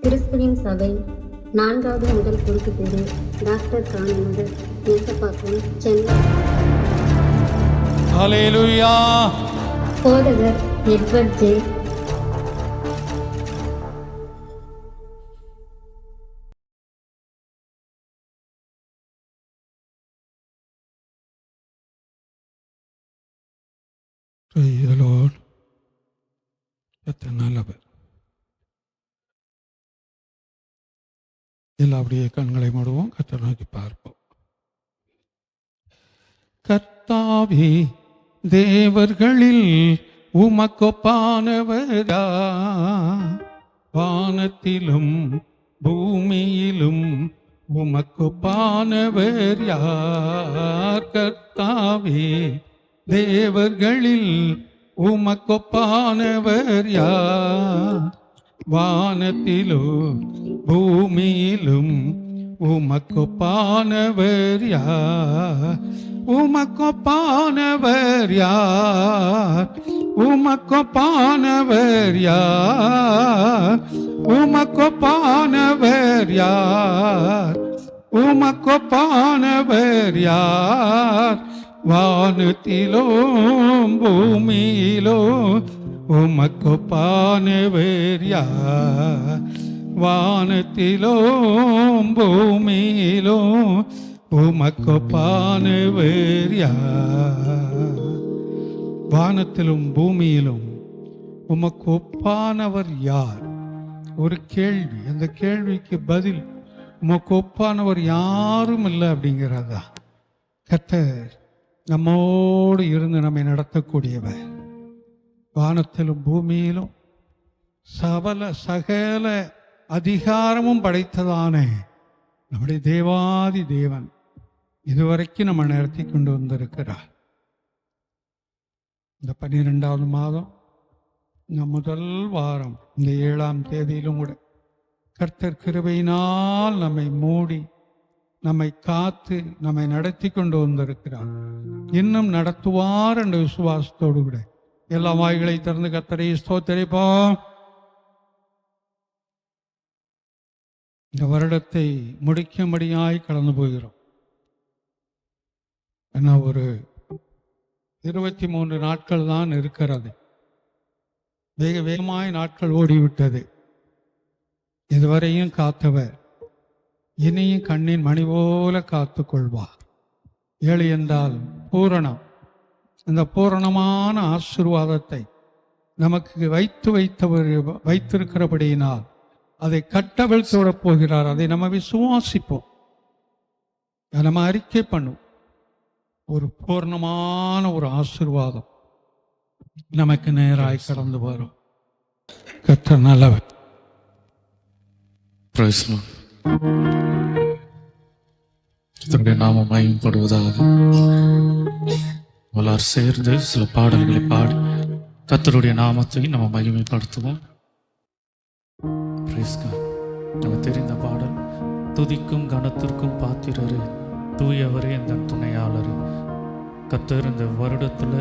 கிறிஸ்துவின் சபை 4வது முதல் குறுக்கு தெரு, டாக்டர் காணிநகர், நெசப்பாக்கம், சென்னை. ஹல்லேலூயா. போதகர் Edward J. Praise the Lord. கர்த்தர் நல்லவர். எல்லாம் அப்படியே கண்களை மூடுவோம், கர்த்தர் நோக்கி பார்ப்போம். கர்த்தாவே, தேவர்களில் உமக்கொப்பானவரா, வானத்திலும் பூமியிலும் உமக்கொப்பானவர் யார்? கர்த்தாவே, தேவர்களில் உமக்கொப்பானவர் யார்? வானத்திலும் பூமியிலும் உமக்கொப்பானவர் யார்? உமக்கொப்பானவர் யார்? உமக்கொப்பானவர் யார்? உமக்கொப்பானவர் யார்? உமக்கொப்பானவர் யார்? வானத்திலும் பூமியிலும் உமக்கொப்பானவர் யார்? வானத்திலும் பூமியிலும் உமக்கொப்பானவர் யார்? வானத்திலும் பூமியிலும் உமக்கொப்பானவர் யார்? ஒரு கேள்வி. அந்த கேள்விக்கு பதில் உமக்கொப்பானவர் யாரும் இல்லை அப்படிங்கிறதா. கர்த்தர் நம்மோடு இருந்து நம்மை நடத்தக்கூடியவர். வானத்திலும் பூமியிலும் சகல அதிகாரமும் படைத்ததான நம்முடைய தேவாதி தேவன் இதுவரைக்கும் நம்ம நடத்தி கொண்டு வந்திருக்கிறார். இந்த 12வது மாதம், இந்த முதல் வாரம், இந்த 7ஆம் தேதியிலும் கூட கர்த்தர் கிருபையினால் நம்மை மூடி, நம்மை காத்து, நம்மை நடத்தி கொண்டு வந்திருக்கிறார். இன்னும் நடத்துவார் என்ற விசுவாசத்தோடு கூட எல்லா வாய்களை திறந்து கர்த்தரை ஸ்தோத்திரிப்போம். இந்த வருடத்தை முடிக்கும்படியாய் கடந்து போகிறோம். ஏன்னா ஒரு 23 நாட்கள் தான் இருக்கிறது. வேக வேகமாய் நாட்கள் ஓடிவிட்டது. இதுவரையும் காத்தவர் இனியும் கண்ணின் மணி போல காத்து கொள்வார். ஏழு என்றால் பூரணம். அந்த பூரணமான ஆசீர்வாதத்தை நமக்கு வைத்திருக்கிறபடியினால் அதை கட்டவிழ்த்து விடப் போகிறார். அதை நம்ம விசுவாசிப்போம், நம்ம அறிக்கை பண்ணுவோம். ஒரு பூர்ணமான ஒரு ஆசீர்வாதம் நமக்கு நேராய் கடந்து வரும். கர்த்தர் நல்லவர். கர்த்தருடைய நாமம் மகிமைப்படுவதாக. எல்லாரும் சேர்ந்து சில பாடல்களை பாடி கர்த்தருடைய நாமத்தை நம்ம மகிமைப்படுத்துவோம். நம்ம தெரிந்த பாடல், துதிக்கும் கனத்திற்கும் பாத்திரரே, தூயவரே என்ற துணையாளரே. கர்த்தர் இந்த வருடத்துல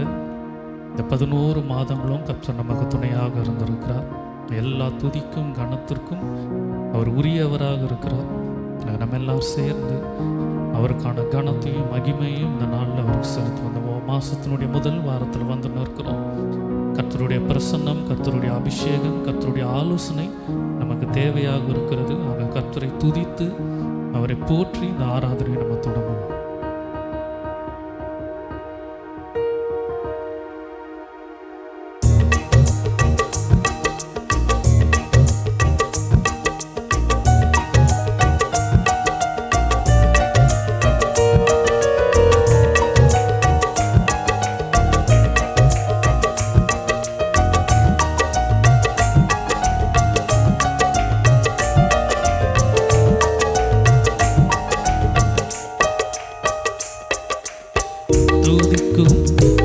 இந்த 11 மாதங்களும் கர்த்தர் நமக்கு துணையாக இருந்திருக்கிறார். எல்லா துதிக்கும் கனத்திற்கும் அவர் உரியவராக இருக்கிறார். நம்ம எல்லாரும் சேர்ந்து அவருக்கான கனத்தையும் மகிமையும் இந்த நாளில் அவருக்கு செலுத்தி வந்த மாசத்தினுடைய முதல் வாரத்தில் வந்து நிற்கிறோம். கர்த்தருடைய பிரசன்னம், கர்த்தருடைய அபிஷேகம், கர்த்தருடைய ஆலோசனை நமக்கு தேவையாக இருக்கிறது. ஆக கர்த்தரை துதித்து அவரை போற்றி இந்த ஆராதனையை நம்ம தொடங்குவோம்.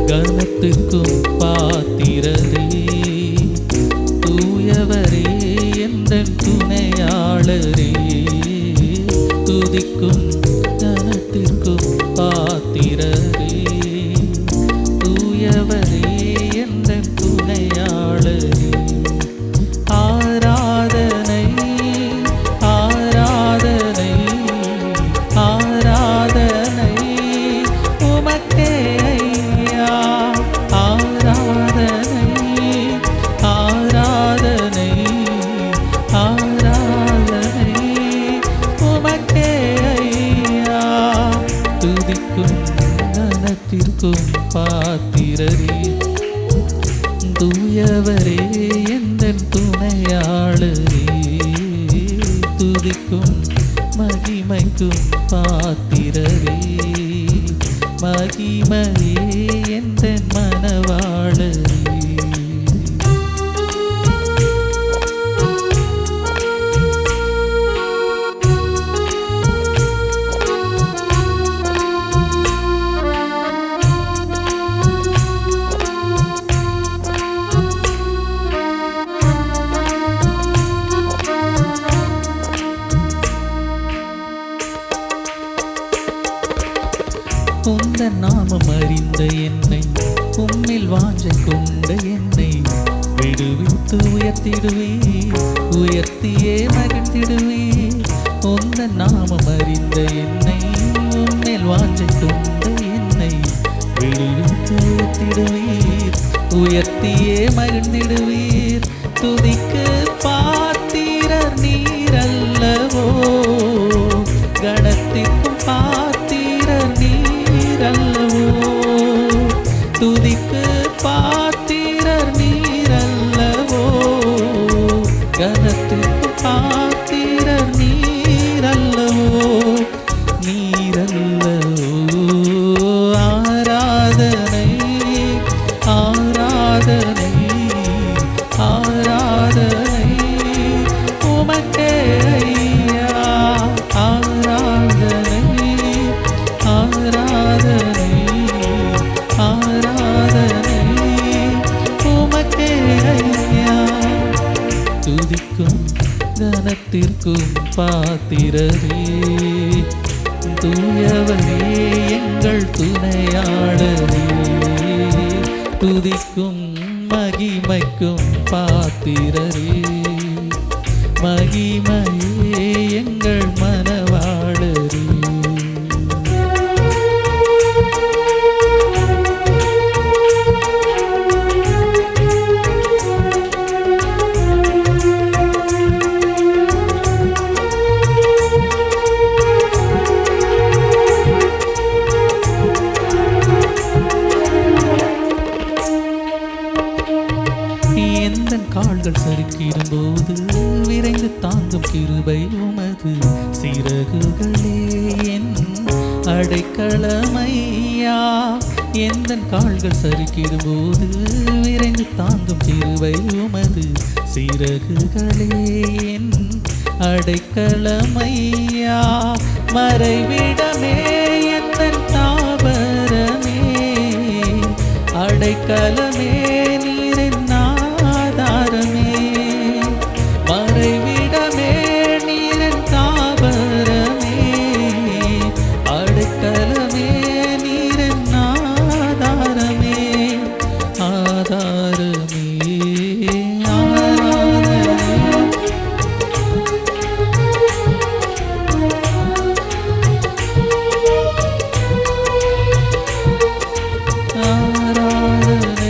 கனத்துக்கும் பாத்திரரே, தூயவரே எந்தன் துணையாளரே. துதிக்கும் கனத்திற்கும் பாத்திரரே, தூயவரே எந்தன் துணையாளரே. ஆராதனை துதிக்கும் மகிமைக்கும் பாத்திரரே, மகிமையே எந்தன் மனவாளரே. உந்தன் நாமம் அறிந்த என்னை, உம்மில் வாஞ்சை கொண்ட என்னை விடுவித்து உயர்த்திடுவீர், உயர்த்தியே மகிழ்ந்திடுவீர். உந்தன் நாமம் அறிந்த என்னை, உம்மில் வாஞ்சை கொண்ட என்னை விடுவித்து உயர்த்திடுவீர், உயர்த்தியே மகிழ்ந்திடுவீர். துதிக்கு பாத்திரர் நீரல்லவோ, கணத்திற்கும் பாத்திரர் நீரல்லவோ, துதிக்கு பாத்திரர் நீரல்லவோ, கனத்திற்கு பாத்திரர் நீரல்லவோ, நீரல்லவோ. ஆராதனை ஆராதனை ஆராதனை உமக்கே ஐயா, ஆராதனை ஆராதனை ஆராதனை உமக்கே ஐயா. துதிக்கும் கனத்திற்கும் பாத்திரரே, தூயவரே எங்கள் துணையாளரே. துதிக்கும் மகிமைக்கும் பாத்திரரே, மகிமையே எங்கள் மனவாளரே. எந்தன் கால்கள் சறுக்கிடும் போது விரைந்து தாங்கும் கிருபை உமது, சிறகுகளே என் அடைக்கலமையா. எந்தன் கால்கள் சறுக்கிடும் போது விரைந்து தாங்கும் கிருபை உமது, சிறகுகளே என் அடைக்கலமையா. மறைவிடமே எந்தன் தாவரமே, அடைக்கலமே நீரின் ஆதாரமே. மறைவிடமே நீரின் தாவரமே, அடைக்கலமே நீரின் ஆதாரமே. ஆதாரமே ஆராதனை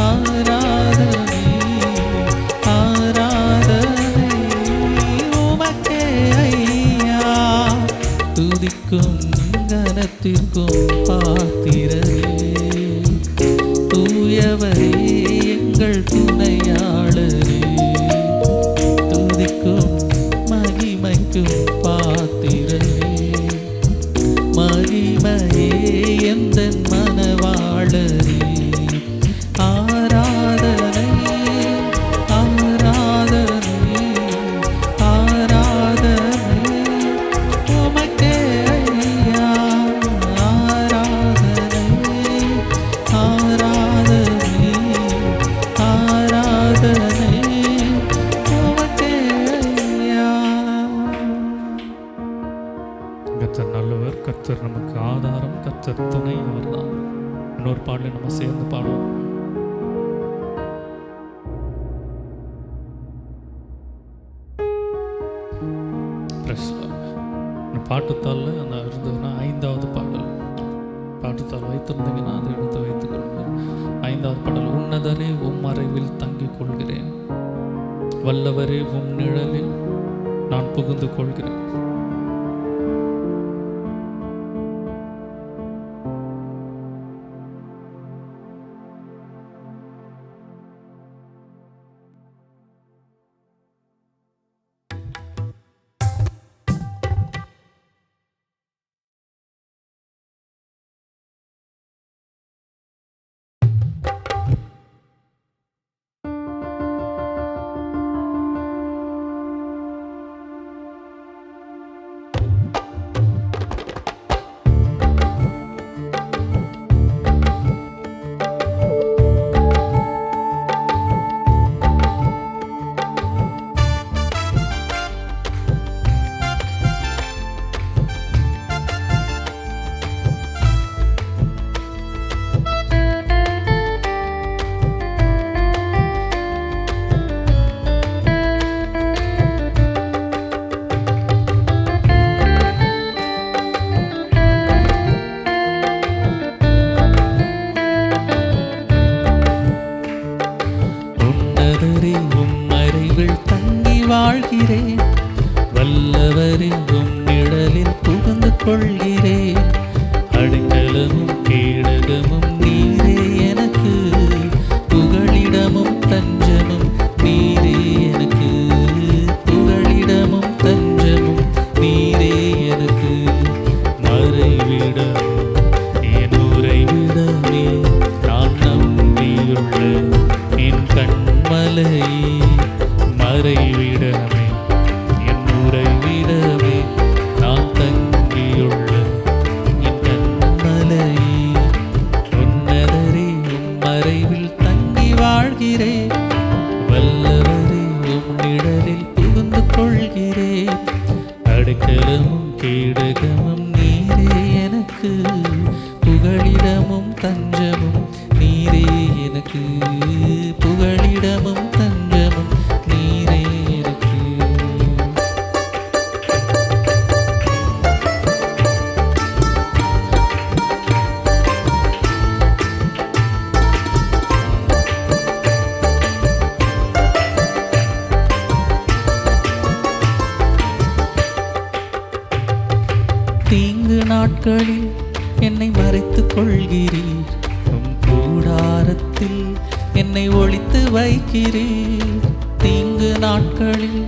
ஆராதனை ஆராதனை உமக்கே ஐயா. துதிக்கும் கனத்திற்கும் பாத்திரரே, தூயவரே எங்கள் துணையாளரே. துதிக்கும் மகிமைக்கும் பாத்திரரே, மகிமையே எந்தன் மனவாளரே. ஆராதனை ஆராதனை ஆராதனை உமக்கே ஐயா. ஆராதனை ஆராதனை ஆராதனை உமக்கே ஐயா. கர்த்தர் நல்லவர், கர்த்தர் நமக்கு ஆதாரம், கர்த்தர் துணை அவர்தான். இன்னொரு பாடலை நம்ம சேர்ந்து பாடுவோம். பாட்டுத்தாளில் அந்த இருந்ததுன்னா 5வது பாடல், பாட்டுத்தாள் வைத்திருந்தீங்கன்னா அதை எடுத்து வைத்துக் கொள்ளுங்கள். 5வது பாடல். உன்னதரே உம் மறைவில் தங்கிக் கொள்கிறேன், வல்லவரே உம் நிழலில் நான் புகுந்து கொள்கிறேன். மறைவில் தங்கி வாழ்கிறேன். வல்லவரே உம் நிழலில் புகுந்து கொள்கிறேன். அடைக்கலமும் கேடகமும் நீரே எனக்கு, புகழிடமும் தஞ்சமும் நீரே எனக்கு, புகழிடமும் தஞ்சமும் நீரே எனக்கு. மறைவிடமே என் உறைவிடமே, நான் நம்பியுள்ள என் கண்மலையே. மறைவிடமே என் உறைவிடமே, நான் தங்கியுள்ள என் கண்மலையே. உன்னதரே உம் மறைவில் தங்கி வாழ்கிறேன். வல்லவரே உம் நிழலில் புகுந்து கொள்கிறேன். அடைக்கலமும் கேடகமும் நீரே எனக்கு, புகழிடமும் தஞ்சமும் நீரே எனக்கு, புகழிடமும் தஞ்சமும் நீரே எனக்கு. தீங்கு நாட்களில் என்னை மறைத்துக் கொள்கிறீர். உம் கூடாரத்தில் என்னை ஒளித்து வைக்கிறீர். தீங்கு நாட்களில்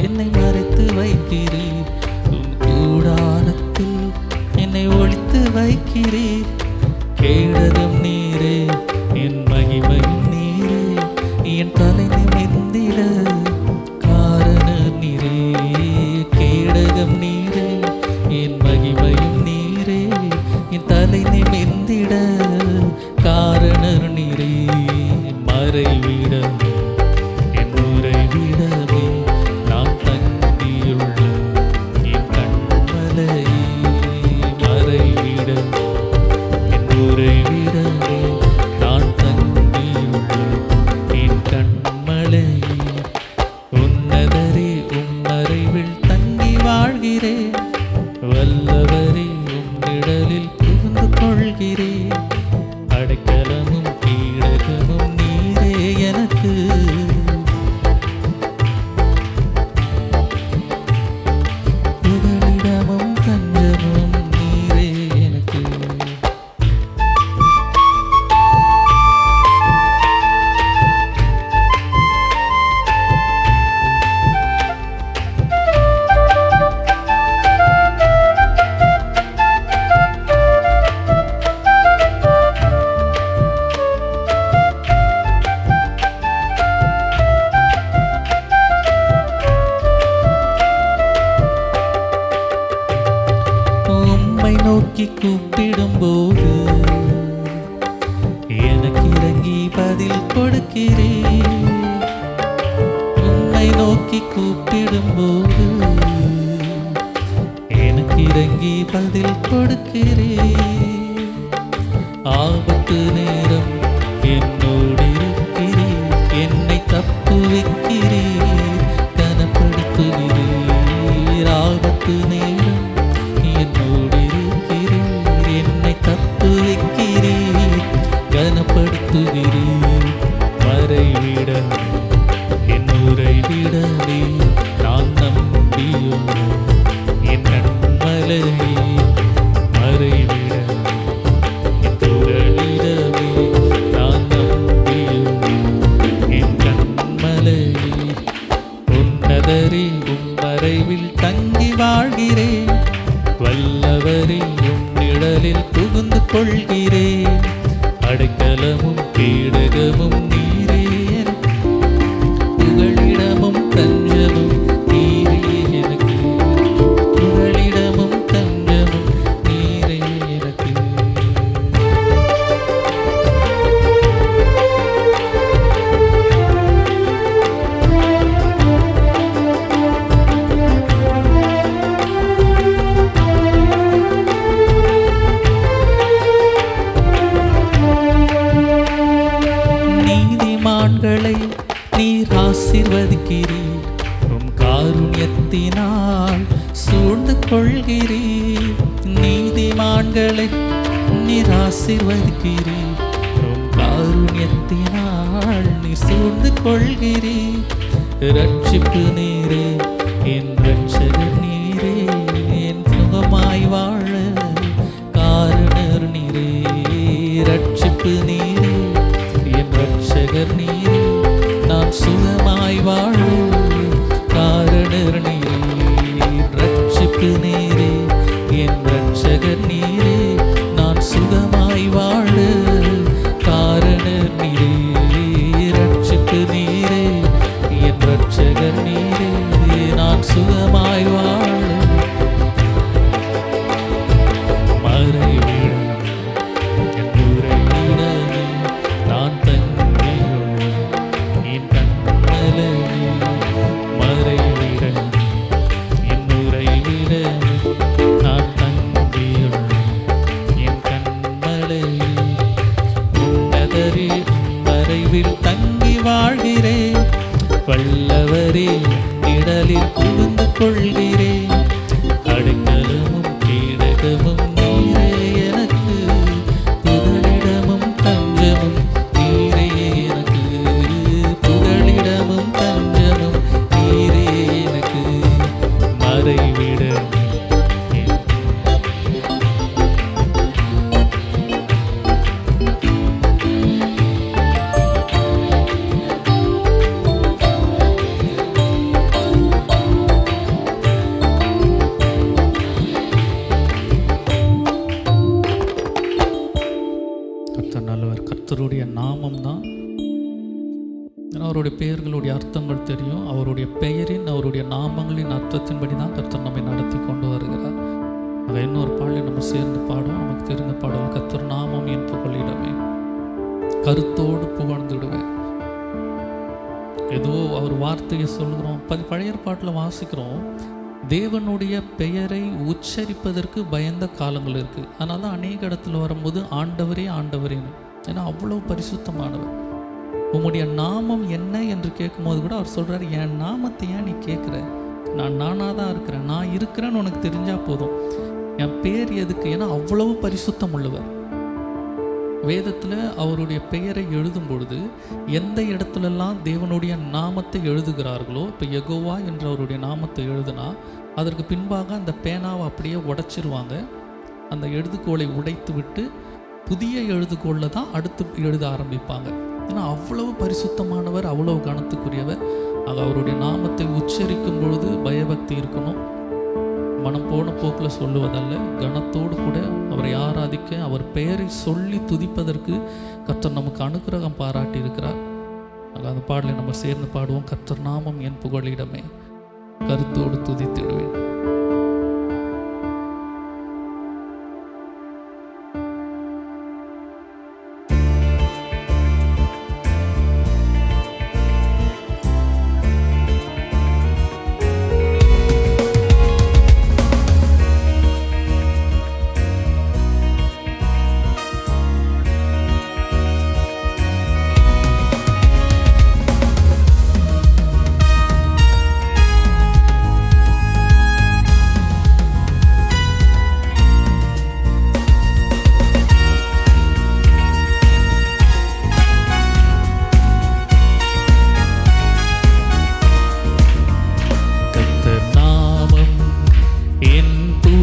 என்னை மறைத்து வைக்கிறீர். உம் கூடாரத்தில் என்னை ஒளித்து வைக்கிறீர். கேடகம் நீரே என் மகிமையும் நீரே, என் தலை நிமிர்ந்திட காரணம் நீரே. கேடகம் நீரே என் மகிமையும் நீரே, என் தலை நிமிர்ந்திட காரணர் நீரே. மறைவிடமே என் உறைவிடமே, நான் தங்கியுள்ள என் கண்மலையே. மறைவிடமே என் உறைவிடமே, நான் தங்கியுள்ள என் கண்மலையே. உன்னதரே உம் மறைவில் தங்கி வாழ்கிறேன். வல்லவரே உம் நிழலில் புகுந்து கொள்கிறேன். அடைக்கலமும் கீழகமும் நீரே எனக்கு, புகழிடமும் தஞ்சமும் நீரே எனக்கு. உம்மை நோக்கி கூப்பிடும்போது எனக்கு இறங்கி பதில் கொடுக்கிறேன். உம்மை நோக்கி கூப்பிடும்போது எனக்கு இறங்கி பதில் கொடுக்கிறேன். ஆபத்து நேரம் என்னோடு இருக்கிறீர். என்னை தப்புவிக்கிறீர், கனப்படுத்துகிறீர். ஆபத்து நேரம் என்னோடு இருக்கிறீர். என்னை தப்புவிக்கிறீர், கனப்படுத்துகிறீர். மறைவிடமே என் உறைவிடமே, நான் நம்பியுள்ள என் கண்மலையே. மறைவிடமே என் புகழிடமே, நான் நம்பியுள்ள என் கண்மலையே. உன்னதரே உம் மறைவில் தங்கி வாழ்கிறேன். வல்லவரே உம் நிழலில் புகுந்து கொள்கிறேன். அடைக்கலமும் கேடகமும் நீரே எனக்கு, புகழிடமும் தஞ்சமும் நீரே எனக்கு, புகழிடமும் தஞ்சமும் நீரே எனக்கு. நீதிமான்களை நீர் ஆசீர்வதிக்கிறீர். உம் காருண்யத்தினால் சூழ்ந்து கொள்கிறீர். நீதிமான்களை நீர் ஆசீர்வதிக்கிறீர். உம் காருண்யத்தினால் நீர் சூழ்ந்து கொள்கிறீர். ரட்சிப்பு நீரே, என் ரட்சகர் நீரே, என் சுகமாய் வாழ காரணர் நீரே. ரட்சிப்பு நீரே, என் ரட்சகர் நீரே, நான் சுகமாய் வாழ காரணர் நீரே. ரட்சிப்பு நீரே, என் ரட்சகர் நீரே, நான் சுகமாய் வாழ காரணர் நீரே. ரட்சிப்பு நீரே, என் ரட்சகர் நீரே, நான் சுகமாய் வாழ மறைவிடமே, என் உறைவிடமே, நான் தங்கியுள்ள என் கண்மலையே. மறைவிடமே, என் உறைவிடமே, நான் தங்கியுள்ள என் கண்மலையே. உன்னதரே மறைவில் தங்கி வாழ்கிறேன், வல்லவரே நிழலில் புகுந்து கொள்கிறேன். அடைக்கலமும் கீழகமும் நீரே எனக்கு, புகலிடமும் தஞ்சமும் நீரே எனக்கு, புகலிடமும் தஞ்சமும் நீரே எனக்கு. மறைவிடமே, கர்த்தர் நல்லவர். கர்த்தருடைய நாமம் தான், ஏன்னா அவருடைய பெயர்களுடைய அர்த்தங்கள் தெரியும். அவருடைய பெயரின் அவருடைய நாமங்களின் அர்த்தத்தின்படி தான் கர்த்தர் நம்மை நடத்தி கொண்டு வருகிறார். அதை இன்னொரு பாடலை நம்ம சேர்ந்து பாடுவோம். நமக்கு தெரிந்த பாடல், கர்த்தர் நாமம் என் புகழிடமே, கருத்தோடு புகழ்ந்துடுவேன். ஏதோ அவர் வார்த்தையை சொல்கிறோம். பழைய பாட்டில் வாசிக்கிறோம், தேவனுடைய பெயரை உச்சரிப்பதற்கு பயந்த காலங்கள் இருக்குது. அதனால தான் அநேக இடத்துல வரும்போது ஆண்டவரே ஆண்டவரேன்னு, ஏன்னா அவ்வளோ பரிசுத்தமானவர். உம்முடைய நாமம் என்ன என்று கேட்கும்போது கூட அவர் சொல்கிறார், என் நாமத்தை ஏன் நீ கேட்குற, நான் நானாக தான் இருக்கிறேன், நான் இருக்கிறேன்னு உனக்கு தெரிஞ்சால் போதும், என் பேர் எதுக்கு? ஏன்னா அவ்வளவு பரிசுத்தம் உள்ளவர். வேதத்தில் அவருடைய பெயரை எழுதும் பொழுது எந்த இடத்துலலாம் தேவனுடைய நாமத்தை எழுதுகிறார்களோ, இப்போ யெகோவா என்ற அவருடைய நாமத்தை எழுதுனா அதற்கு பின்பாக அந்த பேனாவை அப்படியே உடைச்சிருவாங்க. அந்த எழுதுகோலை உடைத்து விட்டு புதிய எழுதுகோளில் தான் அடுத்து எழுத ஆரம்பிப்பாங்க. ஏன்னா அவ்வளவு பரிசுத்தமானவர், அவ்வளவு கனத்துக்குரியவர். ஆக அவருடைய நாமத்தை உச்சரிக்கும் பொழுது பயபக்தி இருக்கணும். மனம் போன போக்கில் சொல்லுவதல்ல, கனத்தோடு கூட அவரை ஆராதிக்க, அவர் பெயரை சொல்லி துதிப்பதற்கு கர்த்தர் நமக்கு அனுக்கிரகம் பாராட்டி இருக்கிறார். அந்த பாடலை நம்ம சேர்ந்து பாடுவோம். கர்த்தர் நாமம் என் புகழிடமே, கருத்தோடு துதித்திடுவேன்.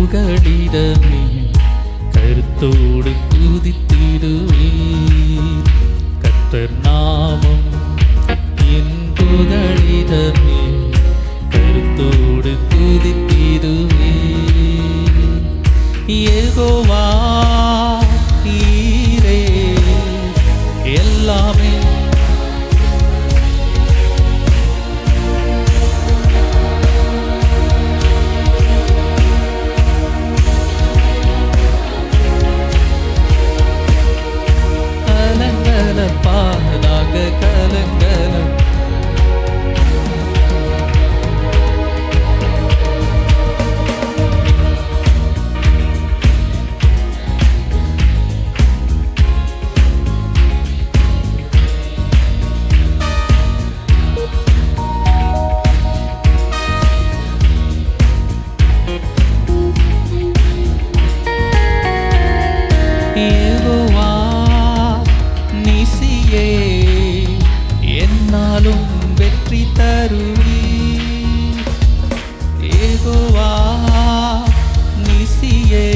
புகழிடமே, கருத்தோடு துதித்திடுவேன். கர்த்தர் நாமம் என் புகழிடமே, கருத்தோடு துதித்திடுவேன். யெகோவா நீரே எல்லாமே, தருவி. யெகோவா நிசியே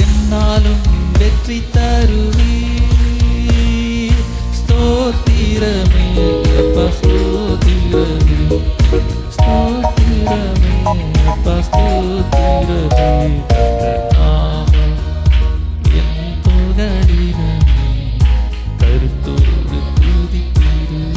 என்னாலும் வெற்றி தருவி. ஸ்தோத்திரமே அப்பா ஸ்தோத்திரமே, ஸ்தோத்திரமே அப்பா ஸ்தோத்திரமே. நாமம் என் புகழிடமே, கருத்தோடு துதிக்கிறேன்.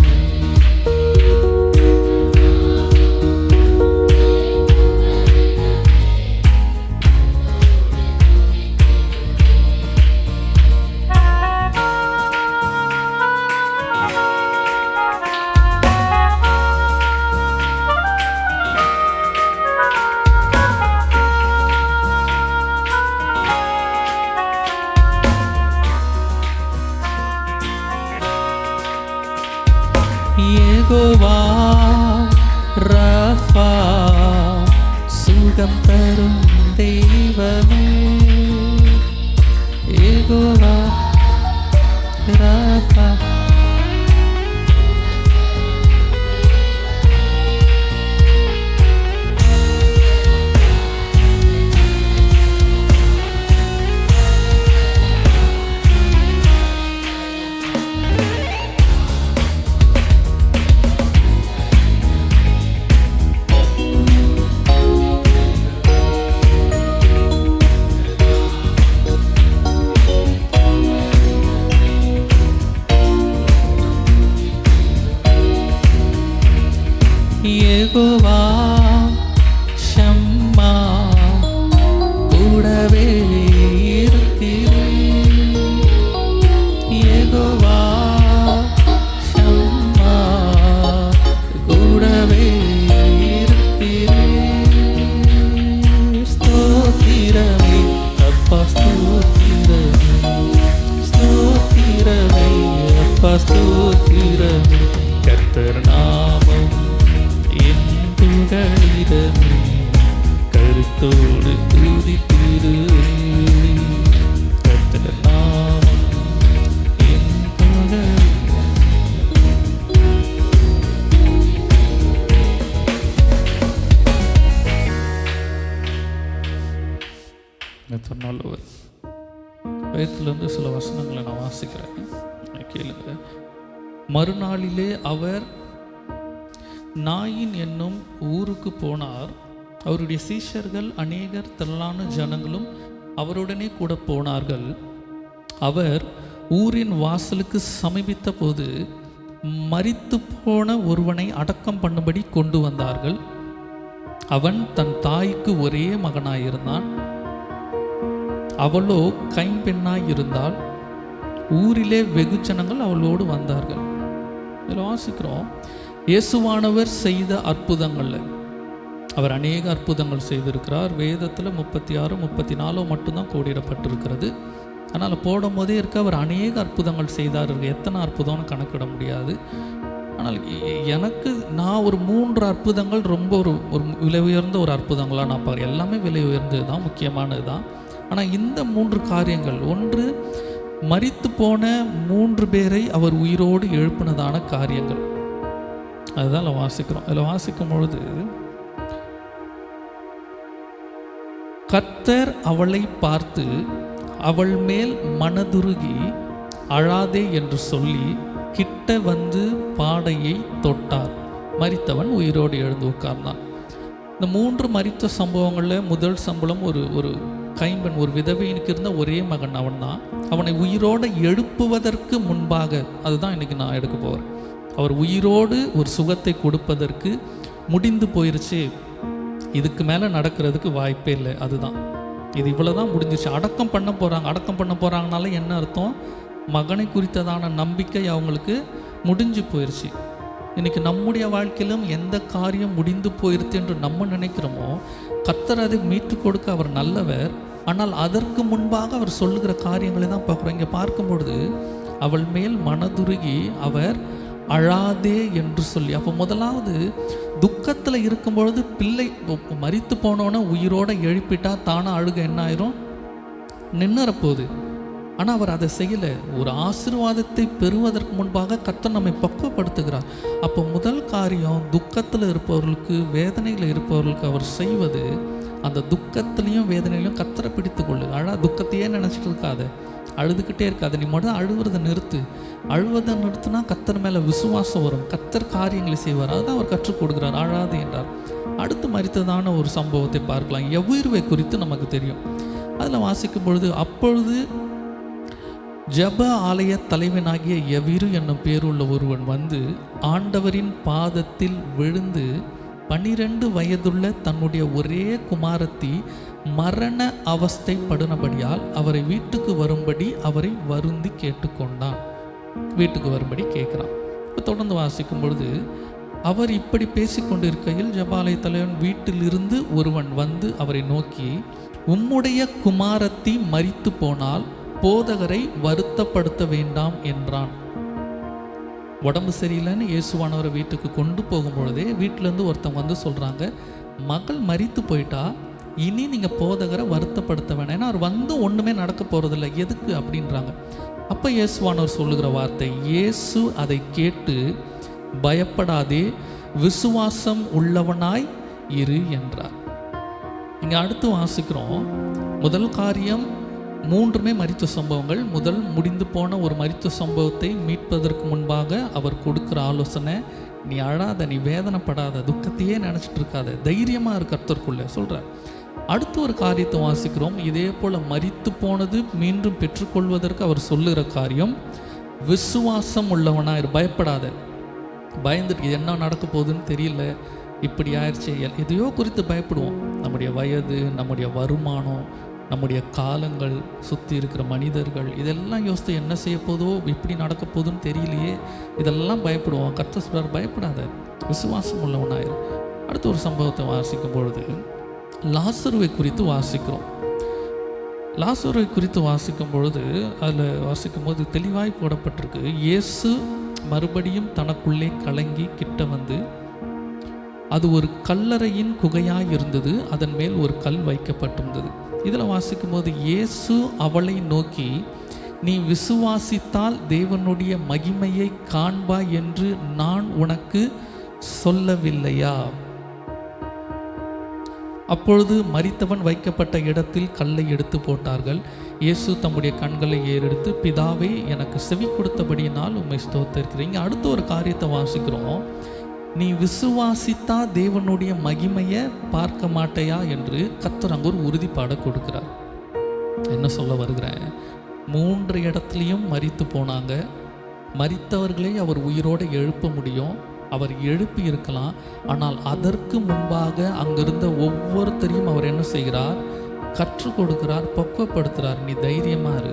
யெகோவா ரஃபா சுகம் தரும் தெய்வமே. யெகோவா ரஃபா யெகோவா ஷம்மா கூடவே இருக்கிறேன். யெகோவா ஷம்மா கூடவே இருக்கிறேன். ஸ்தோத்திரமே அப்பா ஸ்தோத்திரமே, ஸ்தோத்திரமே அப்பா ஸ்தோத்திரமே. கர்த்தர் நாமம் என் புகழிடமே, கருத்தோடு துதிக்கிறேன். கர்த்தர் நாமம் என் புகழிடமே. எத்தனை நல்லவர். வேதத்திலிருந்து சில வசனங்களை நான் வாசிக்கிறேன், கேளுங்க. மறுநாளிலே அவர் நாயின் என்னும் ஊருக்கு போனார். அவருடைய சீஷர்கள் அநேகர் திரளான ஜனங்களும் அவருடனே கூட போனார்கள். அவர் ஊரின் வாசலுக்கு சமீபித்த போது மரித்து போன ஒருவனை அடக்கம் பண்ணும்படி கொண்டு வந்தார்கள். அவன் தன் தாய்க்கு ஒரே மகனாயிருந்தான். அவளோ கைம்பெண்ணாய் இருந்தால். ஊரிலே வெகு ஜனங்கள் அவளோடு வந்தார்கள். இதில் வாசிக்கிறோம், இயேசுவானவர் செய்த அற்புதங்களில் அவர் அநேக அற்புதங்கள் செய்திருக்கிறார். வேதத்தில் 36, 34 மட்டும்தான் கோடிடப்பட்டிருக்கிறது. அதனால் போடும் போதே இருக்க அவர் அநேக அற்புதங்கள் செய்தார். எத்தனை அற்புதம்னு கணக்கிட முடியாது. ஆனால் நான் ஒரு 3 அற்புதங்கள் ரொம்ப ஒரு விலை உயர்ந்த ஒரு அற்புதங்களாக நான் பார்க்குறேன். எல்லாமே விலை உயர்ந்தது தான், முக்கியமானது தான். ஆனால் இந்த 3 காரியங்கள், ஒன்று மரித்து போன 3 பேரை அவர் உயிரோடு எழுப்பினதான காரியங்கள், அதுதான் வாசிக்கிறோம். அதில் வாசிக்கும் பொழுது, கர்த்தர் அவளை பார்த்து அவள் மேல் மனதுருகி அழாதே என்று சொல்லி கிட்ட வந்து பாடையை தொட்டார். மரித்தவன் உயிரோடு எழுந்து உட்கார்ந்தான். இந்த 3 மரித்த சம்பவங்களில் முதல் சம்பளம் ஒரு கைம்பெண், ஒரு விதவையினுக்கு இருந்த ஒரே மகன் அவன் தான். அவனை உயிரோடு எழுப்புவதற்கு முன்பாக, அதுதான் இன்றைக்கி நான் எடுக்க போகிறேன். அவர் உயிரோடு ஒரு சுகத்தை கொடுப்பதற்கு முடிந்து போயிருச்சு, இதுக்கு மேலே நடக்கிறதுக்கு வாய்ப்பே இல்லை, அதுதான் இது, இவ்வளோதான் முடிஞ்சிச்சு. அடக்கம் பண்ண போகிறாங்கனால என்ன அர்த்தம்? மகனை குறித்ததான நம்பிக்கை அவங்களுக்கு முடிஞ்சு போயிடுச்சு. இன்றைக்கி நம்முடைய வாழ்க்கையிலும் எந்த காரியம் முடிந்து போயிடுச்சு என்று நம்ம நினைக்கிறோமோ, கர்த்தர் அதை மீட்டு கொடுக்க அவர் நல்லவர். ஆனால் அதற்கு முன்பாக அவர் சொல்லுகிற காரியங்களை தான் பார்க்குறோம். இங்கே பார்க்கும்பொழுது அவள் மேல் மனதுருகி அவர் அழாதே என்று சொல்லி, அப்போ முதலாவது துக்கத்தில் இருக்கும்பொழுது பிள்ளை மரித்து போனோன்னே உயிரோடு எழுப்பிட்டா தானாக அழுக என்ன ஆயிரும்? நின்னுற போகுது. ஆனால் அவர் அதை செய்யலை. ஒரு ஆசீர்வாதத்தை பெறுவதற்கு முன்பாக கர்த்தர் நம்மை பக்குவப்படுத்துகிறார். அப்போ முதல் காரியம், துக்கத்தில் இருப்பவர்களுக்கு, வேதனையில் இருப்பவர்களுக்கு அவர் செய்வது, அந்த துக்கத்திலையும் வேதனையிலையும் கர்த்தரை பிடித்து கொள்ளு. துக்கத்தையே நினச்சிட்டு இருக்காத, அழுதுகிட்டே இருக்காது. நீ மட்டும் அழுவுறதை நிறுத்து. அழுவதை நிறுத்தினா கர்த்தர் மேலே விசுவாசம் வரும், கர்த்தர் காரியங்களை செய்வார். அதுதான் அவர் கற்றுக் கொடுக்கிறார், அழாது என்றார். அடுத்து மரித்ததான ஒரு சம்பவத்தை பார்க்கலாம். எவ்வுயிர்வை குறித்து நமக்கு தெரியும். அதில் வாசிக்கும் பொழுது, அப்பொழுது ஜப ஆலய தலைவனாகிய எவிரு என்னும் பேருள்ள ஒருவன் வந்து ஆண்டவரின் பாதத்தில் விழுந்து 12 வயதுள்ள தன்னுடைய ஒரே குமாரத்தி மரண அவஸ்தைப்படுனபடியால் அவரை வீட்டுக்கு வரும்படி அவரை வருந்தி கேட்டுக்கொண்டான். வீட்டுக்கு வரும்படி கேட்குறான். இப்போ தொடர்ந்து வாசிக்கும் பொழுது, அவர் இப்படி பேசிக்கொண்டிருக்கையில் ஜபாலய தலைவன் வீட்டிலிருந்து ஒருவன் வந்து அவரை நோக்கி, உம்முடைய குமாரத்தி மரித்து போனால் போதகரை வருத்தப்படுத்த வேண்டாம் என்றான். உடம்பு சரியில்லைன்னு இயேசுவானவரை வீட்டுக்கு கொண்டு போகும்பொழுதே வீட்டிலேருந்து ஒருத்தவங்க வந்து சொல்கிறாங்க, மகள் மரித்து போயிட்டா, இனி நீங்கள் போதகரை வருத்தப்படுத்த வேணாம். ஏன்னா அவர் வந்து ஒன்றுமே நடக்க போகிறதில்ல, எதுக்கு அப்படின்றாங்க. அப்போ இயேசுவானவர் சொல்லுகிற வார்த்தை, இயேசு அதை கேட்டு பயப்படாதே, விசுவாசம் உள்ளவனாய் இரு என்றார். இங்கே அடுத்து வாசிக்கிறோம், முதல் காரியம் 3மே மரித்த சம்பவங்கள். முதல் முடிந்து போன ஒரு மரித்த சம்பவத்தை மீட்பதற்கு முன்பாக அவர் கொடுக்குற ஆலோசனை, நீ அழாத, நீ வேதனைப்படாத, துக்கத்தையே நினச்சிட்டு இருக்காத, தைரியமாக இருக்க கர்த்தருக்குள்ளே சொல்கிறார். அடுத்து ஒரு காரியத்தை வாசிக்கிறோம். இதே போல் மரித்து போனது மீண்டும் பெற்றுக்கொள்வதற்கு அவர் சொல்லுகிற காரியம், விசுவாசம் உள்ளவனாக பயப்படாத. பயந்துட்டு என்ன நடக்க போகுதுன்னு தெரியல, இப்படி ஆயிடுச்சு, எதையோ குறித்து பயப்படுவோம். நம்முடைய வயது, நம்முடைய வருமானம், நம்முடைய காலங்கள், சுற்றி இருக்கிற மனிதர்கள், இதெல்லாம் யோசித்து என்ன செய்ய போதோ, இப்படி நடக்க போகுதுன்னு தெரியலையே, இதெல்லாம் பயப்படுவோம். கர்த்தர் சொல்றார், பயப்படாத, விசுவாசம் உள்ளவனாயிரு. அடுத்த ஒரு சம்பவத்தை வாசிக்கும் பொழுது லாசருவை குறித்து வாசிக்கிறோம். லாசருவை குறித்து வாசிக்கும் பொழுது அதில் வாசிக்கும் போது தெளிவாய் போடப்பட்டிருக்கு, இயேசு மறுபடியும் தனக்குள்ளே கலங்கி கிட்ட வந்து, அது ஒரு கல்லறையின் குகையாய் இருந்தது, அதன் மேல் ஒரு கல் வைக்கப்பட்டிருந்தது. இதில் வாசிக்கும் போது, இயேசு அவளை நோக்கி, நீ விசுவாசித்தால் தேவனுடைய மகிமையை காண்பாய் என்று நான் உனக்கு சொல்லவில்லையா? அப்பொழுது மரித்தவன் வைக்கப்பட்ட இடத்தில் கல்லை எடுத்து போட்டார்கள். இயேசு தம்முடைய கண்களை ஏறெடுத்து, பிதாவே, எனக்கு செவி கொடுத்தபடியினால் உம்மை ஸ்தோத்திரிக்கிறேன். இங்கே அடுத்த ஒரு காரியத்தை வாசிக்கிறோம், நீ விசுவாசித்தா தேவனுடைய மகிமையை பார்க்க மாட்டையா என்று கர்த்தர் அங்கே ஒரு உறுதிப்பாடை கொடுக்கிறார். என்ன சொல்ல வருகிறேன், 3 இடத்துலையும் மரித்து போனாங்க. மரித்தவர்களை அவர் உயிரோடு எழுப்ப முடியும், அவர் எழுப்பி இருக்கலாம். ஆனால் அதற்கு முன்பாக அங்கிருந்த ஒவ்வொருத்தரையும் அவர் என்ன செய்கிறார், கற்றுக் கொடுக்கிறார், பக்குவப்படுத்துகிறார். நீ தைரியமாக இரு,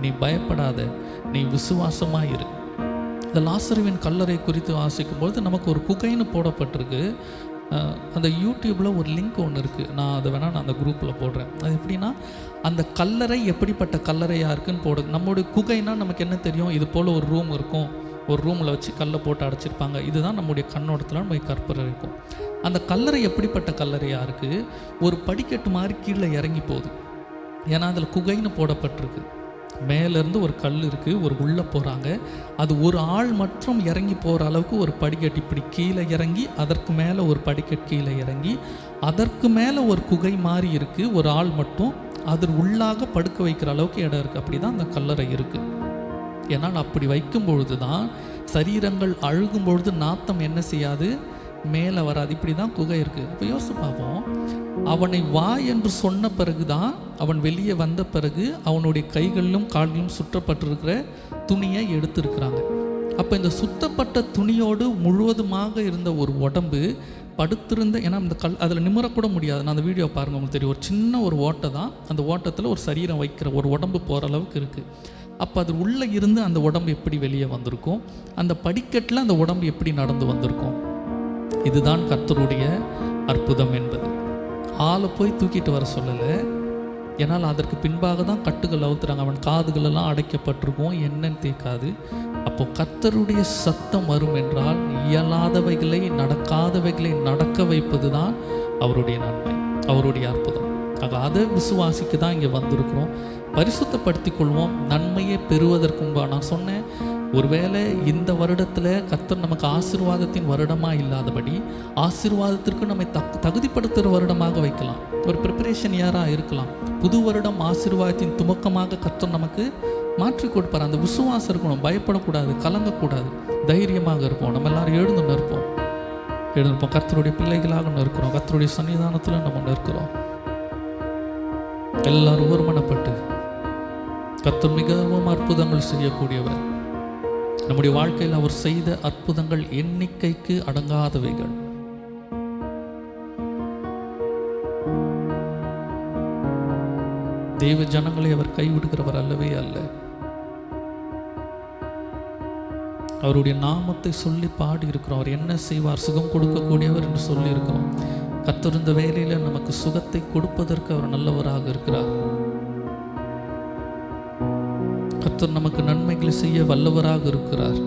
நீ பயப்படாத, நீ விசுவாசமாக இரு. இந்த லாசருவின் கல்லறை குறித்து வாசிக்கும்போது நமக்கு ஒரு குகைன்னு போடப்பட்டிருக்கு. அந்த யூடியூப்பில் ஒரு லிங்க் ஒன்று இருக்குது, நான் அதை வேணால் நான் அந்த குரூப்பில் போடுறேன். அது எப்படின்னா, அந்த கல்லறை எப்படிப்பட்ட கல்லறையாக இருக்குன்னு போடு. நம்மளுடைய குகைனால் நமக்கு என்ன தெரியும், இது போல் ஒரு ரூம் இருக்கும், ஒரு ரூமில் வச்சு கல்லை போட்டு அடைச்சிருப்பாங்க, இதுதான் நம்முடைய கண்ணோட்டத்தில் நம்ம கற்பனை இருக்கும். அந்த கல்லறை எப்படிப்பட்ட கல்லறையாக இருக்குது, ஒரு படிக்கட்டு மாதிரி கீழே இறங்கி போகுது. ஏன்னா அதில் குகைன்னு போடப்பட்டிருக்கு. மேலேருந்து ஒரு கல் இருக்குது, ஒரு உள்ளே போகிறாங்க, அது ஒரு ஆள் மற்றும் இறங்கி போகிற அளவுக்கு ஒரு படிக்கட்டு இப்படி கீழே இறங்கி, அதற்கு மேலே ஒரு படிக்கட்டு கீழே இறங்கி, அதற்கு மேலே ஒரு குகை மாதிரி இருக்குது, ஒரு ஆள் மட்டும் அதில் உள்ளாக படுக்க வைக்கிற அளவுக்கு இடம் இருக்குது. அப்படி தான் அந்த கல்லறை இருக்குது. ஏன்னால் அப்படி வைக்கும் பொழுது தான் சரீரங்கள் அழுகும் பொழுது நாத்தம் என்ன செய்யாது, மேலே வராது. இப்படி தான் குகை இருக்குது. இப்போ யோசித்து பார்ப்போம், அவனை வா என்று சொன்ன பிறகு தான் அவன் வெளியே வந்த பிறகு அவனுடைய கைகளிலும் கால்களிலும் சுற்றப்பட்டிருக்கிற துணியை எடுத்திருக்கிறாங்க. அப்போ இந்த சுத்தப்பட்ட துணியோடு முழுவதுமாக இருந்த ஒரு உடம்பு படுத்திருந்த, ஏன்னா இந்த அதில் நிமிரக்கூட முடியாது. நான் அந்த வீடியோ பாருங்கள், உங்களுக்கு தெரியும். ஒரு சின்ன ஒரு ஓட்டை தான், அந்த ஓட்டத்தில் ஒரு சரீரம் வைக்கிற ஒரு உடம்பு போகிற அளவுக்கு இருக்குது. அப்போ அது உள்ளே இருந்து அந்த உடம்பு எப்படி வெளியே வந்திருக்கும், அந்த படிக்கட்டில் அந்த உடம்பு எப்படி நடந்து வந்திருக்கும். இதுதான் கர்த்தருடைய அற்புதம் என்பது. ஆளை போய் தூக்கிட்டு வர சொல்லலை, ஏன்னால் அதற்கு பின்பாக தான் கட்டுகள் அவுத்துறாங்க. அவன் காதுகளெல்லாம் அடைக்கப்பட்டிருக்கும், என்னன்னு தேக்காது. அப்போ கர்த்தருடைய சத்தம் வரும் என்றால் இயலாதவைகளை, நடக்காதவைகளை நடக்க வைப்பது தான் அவருடைய நன்மை, அவருடைய அற்புதம். அதை விசுவாசிக்க தான் இங்கே வந்திருக்கிறோம். பரிசுத்தப்படுத்திக் கொள்வோம், நன்மையை பெறுவதற்கும்பா. நான் சொன்னேன், ஒருவேளை இந்த வருடத்தில் கர்த்தர் நமக்கு ஆசீர்வாதத்தின் வருடமாக இல்லாதபடி ஆசீர்வாதத்திற்கு நம்மை தகுதிப்படுத்துகிற வருடமாக வைக்கலாம். ஒரு ப்ரிப்பரேஷன் இயராக இருக்கலாம். புது வருடம் ஆசீர்வாதத்தின் துவக்கமாக கர்த்தர் நமக்கு மாற்றி கொடுப்பார். அந்த விசுவாசம் இருக்கணும், பயப்படக்கூடாது, கலங்கக்கூடாது, தைரியமாக இருப்போம். நம்ம எல்லாரும் எழுந்து நிற்போம். கர்த்தருடைய பிள்ளைகளாக நிற்கிறோம், கர்த்தருடைய சன்னிதானத்தில் நம்ம நிற்கிறோம். எல்லாரும் ஒருமனப்பட்டு, கர்த்தர் மிகவும் அற்புதங்கள் செய்யக்கூடியவர். நம்முடைய வாழ்க்கையில் அவர் செய்த அற்புதங்கள் எண்ணிக்கைக்கு அடங்காதவைகள். தேவ ஜனங்களை அவர் கைவிடுகிறவர் அல்லவே அல்ல. அவருடைய நாமத்தை சொல்லி பாடி இருக்கிறோம். அவர் என்ன செய்வார்? சுகம் கொடுக்கக்கூடியவர் என்று சொல்லி இருக்கிறோம். கர்த்தர் இந்த வேலையில நமக்கு சுகத்தை கொடுப்பதற்கு அவர் நல்லவராக இருக்கிறார். கர்த்தர் நமக்கு நன்மைகளை செய்ய வல்லவராக இருக்கிறார்.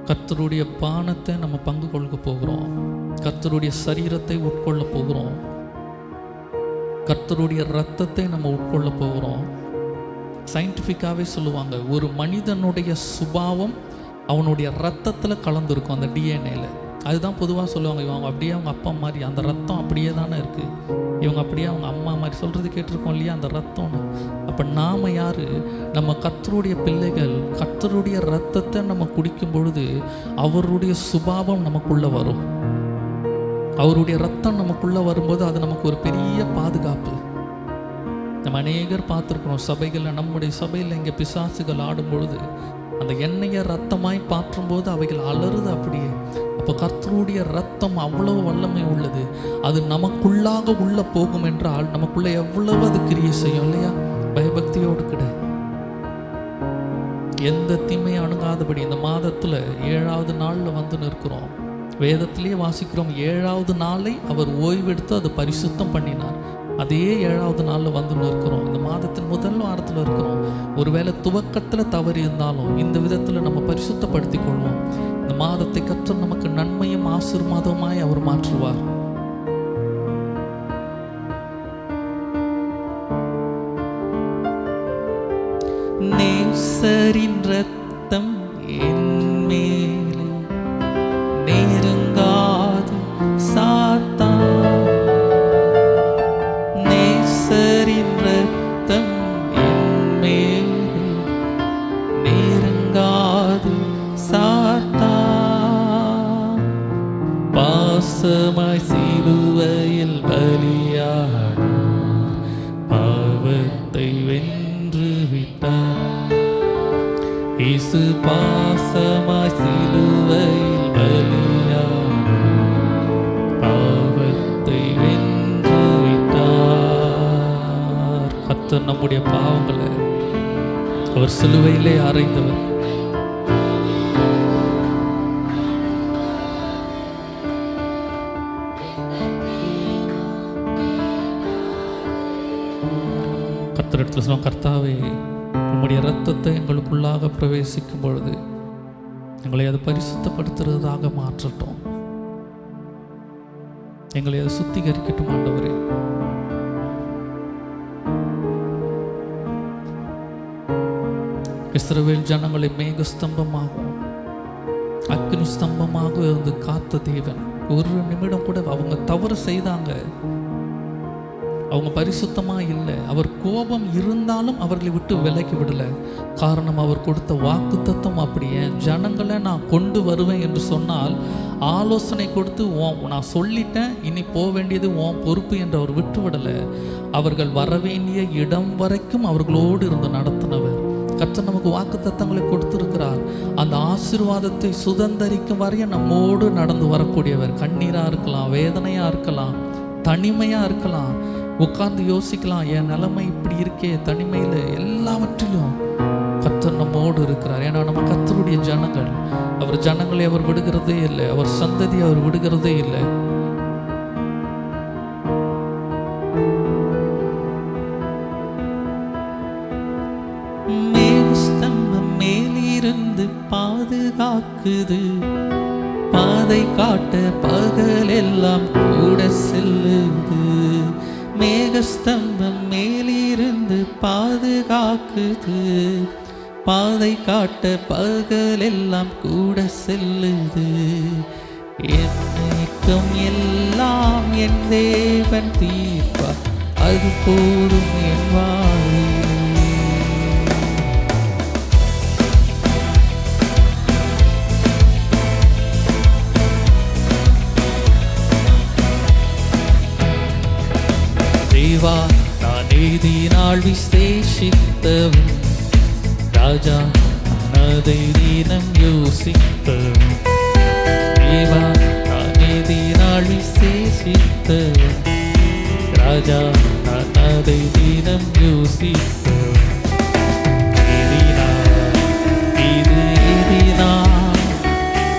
கர்த்தருடைய பானத்தை நம்ம பங்கு கொள்ள போகிறோம். கர்த்தருடைய சரீரத்தை உட்கொள்ள போகிறோம். கர்த்தருடைய இரத்தத்தை நம்ம உட்கொள்ள போகிறோம். சயின்டிஃபிக்காகவே சொல்லுவாங்க, ஒரு மனிதனுடைய சுபாவம் அவனுடைய ரத்தத்தில் கலந்துருக்கும், அந்த டிஎன்ஏல. அதுதான் பொதுவாக சொல்லுவாங்க, இவங்க அப்படியே அவங்க அப்பா மாதிரி, அந்த ரத்தம் அப்படியே தானே இருக்குது, இவங்க அப்படியே அவங்க அம்மா மாதிரி சொல்கிறது கேட்டிருக்கோம் இல்லையா, அந்த ரத்தம்னு. அப்போ நாம் யார்? நம்ம கர்த்தருடைய பிள்ளைகள். கர்த்தருடைய ரத்தத்தை நம்ம குடிக்கும் பொழுது அவருடைய சுபாவம் நமக்குள்ளே வரும். அவருடைய ரத்தம் நமக்குள்ளே வரும்போது அது நமக்கு ஒரு பெரிய பாதுகாப்பு. நம்ம அநேகர் பார்த்துருக்கணும் சபைகளில், நம்முடைய சபையில் இங்கே பிசாசுகள் ஆடும் பொழுது அந்த எண்ணெயை ரத்தமாய் பாற்றும் போது அவைகள் அலறுது அப்படியே. அப்போ கர்த்தருடைய ரத்தம் அவ்வளவு வல்லமை உள்ளது. அது நமக்குள்ளாக உள்ள போகும் என்றால் நமக்குள்ள எவ்வளவு அது கிரியை செய்யும் இல்லையா? பயபக்தியோடு கிட எந்த தீமையும் அணுகாதபடி இந்த மாதத்தில் 7வது நாளில் வந்து நிற்கிறோம். வேதத்திலே வாசிக்கிறோம், 7வது நாளை அவர் ஓய்வெடுத்து அது பரிசுத்தம் பண்ணினார். அதே 7வது நாளில் வந்து நிற்கிறோம். இந்த மாதத்தின் முதல் வாரத்தில் இருக்கிறோம். ஒருவேளை துவக்கத்தில் தவறி இருந்தாலும் இந்த விதத்தில் நம்ம பரிசுத்தப்படுத்தி கொள்வோம். இந்த மாதத்தை கர்த்தர் நமக்கு நன்மையும் ஆசீர்வாதமாய் அவர் மாற்றுவார். நேசரின் ரத்தம் என் மேலே நெருங்காது சாத்தான். நேசரின் ரத்தம் என் மேலே நெருங்காது சாத்தான். பாசமாய் சிலுவையில் பலியானார், பாவத்தை வென்று விட்டார். இயேசு பாசமாய் சிலுவையில் பலியானார், பாவத்தை வென்று விட்டார். கர்த்தர் நம்முடைய பாவங்களை அவர் சிலுவையிலே அறைந்தவர். கர்த்தரிடத்தில் சொல்லுவோம், கர்த்தாவே உம்முடைய இரத்தத்தை எங்களுக்குள்ளாக பிரவேசிக்கும் பொழுது எங்களை அதை பரிசுத்தப்படுத்துறதாக மாற்றட்டும். எங்களை அதை சுத்திகரிக்கட்டும் ஆண்டவரே. இஸ்ரவேல் ஜனங்களை மேக ஸ்தம்பமாகவும் அக்னி ஸ்தம்பமாக இருந்து காத்த தேவன். ஒரு நிமிடம் கூட அவங்க தவறு செய்தாங்க, அவங்க பரிசுத்தமாக இல்லை. அவர் கோபம் இருந்தாலும் அவர்களை விட்டு விலக்கி விடலை. காரணம், அவர் கொடுத்த வாக்குத்தத்தம் அப்படியே. ஜனங்களை நான் கொண்டு வருவேன் என்று சொன்னால் ஆலோசனை கொடுத்து நான் சொல்லிட்டேன், இனி போக வேண்டியது உன் பொறுப்பு என்று அவர் விட்டு விடலை. அவர்கள் வர வேண்டிய இடம் வரைக்கும் அவர்களோடு இருந்து நடத்தினவர். கர்த்தர் நமக்கு வாக்குத்தத்தங்களை கொடுத்திருக்கிறார். அந்த ஆசீர்வாதத்தை சுதந்தரிக்கும் வரையும் நம்மோடு நடந்து வரக்கூடியவர். கண்ணீராக இருக்கலாம், வேதனையாக இருக்கலாம், தனிமையாக இருக்கலாம், உட்கார்ந்து யோசிக்கலாம், என் நிலைமை இப்படி இருக்கே, தனிமையில் எல்லாவற்றிலும் கர்த்தர் நம்மோடு இருக்கிறார். ஏன்னா நம்ம கர்த்தருடைய ஜனங்கள். அவர் ஜனங்களை அவர் விடுகிறதே இல்லை, அவர் சந்ததி அவர் விடுகிறதே இல்லை. மேலிருந்து பாதுகாக்குது, பாதை காட்ட பகலெல்லாம் கூட செல்லுது. மேகஸ்தம்பம் மேலிருந்து பாதுகாக்குது. பாதை காட்ட பகலெல்லாம் கூட செல்லுது. என்னைக்கும் எல்லாம் என் தேவன் தீர்ப்பா, அது போதும் என் வாழ்வில். தேவா நான் நீதினால் விசேஷித்தவன், ராஜா நான் அதை தினம் யோசித்தவன். தேவா நான் நீதினால் விசேஷித்தவன், ராஜா நான் அதை தினம் யோசித்தவன்.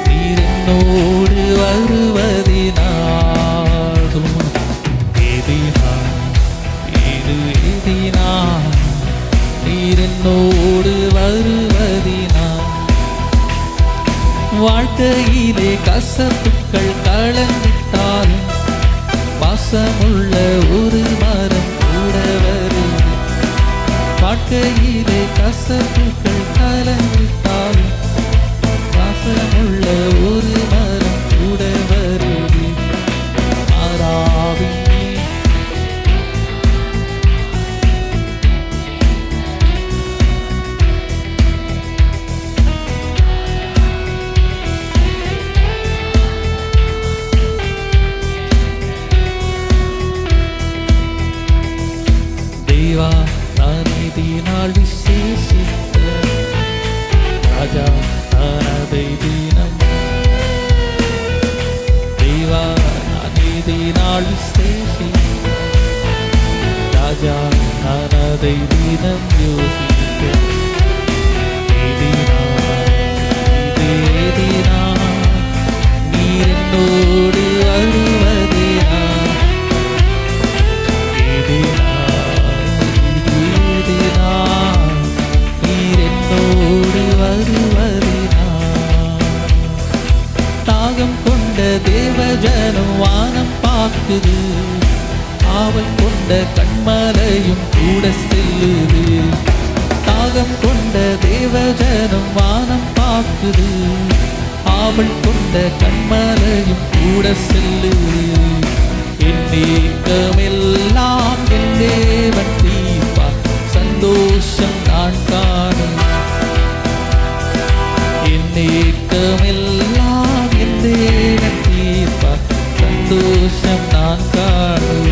நீர் என்னோடு வருவதினாலும் நீர் என்னோடு வருவதினா. வாழ்க்கையிலே கசப்புக்கள் கலந்திட்டாலும் பாசமுள்ள ஒரு மரம் கூட வருது. வாழ்க்கையிலே கசப்புக்கள் கலந்திட்டாலும் பாசமுள்ள ஒரு மரம் கூட வருது. மாறாவின் தேவா நான் நீதினால் விசேஷித்த, ராஜா நான் அதை தினம். தேவா நான் நீதினால் விசேஷித்த, ராஜா நான் அதை தினம் யோசிக்க. நீர் என்னோடு வருவதினா. தாகம் கொண்ட தேவஜனம் வானம் பார்க்குது. ஆவல் கொண்ட கண்மலையும் கூட செல்லுது. தாகம் கொண்ட தேவஜனம் வானம் பார்க்குது. ஆவல் கொண்ட கண்மலையும் கூட செல்லுது. என் நீக்கமெல்லாம் என் தேவன் தீர்ப்பா, சந்தோஷம் நான் காணும். என் நீக்கமெல்லாம் என் தேவன் தீர்ப்பா, சந்தோஷம் நான் காணும்.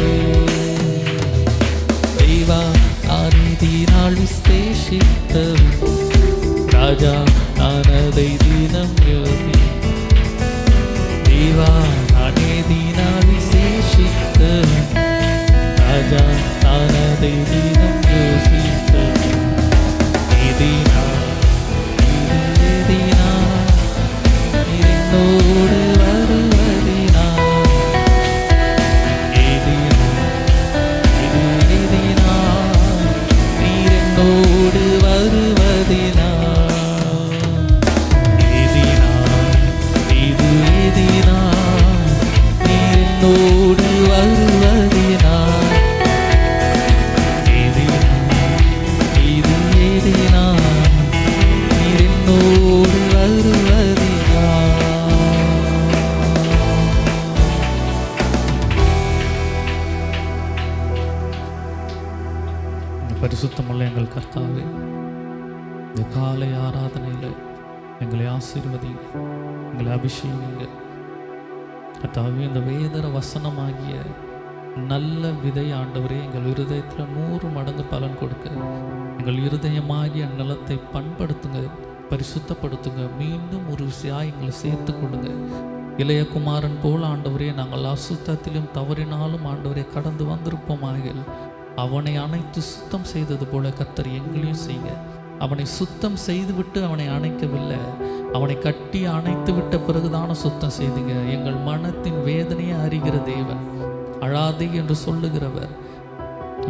தெய்வா நான் நீதினால் விசேஷித்தவன், ராஜா நான் அதை தினம் யோசி. தேவா நான் நீதினால் விசேஷித்தவன், ராஜா நான் அதை தினம் யோசித்தவன். என்னோடு வருவதினா. நீர் என்னோடு வருவதினா. நீர் என்னோடு வருவதினா. நீர் என்னோடு வருவதினா. பரிசுத்தமுள்ள எங்கள் கர்த்தாவே, இந்த காலை ஆராதனையில் எங்களை ஆசீர்வதிங்க, எங்களை அபிஷேகிங்க கர்த்தாவே. இந்த வேதர வசனமாகிய நல்ல விதை ஆண்டவரே எங்கள் இருதயத்தில் 100 மடங்கு பலன் கொடுக்க எங்கள் இருதயமாகிய நிலத்தை பண்படுத்துங்க, பரிசுத்தப்படுத்துங்க. மீண்டும் ஒரு விஷயம் எங்களை சேர்த்து கொள்ளுங்க. இளைய குமாரன் போல் ஆண்டவரே நாங்கள் அசுத்தத்திலும் தவறினாலும் ஆண்டவரே கடந்து வந்திருப்போமாக. அவனை அணைத்து சுத்தம் செய்தது போல கர்த்தர் எங்களையும் செய்யுங்க. அவனை சுத்தம் செய்துவிட்டு அவனை அணைக்கவில்லை, அவனை கட்டி அணைத்து விட்ட பிறகுதான சுத்தம் செய்துங்க. எங்கள் மனத்தின் வேதனையை அறிகிற தேவன், அழாதே என்று சொல்லுகிறவர்,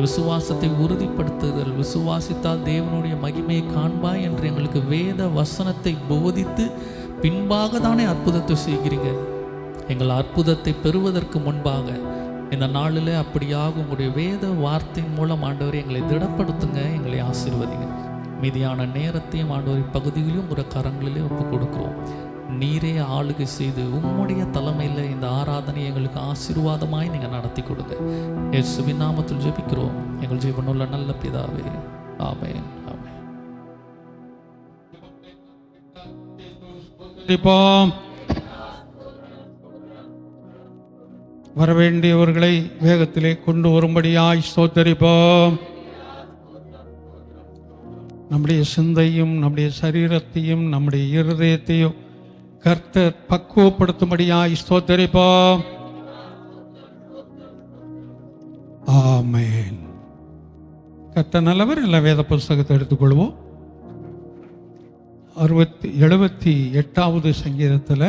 விசுவாசத்தை உறுதிப்படுத்துதல், விசுவாசித்தால் தேவனுடைய மகிமையை காண்பாய் என்று எங்களுக்கு வேத வசனத்தை போதித்து பின்பாக தானே அற்புதத்தை செய்கிறீங்க. எங்கள் அற்புதத்தை பெறுவதற்கு முன்பாக இந்த நாளில் அப்படியாக உங்களுடைய வேத வார்த்தையின் மூலம் ஆண்டவரை எங்களை திடப்படுத்துங்க, எங்களை ஆசீர்வதிங்க. மீதியான நேரத்தையும் ஆண்டவரை பகுதியிலும் ஒரு கரங்களிலே ஒப்பு கொடுக்கிறோம். நீரே ஆளுகை செய்து உம்முடைய தலைமையில் இந்த ஆராதனை எங்களுக்கு ஆசீர்வாதமாய் நீங்கள் நடத்தி கொடுங்க. இயேசுவின் நாமத்தில் ஜெபிக்கிறோம் எங்கள் ஜீவனுள்ள நல்ல பிதாவே, ஆமென், ஆமென். வரவேண்டியவர்களை வேகத்திலே கொண்டு வரும்படியாய் ஸ்தோத்தரிப்போம். நம்முடைய சிந்தையும் நம்முடைய சரீரத்தையும் நம்முடைய இருதயத்தையும் கர்த்தர் பக்குவப்படுத்தும்படியாய் ஸ்தோத்தரிப்போம். ஆமென். கர்த்தர் நல்லவர். எல்லா வேத புஸ்தகத்தை எடுத்துக்கொள்வோம். 78வது சங்கீதத்தில்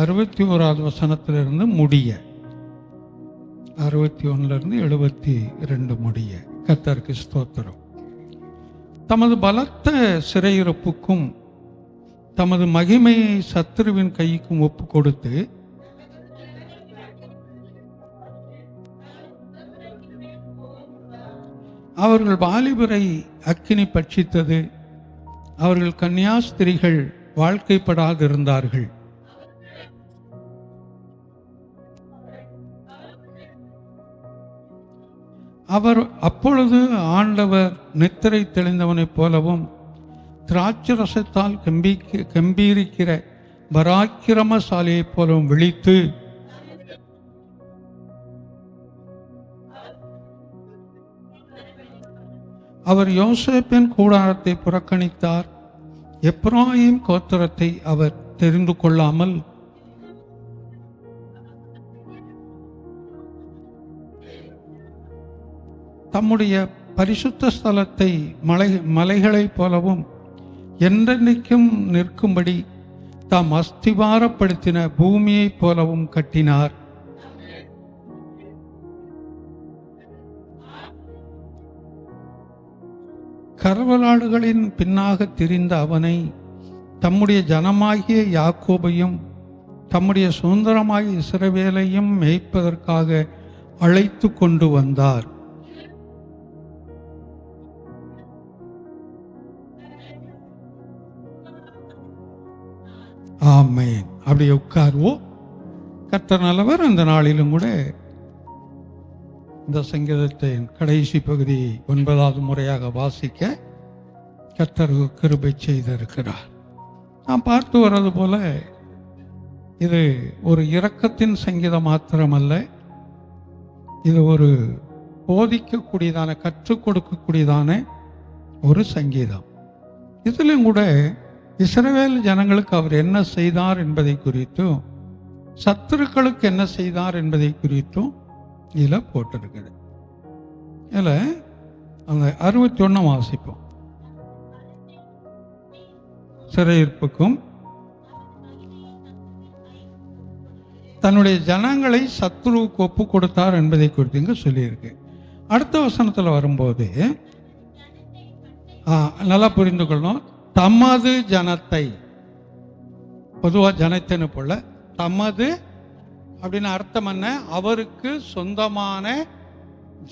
61வது வசனத்திலிருந்து முடிய, 61லிருந்து 72 முடிய. கர்த்தருக்கு ஸ்தோத்திரம். தமது பலத்த சிறையிருப்புக்கும் தமது மகிமையை சத்துருவின் கைக்கும் ஒப்பு கொடுத்து அவர்கள் வாலிபரை அக்கினி பட்சித்தது. அவர்கள் கன்னியாஸ்திரிகள் வாழ்க்கைப்படாதிருந்தார்கள். அவர் அப்பொழுது ஆண்டவர் நித்திரை தெளிந்தவனைப் போலவும் திராட்சரசத்தால் கம்பீரிக்கிற பராக்கிரமசாலியைப் போலவும் விழித்து அவர் யோசேப்பின் கூடாரத்தை புறக்கணித்தார். எப்ராயிம் கோத்திரத்தை அவர் தெரிந்து கொள்ளாமல் தம்முடைய பரிசுத்த ஸ்தலத்தை மலைகளைப் போலவும் என்றென்றைக்கும் நிற்கும்படி தாம் அஸ்திவாரப்படுத்தின பூமியைப் போலவும் கட்டினார். கர்வலாடுகளின் பின்னாக திரிந்த அவனை தம்முடைய ஜனமாகிய யாக்கோபையும் தம்முடைய சுதந்திரமாகிய இஸ்ரவேலையும் மேய்ப்பதற்காக அழைத்து கொண்டு வந்தார். ஆமென். அப்படியே உட்கார்வோம். கர்த்தர் நல்லவர். அந்த நாளிலும் கூட இந்த சங்கீதத்தின் கடைசி பகுதி 9வது முறையாக வாசிக்க கர்த்தர் கிருபை செய்திருக்கிறார். நாம் பார்த்து வர்றது போல இது ஒரு இரக்கத்தின் சங்கீதம் மாத்திரமல்ல, இது ஒரு போதிக்கக்கூடியதான, கற்றுக் கொடுக்கக்கூடியதான ஒரு சங்கீதம். இதிலும் கூட இஸ்ரவேல் ஜனங்களுக்கு அவர் என்ன செய்தார் என்பதை குறித்தும் சத்துருக்களுக்கு என்ன செய்தார் என்பதை குறித்தும் இதில் போட்டிருக்குது. இதில் அந்த 61 வாசிப்போம். சிறையிருப்புக்கும் தன்னுடைய ஜனங்களை சத்துருவுக்கு ஒப்பு கொடுத்தார் என்பதை குறித்து இங்கே சொல்லியிருக்கு. அடுத்த வசனத்தில் வரும்போது நல்லா புரிந்து கொள்ளணும். தமது ஜனத்தை, பொதுவாக ஜனத்தின்னு போல தமது அப்படின்னு அர்த்தம் என்ன? அவருக்கு சொந்தமான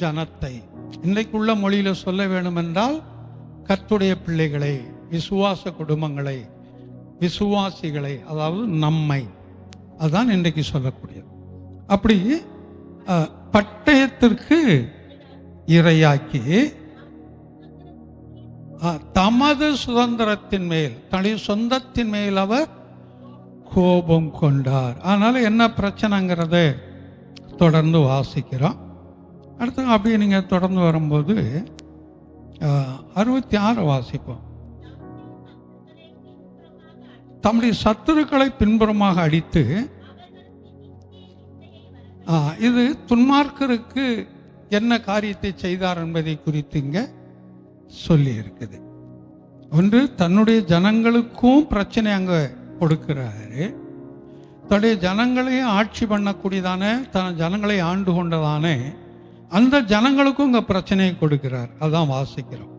ஜனத்தை. இன்றைக்குள்ள மொழியில சொல்ல வேண்டுமென்றால் கர்த்தருடைய பிள்ளைகளை, விசுவாச குடும்பங்களை, விசுவாசிகளை, அதாவது நம்மை, அதுதான் இன்றைக்கு சொல்லக்கூடியது. அப்படி பட்டயத்திற்கு இரையாக்கி தமது சுதந்திரத்தின் மேல், தன்னுடைய சொந்தத்தின் மேல் அவர் கோபம் கொண்டார். அதனால என்ன பிரச்சனைங்கிறத தொடர்ந்து வாசிக்கிறோம். அடுத்து அப்படியே நீங்க தொடர்ந்து வரும்போது 66 வாசிப்போம். தம்முடைய சத்துருக்களை பின்புறமாக அடித்து, இது துன்மார்க்கருக்கு என்ன காரியத்தை செய்தார் என்பதை குறித்து இங்க சொல்லி இருக்குது. ஒன்று, தன்னுடைய ஜனங்களுக்கும் பிரச்சனை அங்க கொடுக்கிறாரு. தன்னுடைய ஜனங்களையும் ஆட்சி பண்ணக்கூடியதான, தன் ஜனங்களை ஆண்டு கொண்டதானே அந்த ஜனங்களுக்கும் இங்க பிரச்சனையை கொடுக்கிறார். அதான் வாசிக்கிறோம்.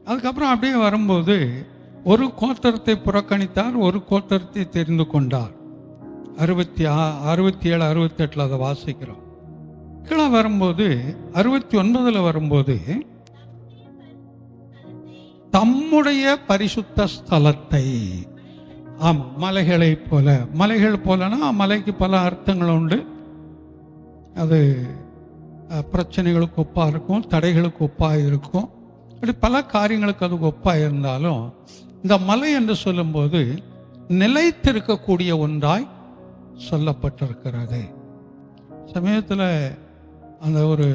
அதுக்கப்புறம் அப்படியே வரும்போது ஒரு கோத்திரத்தை புறக்கணித்தார், ஒரு கோத்திரத்தை தெரிந்து கொண்டார். 67 68 அதை வாசிக்கிறோம். கீழே வரும்போது 69 வரும்போது தம்முடைய பரிசுத்த ஸ்தலத்தை, ஆமாம், மலைகளை போல. மலைகள் போலனா மலைக்கு பல அர்த்தங்கள் உண்டு. அது பிரச்சனைகளுக்கு ஒப்பாக இருக்கும், தடைகளுக்கு ஒப்பாக இருக்கும், அப்படி பல காரியங்களுக்கு அதுக்கு ஒப்பாக இருந்தாலும் இந்த மலை என்று சொல்லும்போது நிலைத்திருக்கக்கூடிய ஒன்றாய் சொல்லப்பட்டிருக்கிறது. சமயத்தில் அந்த ஒரு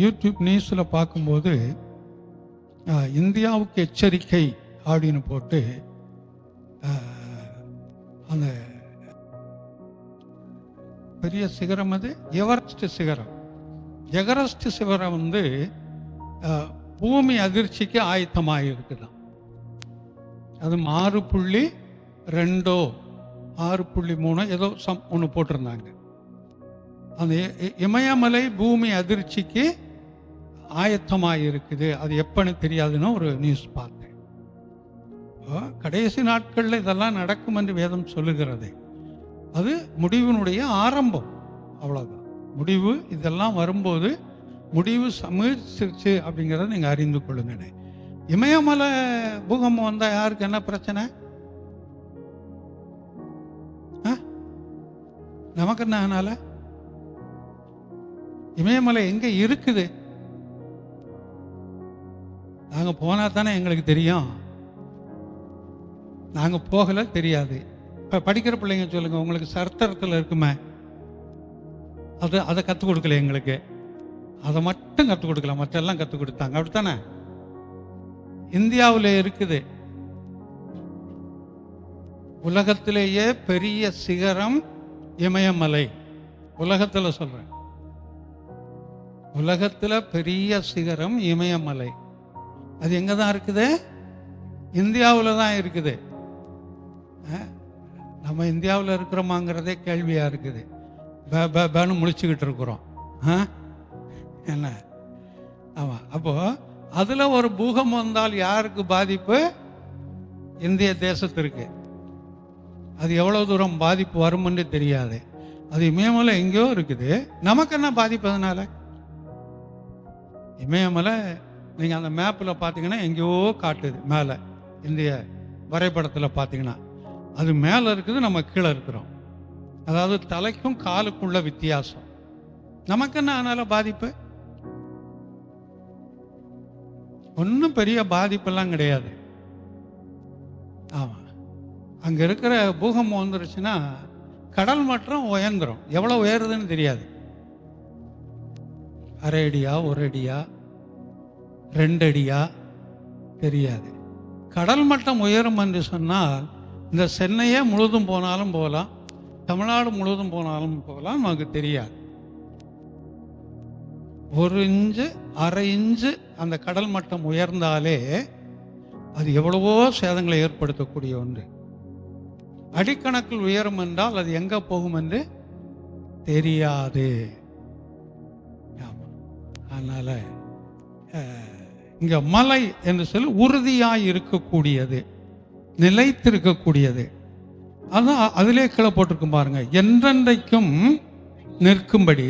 யூடியூப் நியூஸில் பார்க்கும்போது இந்தியாவுக்கு எச்சரிக்கை அப்படின்னு போட்டு அந்த பெரிய சிகரம், அது எவரெஸ்ட் சிகரம். எவரெஸ்ட் சிகரம் வந்து பூமி அதிர்ச்சிக்கு ஆயத்தமாக இருக்குதான். அது 6.2 6.3 ஏதோ ஒன்று போட்டிருந்தாங்க. அந்த இமயமலை பூமி அதிர்ச்சிக்கு ஆயத்தமாக இருக்குது. அது எப்பன்னு தெரியாதுன்னு ஒரு நியூஸ் பார்த்தேன். கடைசி நாட்களில் இதெல்லாம் நடக்கும் என்று வேதம் சொல்லுகிறது. அது முடிவினுடைய ஆரம்பம், அவ்வளோதான். முடிவு இதெல்லாம் வரும்போது முடிவு சமீபிச்சிருச்சு அப்படிங்கிறத நீங்கள் அறிந்து கொள்ளுங்க. இமயமலை பூகம்பம் வந்தால் யாருக்கு என்ன பிரச்சனை? நமக்கு என்ன ஆனால? இமயமலை எங்க இருக்குது? நாங்க போனா தானே எங்களுக்கு தெரியும். நாங்க போகல, தெரியாது. இப்ப படிக்கிற பிள்ளைங்க சொல்லுங்க, உங்களுக்கு சரித்திரத்தில் இருக்குமே, அதை கற்றுக் கொடுக்கல எங்களுக்கு. அதை மட்டும் கற்றுக் கொடுக்கலாம், மற்றெல்லாம் கற்றுக் கொடுத்தாங்க. அப்படித்தானே? இந்தியாவில் இருக்குது உலகத்திலேயே பெரிய சிகரம் இமயமலை. உலகத்தில் சொல்றேன், உலகத்தில் பெரிய சிகரம் இமயமலை. அது எங்க தான் இருக்குது? இந்தியாவில் தான் இருக்குது. நம்ம இந்தியாவில் இருக்கிறோமாங்கிறதே கேள்வியா இருக்குது. பேனு முழிச்சுக்கிட்டு இருக்கிறோம். என்ன? ஆமா. அப்போ அதுல ஒரு பூகம்பம் வந்தால் யாருக்கு பாதிப்பு? இந்திய தேசத்திற்கு. அது எவ்வளவு தூரம் பாதிப்பு வரும்னு தெரியாது. அது இமயமலை எங்கேயோ இருக்குது, நமக்கு என்ன பாதிப்பு? அதனால இமயமலை நீங்க அந்த மேப்பில் பார்த்தீங்கன்னா எங்கேயோ காட்டுது மேலே. இந்திய வரைபடத்தில் பார்த்தீங்கன்னா அது மேலே இருக்குது, நம்ம கீழே இருக்கிறோம். அதாவது தலைக்கும் காலுக்குள்ள வித்தியாசம். நமக்கு என்ன அதனால பாதிப்பு? ஒன்றும் பெரிய பாதிப்பெல்லாம் கிடையாது. ஆமாம். அங்கே இருக்கிற பூகம்பம் வந்துருச்சுன்னா கடல் மட்டம் உயர்ந்துடும். எவ்வளோ உயருதுன்னு தெரியாது. 1/2 அடியா, 1 அடியா, 2 அடியா தெரியாது. கடல் மட்டம் உயரும் என்று சொன்னால் இந்த சென்னையே முழுதும் போனாலும் போகலாம், தமிழ்நாடு முழுவதும் போனாலும் போகலாம், நமக்கு தெரியாது. 1 இன்ச்சு 1/2 இன்ச்சு அந்த கடல் மட்டம் உயர்ந்தாலே அது எவ்வளவோ சேதங்களை ஏற்படுத்தக்கூடிய ஒன்று. அடிக்கணக்கில் உயரும் என்றால் அது எங்க போகும் என்று தெரியாது. அதனால இங்க மலை என்று சொல்லி உறுதியாய் இருக்கக்கூடியது, நிலைத்திருக்கக்கூடியது. அதான் அதிலே கீழே போட்டிருக்கும் பாருங்க, என்றென்றைக்கும் நிற்கும்படி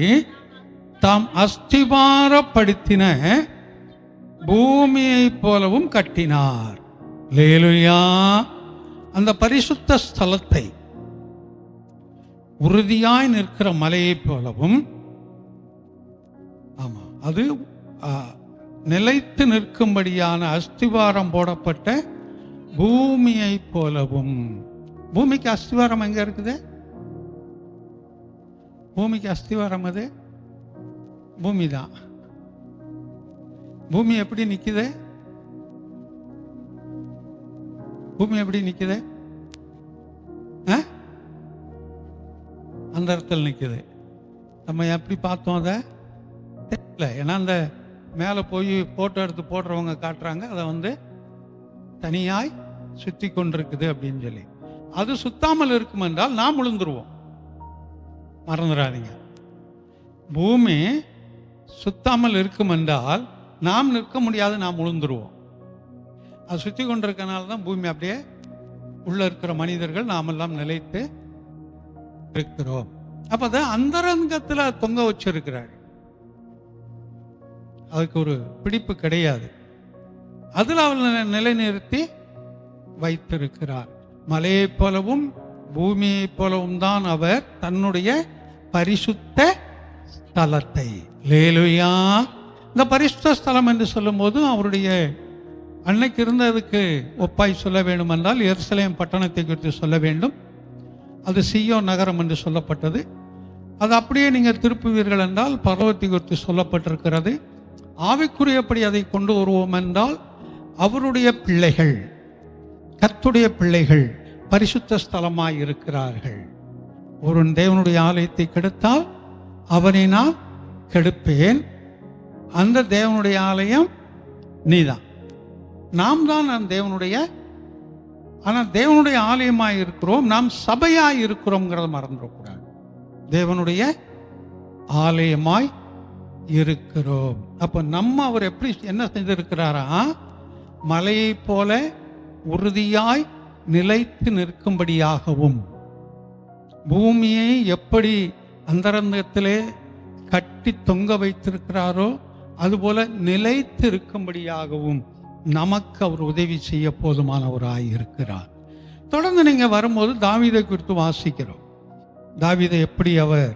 தாம் அஸ்திபாரப்படுத்தின பூமியை போலவும் கட்டினார். அல்லேலூயா. அந்த பரிசுத்த ஸ்தலத்தை உறுதியாய் நிற்கிற மலையை போலவும், ஆமா, அது நிலைத்து நிற்கும்படியான அஸ்திவாரம் போடப்பட்ட பூமியை போலவும். பூமிக்கு அஸ்திவாரம் எங்க இருக்குது? பூமிக்கு அஸ்திவாரம் அது பூமி தான். பூமி எப்படி நிக்குது? பூமி எப்படி நிக்குது? அந்த இடத்துல நிக்குது. நம்ம எப்படி பார்த்தோம் அதை தெரியல. ஏன்னா அந்த மேலே போய் போட்டோ எடுத்து போடுறவங்க காட்டுறாங்க, அதை வந்து தனியாய் சுத்தி கொண்டிருக்குது அப்படின்னு சொல்லி. அது சுத்தாமல் இருக்கும் என்றால் நாம் விழுந்துருவோம். மறந்துடாதீங்க. பூமி சுத்தாமல் இருக்கும் என்றால் நாம் நிற்க முடியாது, நாம் விழுந்துருவோம். அது சுற்றி கொண்டிருக்கனால தான் பூமி அப்படியே உள்ள இருக்கிற மனிதர்கள் நாமெல்லாம் நிலைத்து இருக்கிறோம். அப்ப அதை அந்தரங்கத்துல தொங்க வச்சிருக்கிறார். அதுக்கு ஒரு பிடிப்பு கிடையாது. அதில் அவள் நிலைநிறுத்தி வைத்திருக்கிறார். மலையைப் போலவும் பூமியைப் போலவும் தான் அவர் தன்னுடைய பரிசுத்த ஸ்தலத்தை. லேலுயா. இந்த பரிசுத்த ஸ்தலம் என்று சொல்லும் போது அவருடைய அன்னைக்கு இருந்ததுக்கு ஒப்பாய் சொல்ல வேண்டும் என்றால் எருசலேம் பட்டணத்தை குறித்து சொல்ல வேண்டும். அது சீயோன் நகரம் என்று சொல்லப்பட்டது. அது அப்படியே நீங்கள் திருப்புவீர்கள் என்றால் பர்வத்தை குறித்து சொல்லப்பட்டிருக்கிறது. ஆவிக்குரியபடி அதை கொண்டு வருவோம் என்றால் அவருடைய பிள்ளைகள், கர்த்தருடைய பிள்ளைகள் பரிசுத்த ஸ்தலமாய் இருக்கிறார்கள். ஒரு தேவனுடைய ஆலயத்தை கெடுத்தால் அவனை நான் கெடுப்பேன். அந்த தேவனுடைய ஆலயம் நீதான், நாம் தான் அந்த தேவனுடைய. ஆனால் தேவனுடைய ஆலயமாய் இருக்கிறோம், நாம் சபையாய் இருக்கிறோம்ங்கிறத மறந்துடக்கூடாது. தேவனுடைய ஆலயமாய் இருக்கிறோம். அப்போ நம்ம அவர் எப்படி என்ன செஞ்சிருக்கிறாரா, மலையை போல உறுதியாய் நிலைத்து நிற்கும்படியாகவும், பூமியை எப்படி அந்தரங்கத்திலே கட்டி தொங்க வைத்திருக்கிறாரோ அதுபோல நிலைத்து இருக்கும்படியாகவும் நமக்கு அவர் உதவி செய்ய போதுமானவராய் இருக்கிறார். தொடர்ந்து நீங்க வரும்போது தாவீதை குறித்து வாசிக்கிறோம். தாவீதை எப்படி அவர்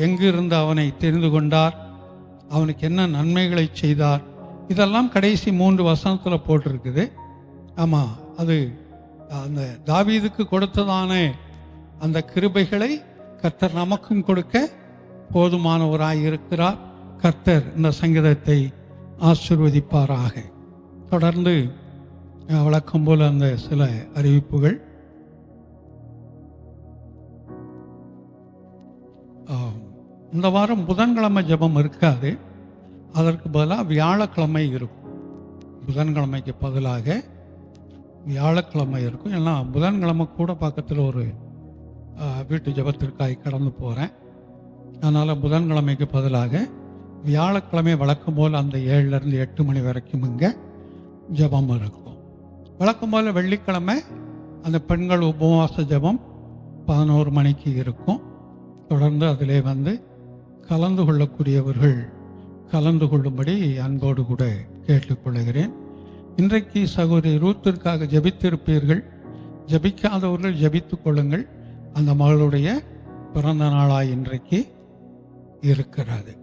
எங்கிருந்து அவனை தெரிந்து கொண்டார், அவனுக்கு என்ன நன்மைகளை செய்தார், இதெல்லாம் கடைசி 3 வசனத்தில் போட்டிருக்குது. ஆமாம், அது அந்த தாவீதுக்கு கொடுத்ததான அந்த கிருபைகளை கர்த்தர் நமக்கும் கொடுக்க போதுமானவராய் இருக்கிறார். கர்த்தர் இந்த சங்கீதத்தை ஆசீர்வதிப்பாராக. தொடர்ந்து வழக்கம் போல அந்த சில அறிவிப்புகள். இந்த வாரம் புதன்கிழமை ஜெபம் இருக்காது, அதற்கு பதிலாக வியாழக்கிழமை இருக்கும். புதன்கிழமைக்கு பதிலாக வியாழக்கிழமை இருக்கும். ஏன்னா புதன்கிழமை கூட பக்கத்தில் ஒரு வீட்டு ஜெபத்திற்காய் கடந்து போகிறேன். அதனால் புதன்கிழமைக்கு பதிலாக வியாழக்கிழமை வழக்கம் போல் அந்த 7லேருந்து 8 மணி வரைக்கும் இங்கே ஜெபம் இருக்கும். வழக்கம் போல் வெள்ளிக்கிழமை அந்த பெண்கள் உபவாச ஜெபம் 11 மணிக்கு இருக்கும். தொடர்ந்து அதிலே வந்து கலந்து கொள்ளக்கூடியவர்கள் கலந்து கொள்ளும்படி அன்போடு கூட கேட்டுக்கொள்கிறேன். இன்றைக்கு சகோதரி ரூத்திற்காக ஜெபித்திருப்பீர்கள். ஜெபிக்காதவர்கள் ஜெபித்துக் கொள்ளுங்கள். அந்த மகளுடைய பிறந்த நாளாய் இன்றைக்கு இருக்கிறது.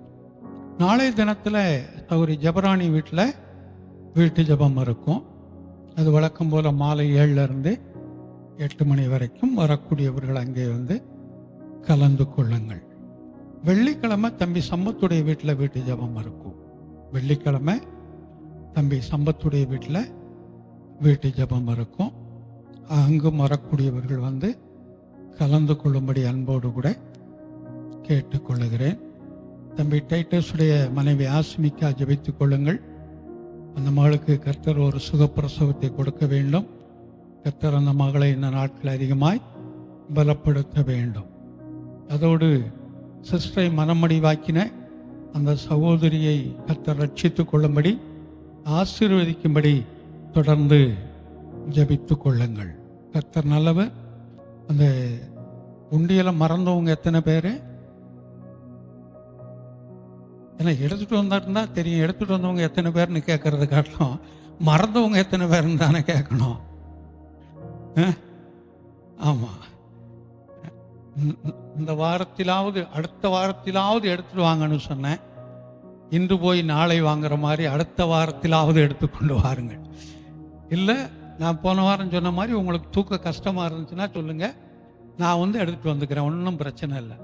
நாளைய தினத்தில் சகோதரி ஜெபராணி வீட்டில் வீட்டு ஜெபம் இருக்கும். அது வழக்கம் போல் மாலை 7லேருந்து 8 மணி வரைக்கும் வரக்கூடியவர்கள் அங்கே வந்து கலந்து கொள்ளுங்கள். வெள்ளிக்கிழமை தம்பி சம்பத்துடைய வீட்டில் வீட்டு ஜெபம் இருக்கும். வெள்ளிக்கிழமை தம்பி சம்பத்துடைய வீட்டில் வீட்டு ஜெபம் இருக்கும். அங்கும் வரக்கூடியவர்கள் வந்து கலந்து கொள்ளும்படி அன்போடு கூட கேட்டுக்கொள்ளுகிறேன். தம்பி டைட்டஸுடைய மனைவி ஆஸ்மிக்கா ஜெபித்துக் கொள்ளுங்கள். அந்த மகளுக்கு கர்த்தர் ஒரு சுகப்பிரசவத்தை கொடுக்க வேண்டும். கர்த்தர் அந்த மகளை இந்த நாட்கள் அதிகமாய் பலப்படுத்த வேண்டும். அதோடு சிஸ்டரை மனமடிவாக்கின அந்த சகோதரியை கர்த்தர் ரட்சித்துக் கொள்ளும்படி ஆசீர்வதிக்கும்படி தொடர்ந்து ஜெபித்துக் கொள்ளுங்கள். கர்த்தர் நல்லவர். அந்த உண்டியலை மறந்தவங்க எத்தனை பேர்? ஏன்னா எடுத்துகிட்டு வந்தாருந்தா தெரியும். எடுத்துகிட்டு வந்தவங்க எத்தனை பேர்னு கேட்கறது காட்டணும், மறந்தவங்க எத்தனை பேர்னு தானே கேட்கணும். ஆமாம், இந்த வாரத்திலாவது அடுத்த வாரத்திலாவது எடுத்துட்டு வாங்கன்னு சொன்னேன். இன்று போய் நாளை வாங்குற மாதிரி அடுத்த வாரத்திலாவது எடுத்துக்கொண்டு வாருங்கள். இல்லை, நான் போன வாரம் சொன்ன மாதிரி உங்களுக்கு தூக்க கஷ்டமாக இருந்துச்சுன்னா சொல்லுங்கள், நான் வந்து எடுத்துகிட்டு வந்துக்கிறேன், ஒன்றும் பிரச்சனை இல்லை.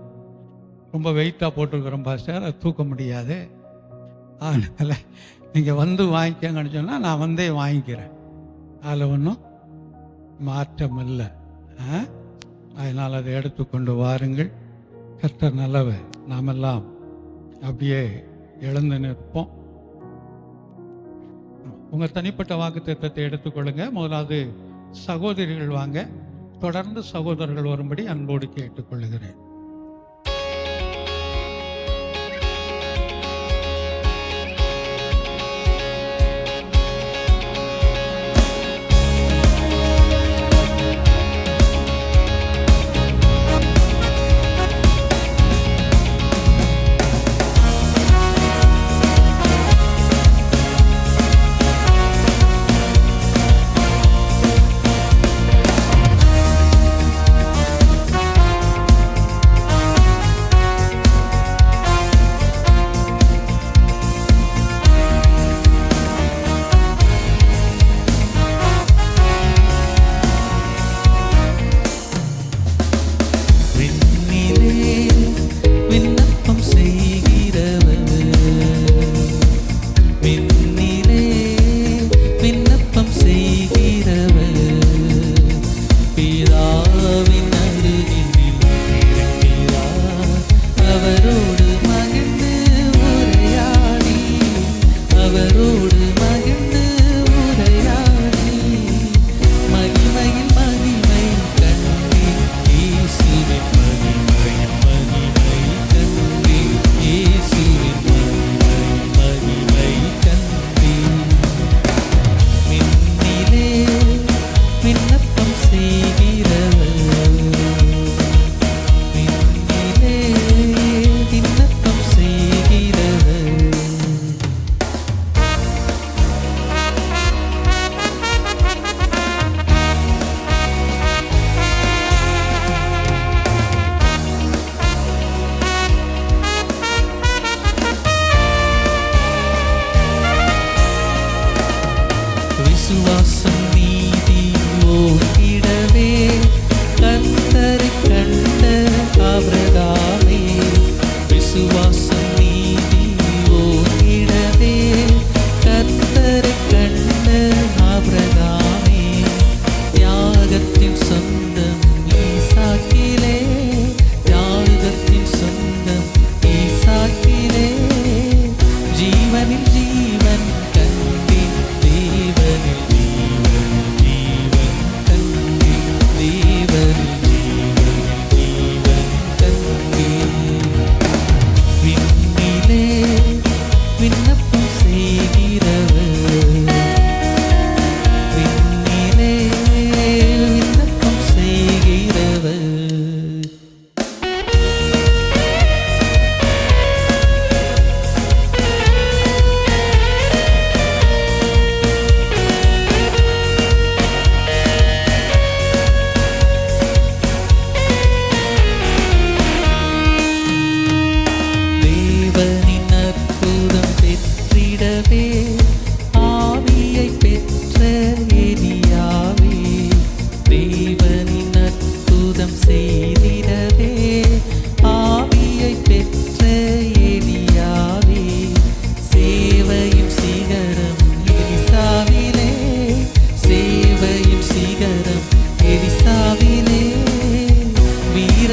ரொம்ப வெயிட்டாக போட்டிருக்கிறோம் பாஸ்டர், அது தூக்க முடியாது, அதனால் நீங்கள் வந்து வாங்கிக்கங்கன்னு சொன்னால் நான் வந்தே வாங்கிக்கிறேன். அதில் ஒன்றும் மாற்றம் இல்லை. அதனால் அதை எடுத்துக்கொண்டு வாருங்கள். கர்த்தர் நல்லவர். நாமெல்லாம் அப்படியே எழுந்து நிற்போம். உங்கள் தனிப்பட்ட வாக்குத்தத்தத்தை எடுத்துக்கொள்ளுங்க. முதலாவது சகோதரிகள் வாங்க, தொடர்ந்து சகோதரர்கள் வரும்படி அன்போடு கேட்டுக்கொள்ளுகிறேன்.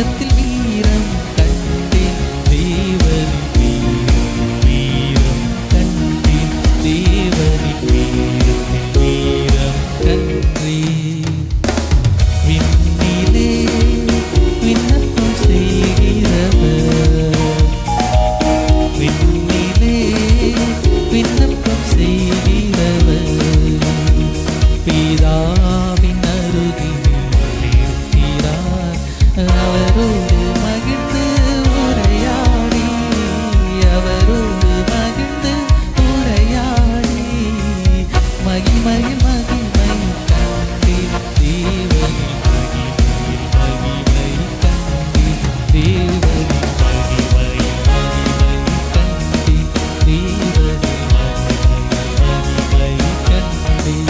வீரத்தில் வீரம் கண்டேன், தேவனின் வீரம் கண்டேன், தேவனின் வீரத்தில் வீரம் கண்டேன். விண்ணிலே விண்ணப்பம் செய்கிறவர், விண்ணிலே விண்ணப்பம் செய்கிறவர், பிதாவின் அருகினில் இருக்கிறார். அவரோடு மகிழ்ந்து உரையாடி, அவரோடு மகிழ்ந்து உரையாடி, மகிமையில் மகிமை கண்டேன், தேவனின் மகிமையில் மகிமை கண்டேன், தேவனின் மகிமையில் மகிமை கண்டேன், தேவனின் மகிமையில் மகிமை கண்டேன்.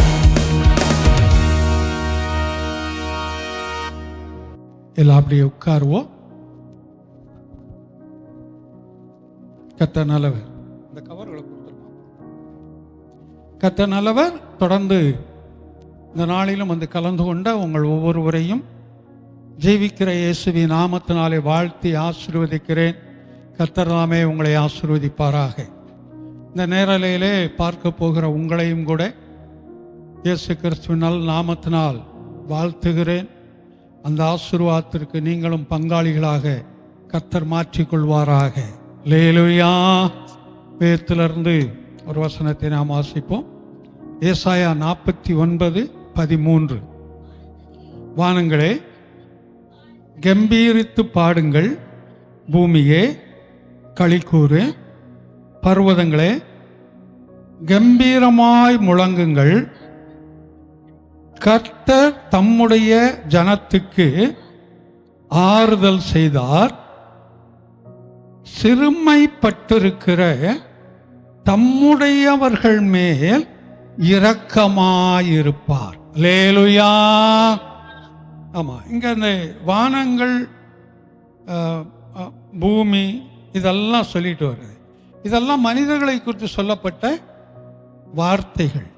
எல்லாம் அப்படியே உட்காருவோம். கர்த்தர் நல்லவர். இந்த கவர்களை கொடுத்துருவோம். கர்த்தர் நல்லவர். தொடர்ந்து இந்த நாளிலும் வந்து கலந்து கொண்ட உங்கள் ஒவ்வொருவரையும் ஜீவிக்கிற இயேசுவின் நாமத்தினாலே வாழ்த்தி ஆசீர்வதிக்கிறேன். கர்த்தர் தாமே உங்களை ஆசீர்வதிப்பாராக. இந்த நேரலையிலே பார்க்க போகிற உங்களையும் கூட இயேசு கிறிஸ்துவின் நல் நாமத்தினால் வாழ்த்துகிறேன். அந்த ஆசீர்வாதத்திற்கு நீங்களும் பங்காளிகளாக கர்த்தர் மாற்றிக்கொள்வாராக. அல்லேலூயா. வேதத்திலிருந்து ஒரு வசனத்தை நாம் வாசிப்போம். ஏசாயா 49:13. வானங்களே கம்பீரித்து பாடுங்கள், பூமியே களிக்கூறு, பர்வதங்களே கம்பீரமாய் முழங்குங்கள். கர்த்தர் தம்முடைய ஜனத்துக்கு ஆறுதல் செய்தார், சிறுமைப்பட்டிருக்கிற தம்முடையவர்கள் மேல் இரக்கமாயிருப்பார். அல்லேலூயா. ஆமாம், இங்கே இந்த வானங்கள், பூமி இதெல்லாம் சொல்லிட்டு வருது. இதெல்லாம் மனிதர்களை குறித்து சொல்லப்பட்ட வார்த்தைகள்,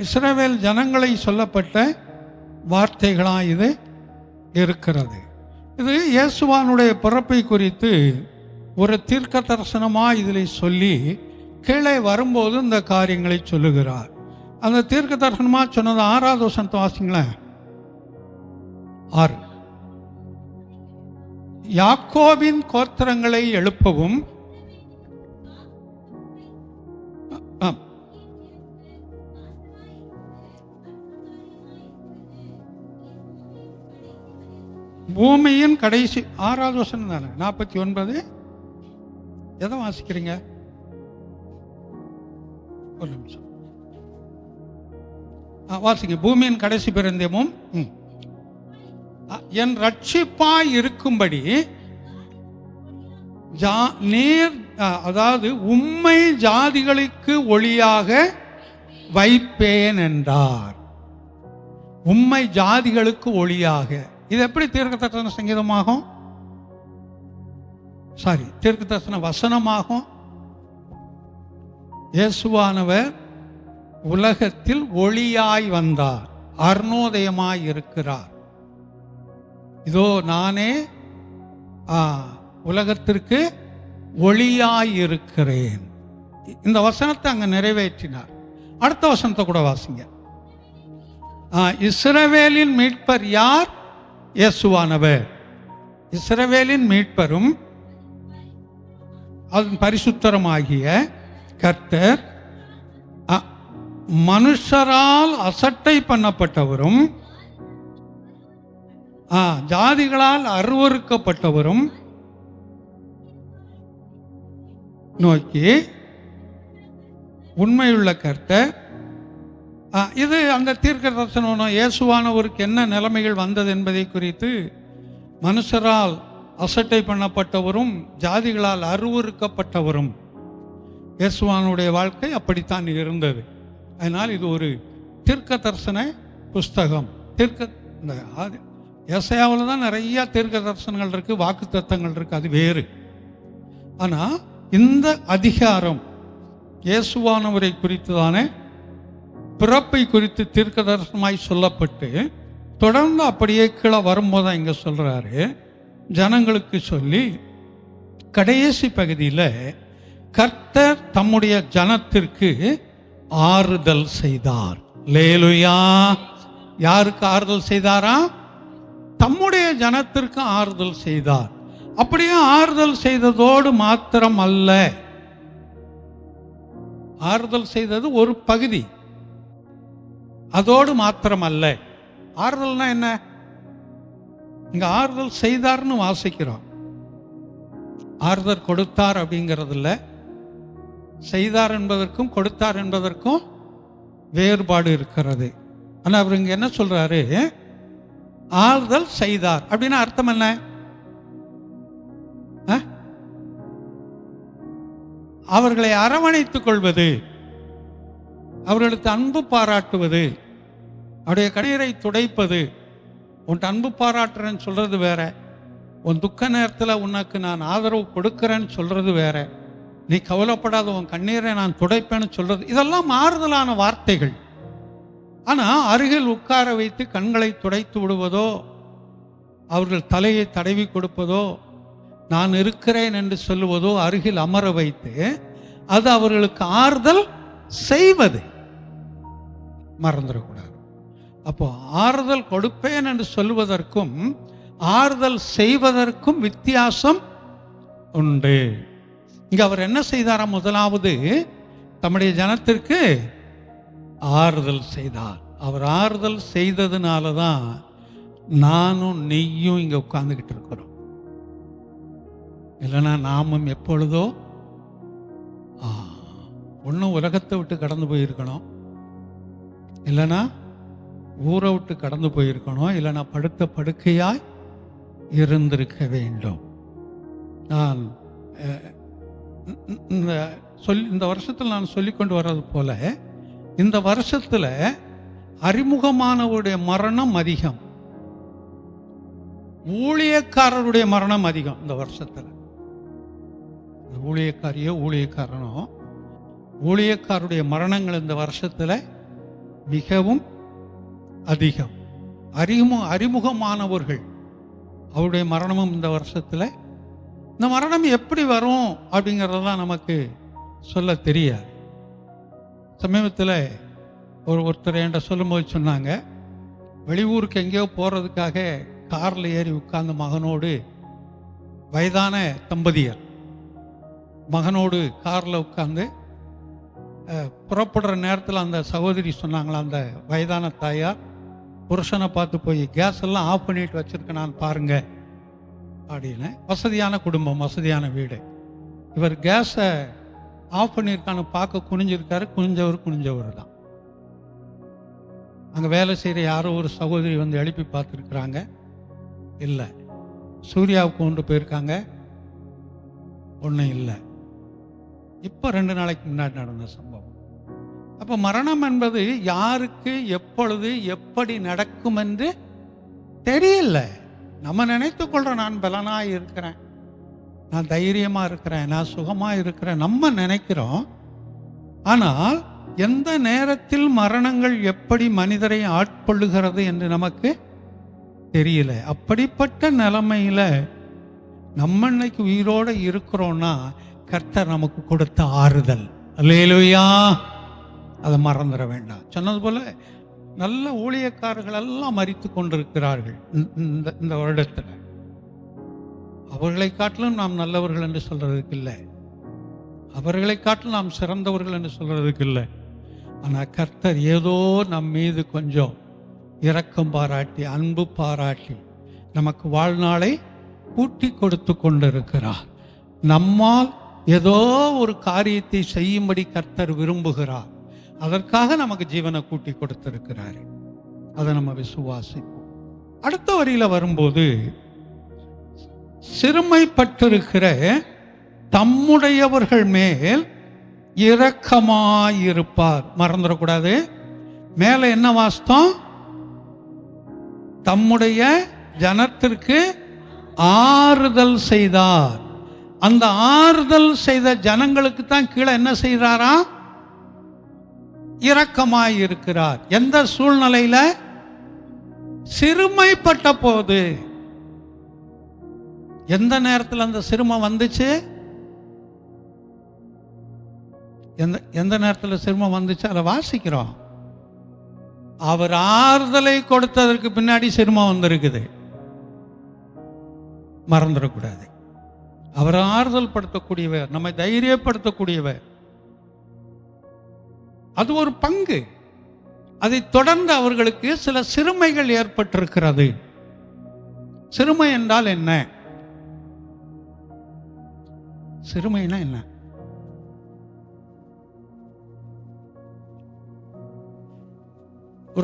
இஸ்ரவேல் ஜனங்களை சொல்லப்பட்ட வார்த்தைகளாக இது இருக்கிறது. இது இயேசுவானுடைய பிறப்பை குறித்து ஒரு தீர்க்க தரிசனமாக இதில் சொல்லி கீழே வரும்போது இந்த காரியங்களை சொல்லுகிறார். அந்த தீர்க்க தரிசனமாக சொன்னது 6வது வசனத்தை வாசிங்களேன். 6. யாக்கோபின் கோத்திரங்களை எழுப்பவும், பூமியின் கடைசி 6வது வசனம் தானே 49. எதை வாசிக்கிறீங்க? ஒரு நிமிஷம் வாசிங்க. பூமியின் கடைசி பிறந்தமும் என் ரட்சிப்பாய் இருக்கும்படி நீர், அதாவது உம்மை ஜாதிகளுக்கு ஒளியாக வைப்பேன் என்றார். உம்மை ஜாதிகளுக்கு ஒளியாக. இது எப்படி தீர்க்க தரிசன சங்கீதமாகும்? தீர்க்க தரிசன வசனமாகும். இயேசுவானவர் உலகத்தில் ஒளியாய் வந்தார், அருணோதயமாய் இருக்கிறார். இதோ நானே உலகத்திற்கு ஒளியாய் இருக்கிறேன். இந்த வசனத்தை அங்க நிறைவேற்றினார். அடுத்த வசனத்தை கூட வாசிங்க. இஸ்ரவேலின் மீட்பர் யார்? இயேசுவானவர். இஸ்ரவேலின் மீட்பரும் அதன் பரிசுத்தரமாகிய கர்த்தர், மனுஷரால் அசட்டை பண்ணப்பட்டவரும் ஜாதிகளால் அருவருக்கப்பட்டவரும் நோக்கி உண்மையுள்ள கர்த்தர். இது அந்த தீர்க்க தரிசனம் இயேசுவானவருக்கு என்ன நிலைமைகள் வந்தது என்பதை குறித்து, மனுஷரால் அசட்டை பண்ணப்பட்டவரும் ஜாதிகளால் அருவருக்கப்பட்டவரும். இயேசுவானுடைய வாழ்க்கை அப்படித்தான் இருந்தது. அதனால் இது ஒரு தீர்க்க தரிசன புஸ்தகம். இந்த ஏசாயாவில் தான் நிறைய தீர்க்க தரிசனங்கள் இருக்கு, வாக்கு தத்தங்கள் இருக்கு, அது வேறு. ஆனால் இந்த அதிகாரம் இயேசுவானவரை குறித்து தானே, பிறப்பை குறித்து தீர்க்க தரிசனமாய் சொல்லப்பட்டு தொடர்ந்து அப்படியே கீழே வரும்போது தான் இங்கே சொல்றாரு, ஜனங்களுக்கு சொல்லி கடைசி பகுதியில் கர்த்தர் தம்முடைய ஜனத்திற்கு ஆறுதல் செய்தார். அல்லேலூயா. யாருக்கு ஆறுதல் செய்தாரா? தம்முடைய ஜனத்திற்கு ஆறுதல் செய்தார். அப்படியே ஆறுதல் செய்ததோடு மாத்திரம் அல்ல, ஆறுதல் செய்தது ஒரு பகுதி, அதோடு மாத்திரம் அல்ல. ஆறுதல்னா என்ன? இங்க ஆறுதல் செய்தார்னு வாசிக்கிறோம். ஆறுதல் கொடுத்தார் அப்படிங்கிறதுல செய்தார் என்பதற்கும் கொடுத்தார் என்பதற்கும் வேறுபாடு இருக்கிறது. ஆனால் அவர் இங்க என்ன சொல்றாரு? ஆறுதல் செய்தார் அப்படின்னா அர்த்தம் என்ன? அவர்களை அரவணைத்துக் கொள்வது, அவர்களுக்கு அன்பு பாராட்டுவது, அவருடைய கண்ணீரை துடைப்பது. உன் அன்பு பாராட்டுறேன்னு சொல்றது வேற, உன் துக்க நேரத்தில் உனக்கு நான் ஆதரவு கொடுக்கிறேன்னு சொல்றது வேற, நீ கவலைப்படாத உன் கண்ணீரை நான் துடைப்பேன்னு சொல்றது, இதெல்லாம் மாறுதலான வார்த்தைகள். ஆனால் அருகில் உட்கார வைத்து கண்களை துடைத்து விடுவதோ, அவர்கள் தலையை தடவி கொடுப்பதோ, நான் இருக்கிறேன் என்று சொல்லுவதோ, அருகில் அமர வைத்து அது அவர்களுக்கு ஆறுதல் செய்வது மறந்துடக்கூடாது. அப்போ ஆறுதல் கொடுப்பேன் என்று சொல்லுவதற்கும் ஆறுதல் செய்வதற்கும் வித்தியாசம் உண்டு. இங்க அவர் என்ன செய்தாராம்? முதலாவது தம்முடைய ஜனத்திற்கு ஆறுதல் செய்தார். அவர் ஆறுதல் செய்ததுனால தான் நானும் நீயும் இங்க உட்கார்ந்துகிட்டு இருக்கிறோம். இல்லைன்னா நாமும் எப்பொழுதோ ஒன்றும் உலகத்தை விட்டு கடந்து போயிருக்கணும், இல்லைன்னா ஊரை விட்டு கடந்து போயிருக்கணும், இல்லைன்னா படுத்த படுக்கையாய் இருந்திருக்க வேண்டும். நான் இந்த வருஷத்தில் நான் சொல்லிக்கொண்டு வர்றது போல, இந்த வருஷத்தில் அறிமுகமானவருடைய மரணம் அதிகம், ஊழியக்காரருடைய மரணம் அதிகம். இந்த வருஷத்தில் ஊழியக்காரியோ ஊழியக்காரனோ, ஊழியக்காரருடைய மரணங்கள் இந்த வருஷத்தில் மிகவும் அதிகம். அறிமுகமானவர்கள் அவருடைய மரணமும் இந்த வருஷத்தில். இந்த மரணம் எப்படி வரும் அப்படிங்கிறதெல்லாம் நமக்கு சொல்ல தெரியாது. சமீபத்தில் ஒருத்தர் என்கிட்ட சொல்லும்போது சொன்னாங்க, வெளியூருக்கு எங்கேயோ போகிறதுக்காக காரில் ஏறி உட்கார்ந்து மகனோடு, வயதான தம்பதியர் மகனோடு காரில் உட்கார்ந்து புறப்படுற நேரத்தில் அந்த சகோதரி சொன்னாங்களா, அந்த வயதான தாயார் புருஷனை பார்த்து போய் கேஸ் எல்லாம் ஆஃப் பண்ணிட்டு வச்சிருக்கேன் நான் பாருங்க அப்படின்னு. வசதியான குடும்பம், வசதியான வீடு. இவர் கேஸை ஆஃப் பண்ணியிருக்கான்னு பார்க்க குனிஞ்சிருக்காரு. குனிஞ்சவர் தான். அங்கே வேலை செய்கிற யாரோ ஒரு சகோதரி வந்து எழுப்பி பார்த்துருக்குறாங்க, இல்லை. சூர்யாவுக்கு கொண்டு போயிருக்காங்க, ஒன்றும் இல்லை. இப்போ 2 நாளைக்கு முன்னாடி நடந்த சம்பவம். அப்போ மரணம் என்பது யாருக்கு எப்பொழுது எப்படி நடக்கும் என்று தெரியல. நம்ம நினைத்து கொள்றோம், நான் பலனாக இருக்கிறேன், நான் தைரியமாக இருக்கிறேன், நான் சுகமாக இருக்கிறேன், நம்ம நினைக்கிறோம். ஆனால் எந்த நேரத்தில் மரணங்கள் எப்படி மனிதரை ஆட்கொள்ளுகிறது என்று நமக்கு தெரியல. அப்படிப்பட்ட நிலைமையில நம்ம இன்னைக்கு உயிரோடு இருக்கிறோம்னா கர்த்தர் நமக்கு கொடுத்த ஆறுதல். அல்லேலூயா. அதை மறந்துட வேண்டாம். சொன்னது போல நல்ல ஊழியக்காரர்கள் எல்லாம் மரித்து கொண்டிருக்கிறார்கள் இந்த வருடத்தில். அவர்களை காட்டிலும் நாம் நல்லவர்கள் என்று சொல்றதுக்கு இல்லை, அவர்களை காட்டிலும் நாம் சிறந்தவர்கள் என்று சொல்றதுக்கு இல்லை. ஆனால் கர்த்தர் ஏதோ நம் மீது கொஞ்சம் இரக்கம் பாராட்டி, அன்பு பாராட்டி நமக்கு வாழ்நாளை கூட்டி கொடுத்து கொண்டிருக்கிறார். நம்மால் ஏதோ ஒரு காரியத்தை செய்யும்படி கர்த்தர் விரும்புகிறார். அதற்காக நமக்கு ஜீவனை கூட்டி கொடுத்திருக்கிறார். அதை நம்ம விசுவாசிப்போம். அடுத்த வரியில வரும்போது, சிறுமைப்பட்டிருக்கிற தம்முடையவர்கள் மேல் இரக்கமாயிருப்பார். மறந்துடக்கூடாது. மேல என்ன வாஸ்தம்? தம்முடைய ஜனத்திற்கு ஆறுதல் செய்தார். அந்த ஆறுதல் செய்த ஜனங்களுக்கு தான் கீழே என்ன செய்தாரா? இரக்கமாயிருக்கிறார். எந்த சூழ்நிலையில? சிறுமைப்பட்ட போது. எந்த நேரத்தில் அந்த சிறுமை வந்துச்சு? எந்த நேரத்தில் சிறுமை வந்துச்சு அதை வாசிக்கிறோம். அவர் ஆறுதலை கொடுத்ததற்கு பின்னாடி சிறுமை வந்திருக்குது, மறந்துடக்கூடாது. அவர் ஆறுதல் படுத்தக்கூடியவர், நம்மை தைரியப்படுத்தக்கூடியவர். அது ஒரு பங்கு. அதை தொடர்ந்து அவர்களுக்கு சில சிறுமைகள் ஏற்பட்டிருக்கிறது. சிறுமை என்றால் என்ன? சிறுமைனா என்ன?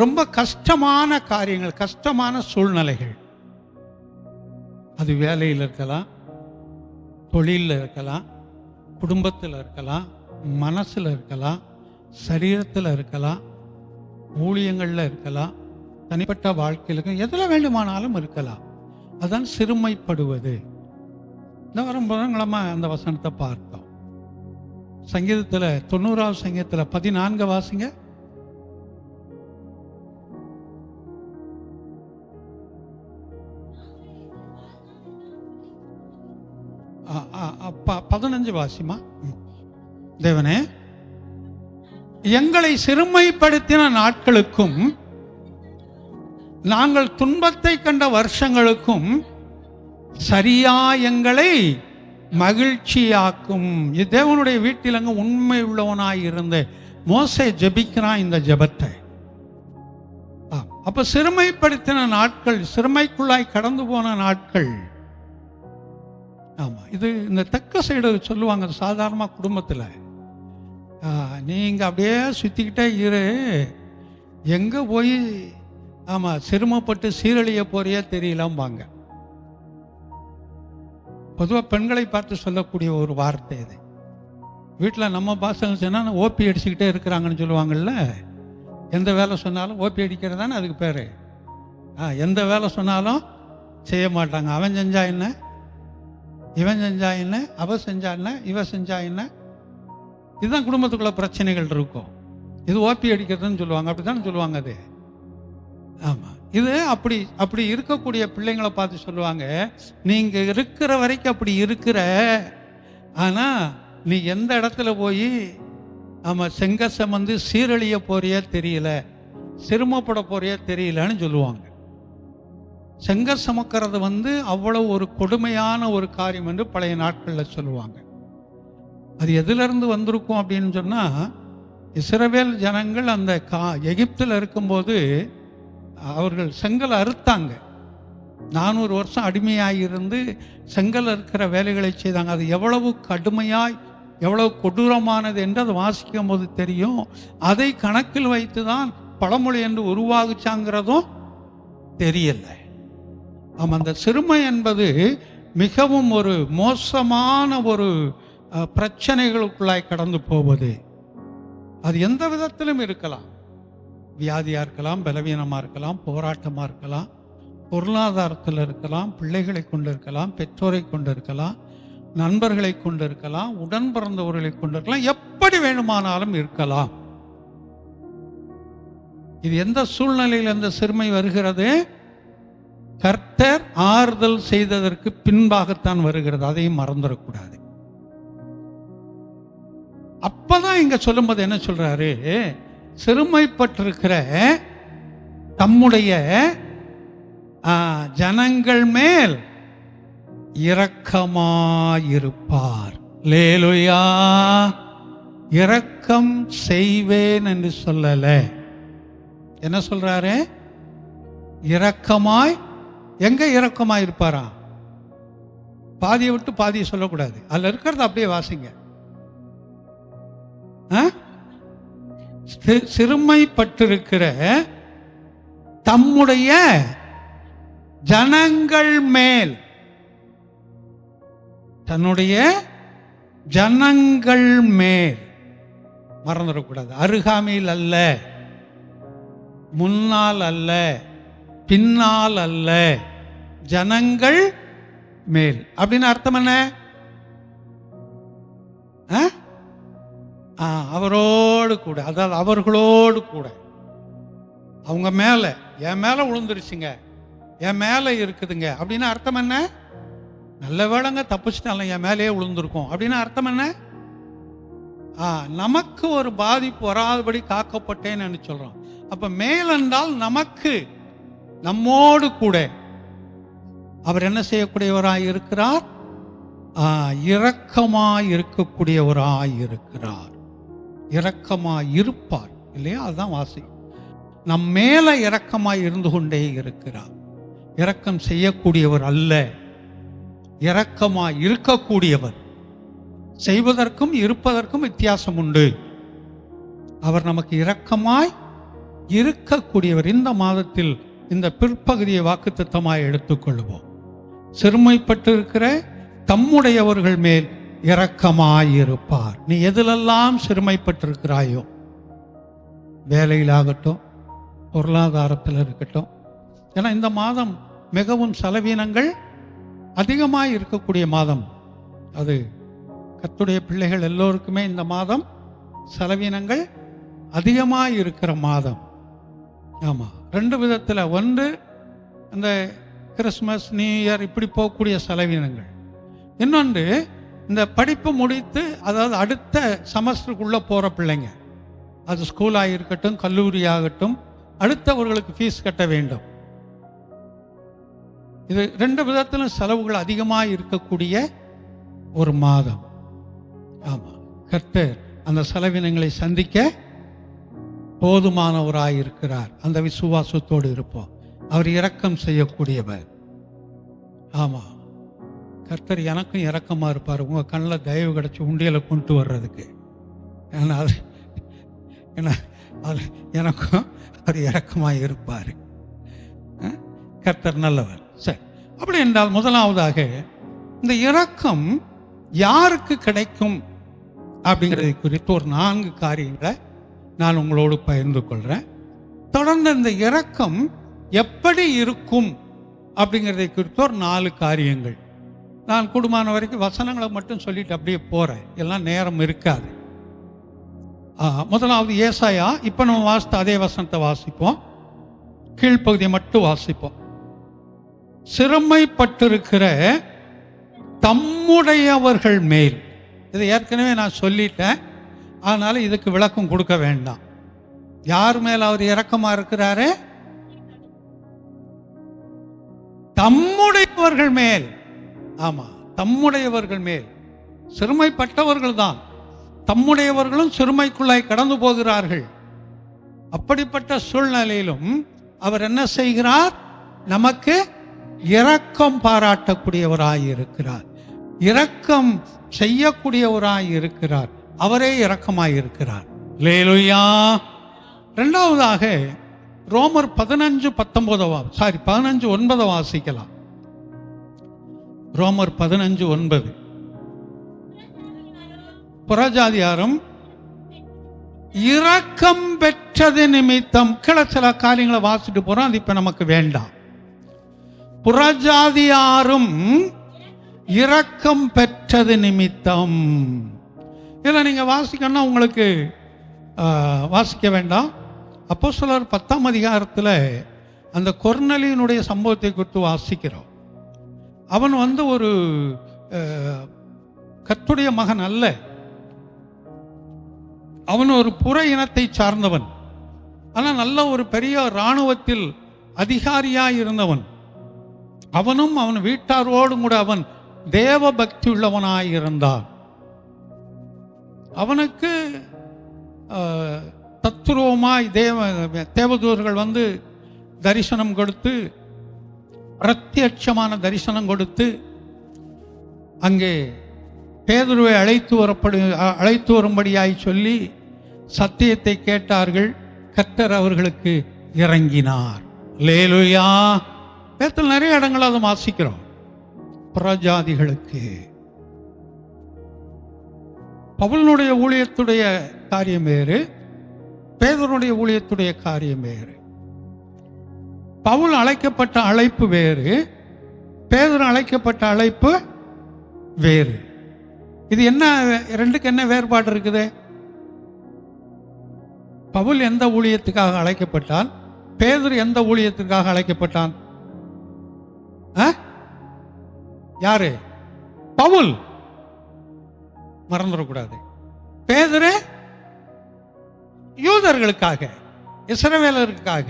ரொம்ப கஷ்டமான காரியங்கள், கஷ்டமான சூழ்நிலைகள். அது வேலையில் இருக்கலாம், தொழிலில் இருக்கலாம், குடும்பத்தில் இருக்கலாம், மனசில் இருக்கலாம், சரீரத்தில் இருக்கலாம், ஊழியங்களில் இருக்கலாம், தனிப்பட்ட வாழ்க்கையில் இருக்கலாம், எதில் வேண்டுமானாலும் இருக்கலாம். அதுதான் சிறுமைப்படுவது. இந்த வாரம் புதன்கிழமை அந்த வசனத்தை பார்த்தோம். சங்கீதத்தில் 90வது சங்கீதத்தில் 14 வாசிங்க. அப்பா 15 வாசிமா. தேவனே, எங்களை சிறுமைப்படுத்தின நாட்களுக்கும் நாங்கள் துன்பத்தை கண்ட வருஷங்களுக்கும் சரியா எங்களை மகிழ்ச்சியாக்கும். தேவனுடைய வீட்டில் அங்க உண்மை உள்ளவனாய் இருந்த மோசே ஜெபிக்கிறான் இந்த ஜெபத்தை. அப்ப சிறுமைப்படுத்தின நாட்கள், சிறுமைக்குள்ளாய் கடந்து போன நாட்கள். ஆமா, இது இந்த தெற்கு சைடு சொல்லுவாங்க சாதாரண குடும்பத்தில், நீங்க அப்படியே சுத்திக்கிட்டே இரு, எங்க போய் ஆமா சிறுமப்பட்டு சீரழிய போறியே தெரியலாம்பாங்க. பொதுவாக பெண்களை பார்த்து சொல்லக்கூடிய ஒரு வார்த்தை இது. வீட்டில் நம்ம பாசம் சொன்னால் ஓபி அடிச்சுக்கிட்டே இருக்கிறாங்கன்னு சொல்லுவாங்கள்ல. எந்த வேலை சொன்னாலும் ஓபி அடிக்கிறது தானே அதுக்கு பேர். எந்த வேலை சொன்னாலும் செய்ய மாட்டாங்க. அவன் செஞ்சா என்ன, இவன் செஞ்சா என்ன, அவ செஞ்சா என்ன, இவ செஞ்சா என்ன. இதுதான் குடும்பத்துக்குள்ள பிரச்சனைகள் இருக்கும். இது ஓபி அடிக்கிறதுன்னு சொல்லுவாங்க, அப்படித்தானே சொல்லுவாங்க அது. ஆமா, இது அப்படி இருக்கக்கூடிய பிள்ளைங்களை பார்த்து சொல்லுவாங்க, நீங்க இருக்கிற வரைக்கும் அப்படி இருக்கிற, ஆனா நீ எந்த இடத்துல போய் ஆமா செங்கசம் வந்து சீரழிய போறிய தெரியல, சிறுமப்பட போறிய தெரியலன்னு சொல்லுவாங்க. செங்க சுமக்கிறது வந்து அவ்வளவு ஒரு கொடுமையான ஒரு காரியம் என்று பழைய நாட்களில் சொல்லுவாங்க. அது எதிலிருந்து வந்திருக்கும் அப்படின்னு சொன்னால், இஸ்ரவேல் ஜனங்கள் அந்த எகிப்தில் இருக்கும்போது அவர்கள் செங்கல் அறுத்தாங்க. 400 வருஷம் அடிமையாயிருந்து செங்கல் இருக்கிற வேலைகளை செய்தாங்க. அது எவ்வளவு கடுமையாய் எவ்வளவு கொடூரமானது என்று அதை வாசிக்கும் போது தெரியும். அதை கணக்கில் வைத்து தான் பழமொழி என்று உருவாகுச்சாங்கிறதும் தெரியல. ஆமாம், அந்த சிறுமை என்பது மிகவும் ஒரு மோசமான ஒரு பிரச்சனைகளுக்குள்ளாய் கடந்து போவது. அது எந்த விதத்திலும் இருக்கலாம். வியாதியாக இருக்கலாம், பலவீனமாக இருக்கலாம், போராட்டமாக இருக்கலாம், பொருளாதாரத்தில் இருக்கலாம், பிள்ளைகளை கொண்டு இருக்கலாம், பெற்றோரை கொண்டு இருக்கலாம், நண்பர்களை கொண்டு இருக்கலாம், உடன் பிறந்தவர்களை கொண்டு இருக்கலாம், எப்படி வேணுமானாலும் இருக்கலாம். இது எந்த சூழ்நிலையில் அந்த சிறுமை வருகிறது? கர்த்தர் ஆறுதல் செய்ததற்கு பின்பாகத்தான் வருகிறது. அதையும் மறந்துடக்கூடாது. அப்பதான் இங்க சொல்லும்போது என்ன சொல்றாரு? சிறுமைப்பட்டிருக்கிற தம்முடைய ஜனங்கள் மேல் இரக்கமாயிருப்பார். லேலுயா, இரக்கம் செய்வேன் என்று சொல்லல. என்ன சொல்றாரு? இரக்கமாய். எங்க இரக்கமாய் இருப்பாரா? பாதியை விட்டு பாதியை சொல்லக்கூடாது. அதுல இருக்கிறது அப்படியே வாசிங்க. சிறுமைப்பட்டிருக்கிற தம்முடைய ஜனங்கள் மேல், தன்னுடைய ஜனங்கள் மேல். மறந்துடக்கூடாது. அருகாமையில் அல்ல, முன்னால் அல்ல, பின்னால் அல்ல, ஜனங்கள் மேல். அப்படின்னு அர்த்தம் என்ன? அவரோடு கூட, அதாவது அவர்களோடு கூட. அவங்க மேல, என் மேல விழுந்துருச்சுங்க, என் மேல இருக்குதுங்க அப்படின்னு அர்த்தம் என்ன? நல்ல வேளைங்க தப்பிச்சிட்டாலும் என் மேலேயே விழுந்திருக்கும் அப்படின்னு அர்த்தம் என்ன? நமக்கு ஒரு பாதிப்பு வராதபடி காக்கப்பட்டேன்னு சொல்றோம். அப்ப மேல் என்றால் நமக்கு, நம்மோடு கூட அவர் என்ன செய்யக்கூடியவராய் இருக்கிறார்? இரக்கமாய் இருக்கக்கூடியவராய் இருக்கிறார். இரக்கமாய் இருப்பார் இல்லையா? அதுதான் வாசி. நம் மேல இரக்கமாய் இருந்து கொண்டே இருக்கிறார். இரக்கம் செய்யக்கூடியவர் அல்ல, இரக்கமாய் இருக்கக்கூடியவர். செய்வதற்கும் இருப்பதற்கும் வித்தியாசம் உண்டு. அவர் நமக்கு இரக்கமாய் இருக்கக்கூடியவர். இந்த மாதத்தில் இந்த பிற்பகுதியை வாக்குத்தத்தமாய் எடுத்துக்கொள்வோம். சிறுமைப்பட்டிருக்கிற தம்முடையவர்கள் மேல் இரக்கமாயிருப்பார். நீ எதிலெல்லாம் சிறுமைப்பட்டிருக்கிறாயோ, வேலையிலாகட்டும், பொருளாதாரத்தில் இருக்கட்டும். ஏன்னா இந்த மாதம் மிகவும் செலவீனங்கள் அதிகமாக இருக்கக்கூடிய மாதம். அது கர்த்தருடைய பிள்ளைகள் எல்லோருக்குமே இந்த மாதம் செலவீனங்கள் அதிகமாக இருக்கிற மாதம். ஆமாம், ரெண்டு விதத்தில். ஒன்று அந்த கிறிஸ்மஸ், நியூ இயர் இப்படி போகக்கூடிய செலவீனங்கள். இன்னொன்று இந்த படிப்பு முடித்து, அதாவது அடுத்த செமஸ்டருக்குள்ளே போகிற பிள்ளைங்க, அது ஸ்கூலாக இருக்கட்டும், கல்லூரி ஆகட்டும், அடுத்தவர்களுக்கு ஃபீஸ் கட்ட வேண்டும். இது ரெண்டு விதத்திலும் செலவுகள் அதிகமாக இருக்கக்கூடிய ஒரு மாதம். ஆமாம், கர்த்தர் அந்த செலவினங்களை சந்திக்க போதுமானவராயிருக்கிறார். அந்த விசுவாசத்தோடு இருப்போம். அவர் இரக்கம் செய்யக்கூடியவர். ஆமாம், கர்த்தர் எனக்கும் இரக்கமாக இருப்பார். உங்கள் கண்ணில் தயவு கிடச்சி உண்டியலை கொண்டு வர்றதுக்கு. ஏன்னா அது எனக்கும் அவர் இரக்கமாக இருப்பார். கர்த்தர் நல்லவர். சரி, அப்படி என்றால் முதலாவதாக இந்த இரக்கம் யாருக்கு கிடைக்கும் அப்படிங்கிறதை குறித்து ஒரு 4 காரியங்களை நான் உங்களோடு பகிர்ந்து கொள்கிறேன். தொடர்ந்து இந்த இரக்கம் எப்படி இருக்கும் அப்படிங்கிறதை குறித்து ஒரு 4 காரியங்கள். நான் கூடுமான வரைக்கும் வசனங்களை மட்டும் சொல்லிட்டு அப்படியே போகிறேன், எல்லாம் நேரம் இருக்காது. முதலாவது ஏசாயா. இப்போ நம்ம வாசித்த அதே வசனத்தை வாசிப்போம், கீழ்ப்பகுதியை மட்டும் வாசிப்போம். சிறுமைப்பட்டிருக்கிற தம்முடையவர்கள் மேல். இதை ஏற்கனவே நான் சொல்லிட்டேன், அதனால இதுக்கு விளக்கம் கொடுக்க வேண்டாம். யார் மேல் அவர் இரக்கமா இருக்கிறாரு? தம்முடையவர்கள் மேல். ஆமா, தம்முடையவர்கள் மேல். சிறுமைப்பட்டவர்கள் தான், தம்முடையவர்களும் சிறுமைக்குள்ளாய் கடந்து போகிறார்கள். அப்படிப்பட்ட சூழ்நிலையிலும் அவர் என்ன செய்கிறார்? நமக்கு இரக்கம் பாராட்டக்கூடியவராய் இருக்கிறார், இரக்கம் செய்யக்கூடியவராய் இருக்கிறார். அவரே இரக்கமாய் இருக்கிறார். அல்லேலூயா. இரண்டாவதாக ரோமர் 15:9 வாசிக்கலாம். ரோமர் 15:9. புறஜாதியாரும் இரக்கம் பெற்றது நிமித்தம். கீழே சில காரியங்களை வாசிட்டு போறோம், அது இப்ப நமக்கு வேண்டாம். புறஜாதியாரும் இரக்கம் பெற்றது நிமித்தம். இதில் நீங்க வாசிக்கணும்னா உங்களுக்கு வாசிக்க வேண்டாம். அப்போஸ்தலர் 10ஆம் அதிகாரத்தில் அந்த கொர்நேலியனுடைய சம்பவத்தை குறித்து வாசிக்கிறோம். அவன் ஒரு கர்த்தருடைய மகன் அல்ல, அவன் ஒரு புற இனத்தை சார்ந்தவன். ஆனால் நல்ல ஒரு பெரிய இராணுவத்தில் அதிகாரியாய் இருந்தவன். அவனும் அவன் வீட்டாரோடும் கூட அவன் தேவ பக்தி உள்ளவனாய் இருந்தான். அவனுக்கு தத்துருவமாய் தேவதூதர்கள் தரிசனம் கொடுத்து, பிரத்யட்சமான தரிசனம் கொடுத்து, அங்கே பேதுருவை அழைத்து வரும்படியாய் சொல்லி சத்தியத்தை கேட்டார்கள். கர்த்தர் அவர்களுக்கு இறங்கினார். அல்லேலூயா. வேதத்தில் நிறைய இடங்கள் அதை வாசிக்கிறோம். புறஜாதிகளுக்கு பவுலினுடைய ஊழியத்துடைய காரியம் வேறு, பேதுருடைய ஊழியத்துடைய காரியம் வேறு. பவுல் அழைக்கப்பட்ட அழைப்பு வேறு, பேதுரு அழைக்கப்பட்ட அழைப்பு வேறு. இது என்ன, ரெண்டுக்கு என்ன வேறுபாடு இருக்குது? பவுல் எந்த ஊழியத்துக்காக அழைக்கப்பட்டான்? பேதுரு எந்த ஊழியத்துக்காக அழைக்கப்பட்டான்? யாரு? பவுல் மறந்துடக்கூடாது. பேதுரு யூதர்களுக்காக, இஸ்ரவேலருக்காக.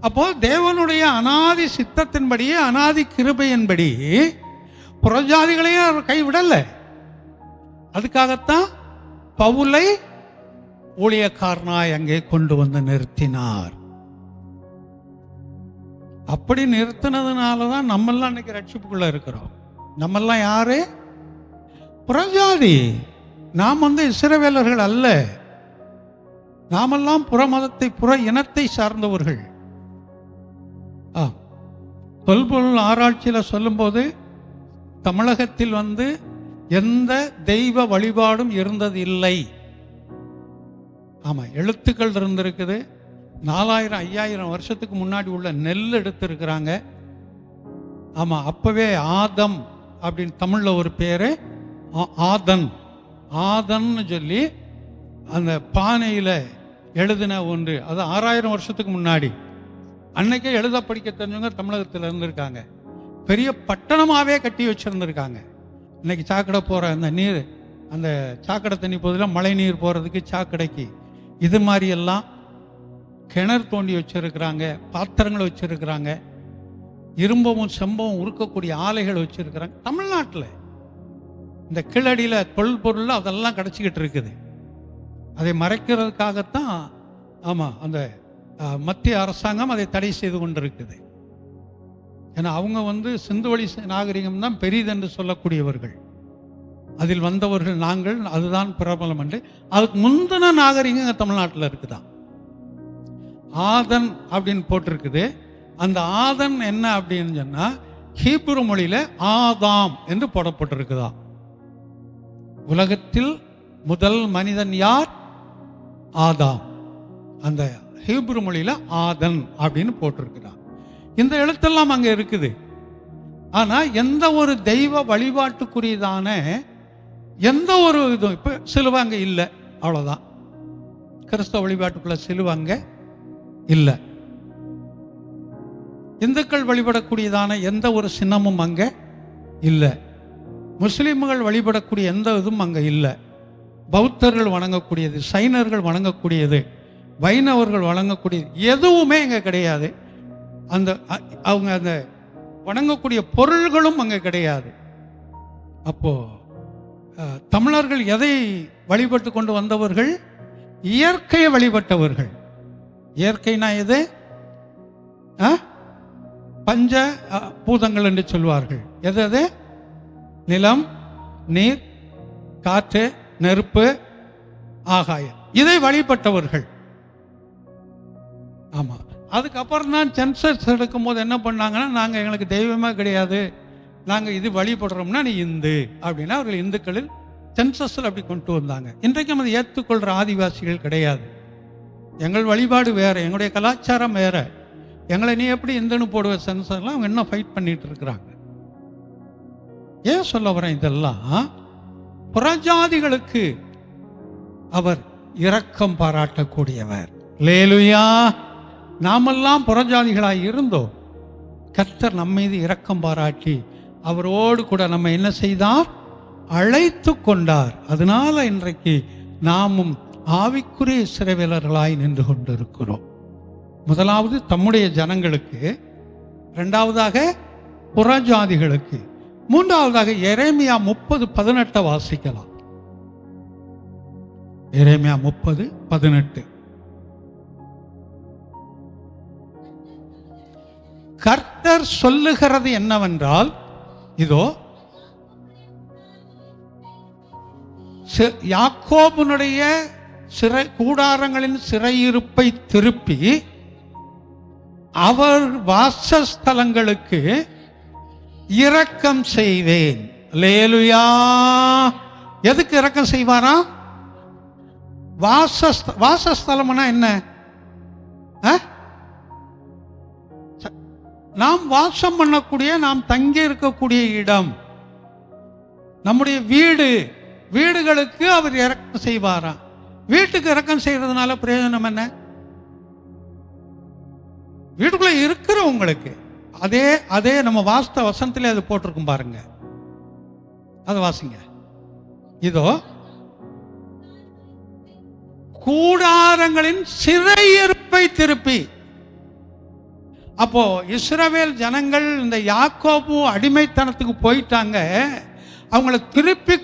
அப்போ தேவனுடைய அனாதி சித்தத்தின்படி, அனாதி கிருபையின்படி புறஜாதிகளையும் அவர் கைவிடல. அதுக்காகத்தான் பவுலை ஊழியக்காரனாய் அங்கே கொண்டு வந்து நிறுத்தினார். அப்படி நிறுத்தினதுனாலதான் நம்மெல்லாம் இன்னைக்கு ரட்சிப்புக்குள்ள இருக்கிறோம். நம்மெல்லாம் யாரு? புறஜாதி. நாம் இஸ்ரவேலர்கள் அல்ல. நாமெல்லாம் புற மதத்தை, புற இனத்தை சார்ந்தவர்கள். தொல்பொருள் ஆராய்ச்சியில் சொல்லும்போது தமிழகத்தில் எந்த தெய்வ வழிபாடும் இருந்தது இல்லை. ஆமா, எழுத்துக்கள் இருந்திருக்குது. 4000-5000 வருஷத்துக்கு முன்னாடி உள்ள நெல் எடுத்திருக்கிறாங்க. ஆமா, அப்பவே ஆதம் அப்படின்னு தமிழ்ல ஒரு பேரு, ஆதன். ஆதன்னு சொல்லி அந்த பானையில எழுதின ஒன்று. அது 6000 வருஷத்துக்கு முன்னாடி. அன்னைக்கே எழுத படிக்க தெரிஞ்சவங்க தமிழகத்தில் இருந்திருக்காங்க. பெரிய பட்டணமாவே கட்டி வச்சிருந்திருக்காங்க. இன்னைக்கு சாக்கடை போற அந்த நீர், அந்த சாக்கடை தண்ணி போதில் மழை நீர் போறதுக்கு சாக்கடைக்கு இது மாதிரி எல்லாம் கிணறு தோண்டி வச்சிருக்கிறாங்க. பாத்திரங்கள் வச்சிருக்கிறாங்க. இரும்பவும் செம்பவும் உருக்கக்கூடிய ஆலைகள் வச்சிருக்கிறாங்க. தமிழ்நாட்டில் இந்த கீழடியில் தொல்பொருள் அதெல்லாம் கிடைச்சிக்கிட்டு இருக்குது. அதை மறைக்கிறதுக்காகத்தான் ஆமாம் அந்த மத்திய அரசாங்கம் அதை தடை செய்து கொண்டிருக்குது. ஏன்னா அவங்க சிந்துவெளி நாகரிகம் தான் பெரிதென்று சொல்லக்கூடியவர்கள். அதில் வந்தவர்கள் நாங்கள், அதுதான் பிரபலம் என்று. அதுக்கு முந்தின நாகரிகம் தமிழ்நாட்டில் இருக்குதான். ஆதன் அப்படின்னு போட்டிருக்குது. அந்த ஆதன் என்ன அப்படின்னு சொன்னா ஹீப்ரு மொழியில ஆதாம் என்று போடப்பட்டிருக்குதா. உலகத்தில் முதல் மனிதன் யார்? ஆதாம். அந்த ஹீப்ரு மொழியில ஆதன் அப்படின்னு போட்டிருக்குதா. இந்த எழுத்தெல்லாம் அங்க இருக்குது. ஆனா எந்த ஒரு தெய்வ வழிபாட்டுக்குரியதான எந்த ஒரு இதுவும் இப்ப சிலுவை அங்க இல்லை, அவ்வளவுதான். கிறிஸ்தவ வழிபாட்டுக்குள்ள சிலுவை அங்க இல்லை. இந்துக்கள் வழிபடக்கூடியதான எந்த ஒரு சின்னமும் அங்க இல்லை. முஸ்லிம்கள் வழிபடக்கூடிய எந்த இதுவும் அங்க இல்லை. பௌத்தர்கள் வணங்கக்கூடியது, சைனர்கள் வணங்கக்கூடியது, வைணவர்கள் வணங்கக்கூடியது எதுவுமே இங்க கிடையாது. அந்த அவங்க அந்த வணங்கக்கூடிய பொருள்களும் அங்க கிடையாது. அப்போ தமிழர்கள் எதை வழிபட்டு கொண்டு வந்தவர்கள்? இயற்கையை வழிபட்டவர்கள். இயற்கைனா எது? பஞ்ச பூதங்கள் என்று சொல்வார்கள். எது அது? நிலம், நீர், காற்று, நெருப்பு, ஆகாயம். இதை வழிபட்டவர்கள். ஆமா, அதுக்கப்புறம் தான் சென்சஸ் எடுக்கும் போது என்ன பண்ணாங்கன்னா, நாங்க எங்களுக்கு தெய்வமே கிடையாது, நாங்க இது வழிபடுறோம்னா நீ இந்து அப்படின்னா அவர்கள் இந்துக்களில் சென்சஸில் அப்படி கொண்டு வந்தாங்க. இன்றைக்கும் அதை ஏற்றுக்கொள்ற ஆதிவாசிகள் கிடையாது. எங்கள் வழிபாடு வேற, எங்களுடைய கலாச்சாரம் வேற, எங்களை நீ எப்படி இந்துன்னு போடுவ சென்சஸ்லாம் அவங்க என்ன ஃபைட் பண்ணிட்டு இருக்கிறாங்க. ஏன் சொல்ல வரேன்? இதெல்லாம் புறஜாதிகளுக்கு அவர் இரக்கம் பாராட்டக்கூடியவர். லேலுயா. நாமெல்லாம் புறஜாதிகளாய் இருந்தோம். கர்த்தர் நம்ம மீது இரக்கம் பாராட்டி அவரோடு கூட நம்ம என்ன செய்தார்? அழைத்து கொண்டார். அதனால இன்றைக்கு நாமும் ஆவிக்குரிய இஸ்ரவேலர்களாய் நின்று கொண்டிருக்கிறோம். முதலாவது தம்முடைய ஜனங்களுக்கு, இரண்டாவதாக புறஜாதிகளுக்கு, மூன்றாவதாக எரேமியா 30:18 வாசிக்கலாம். எரேமியா 30:18. கர்த்தர் சொல்லுகிறது என்னவென்றால், இதோ யாக்கோபுனுடைய சிறை கூடாரங்களின் சிறையிருப்பை திருப்பி அவர் வாசஸ்தலங்களுக்கு இரக்கம் செய்வேன். லேலுயா. எதுக்கு இரக்கம் செய்வாரா? வாசஸ்தலம்னா என்ன? நாம் வாசம் பண்ணக்கூடிய, நாம் தங்கி இருக்கக்கூடிய இடம், நம்முடைய வீடுகளுக்கு அவர் இரக்கம் செய்வாரா? வீட்டுக்கு இரக்கம் செய்யறதுனால பிரயோஜனம் என்ன? வீட்டுக்குள்ள இருக்கிறவங்களுக்கு அதே நம்ம வாஸ்த வசனத்திலே அது போட்டிருக்கும் பாருங்க. அதை வாசிங்க. இதோ கூடாரங்களின் சிறையிருப்பை திருப்பி. அப்போ இஸ்ரவேல் ஜனங்கள் இந்த யாக்கோபு அடிமைத்தனத்துக்கு போயிட்டாங்க, அவங்கள திருப்பி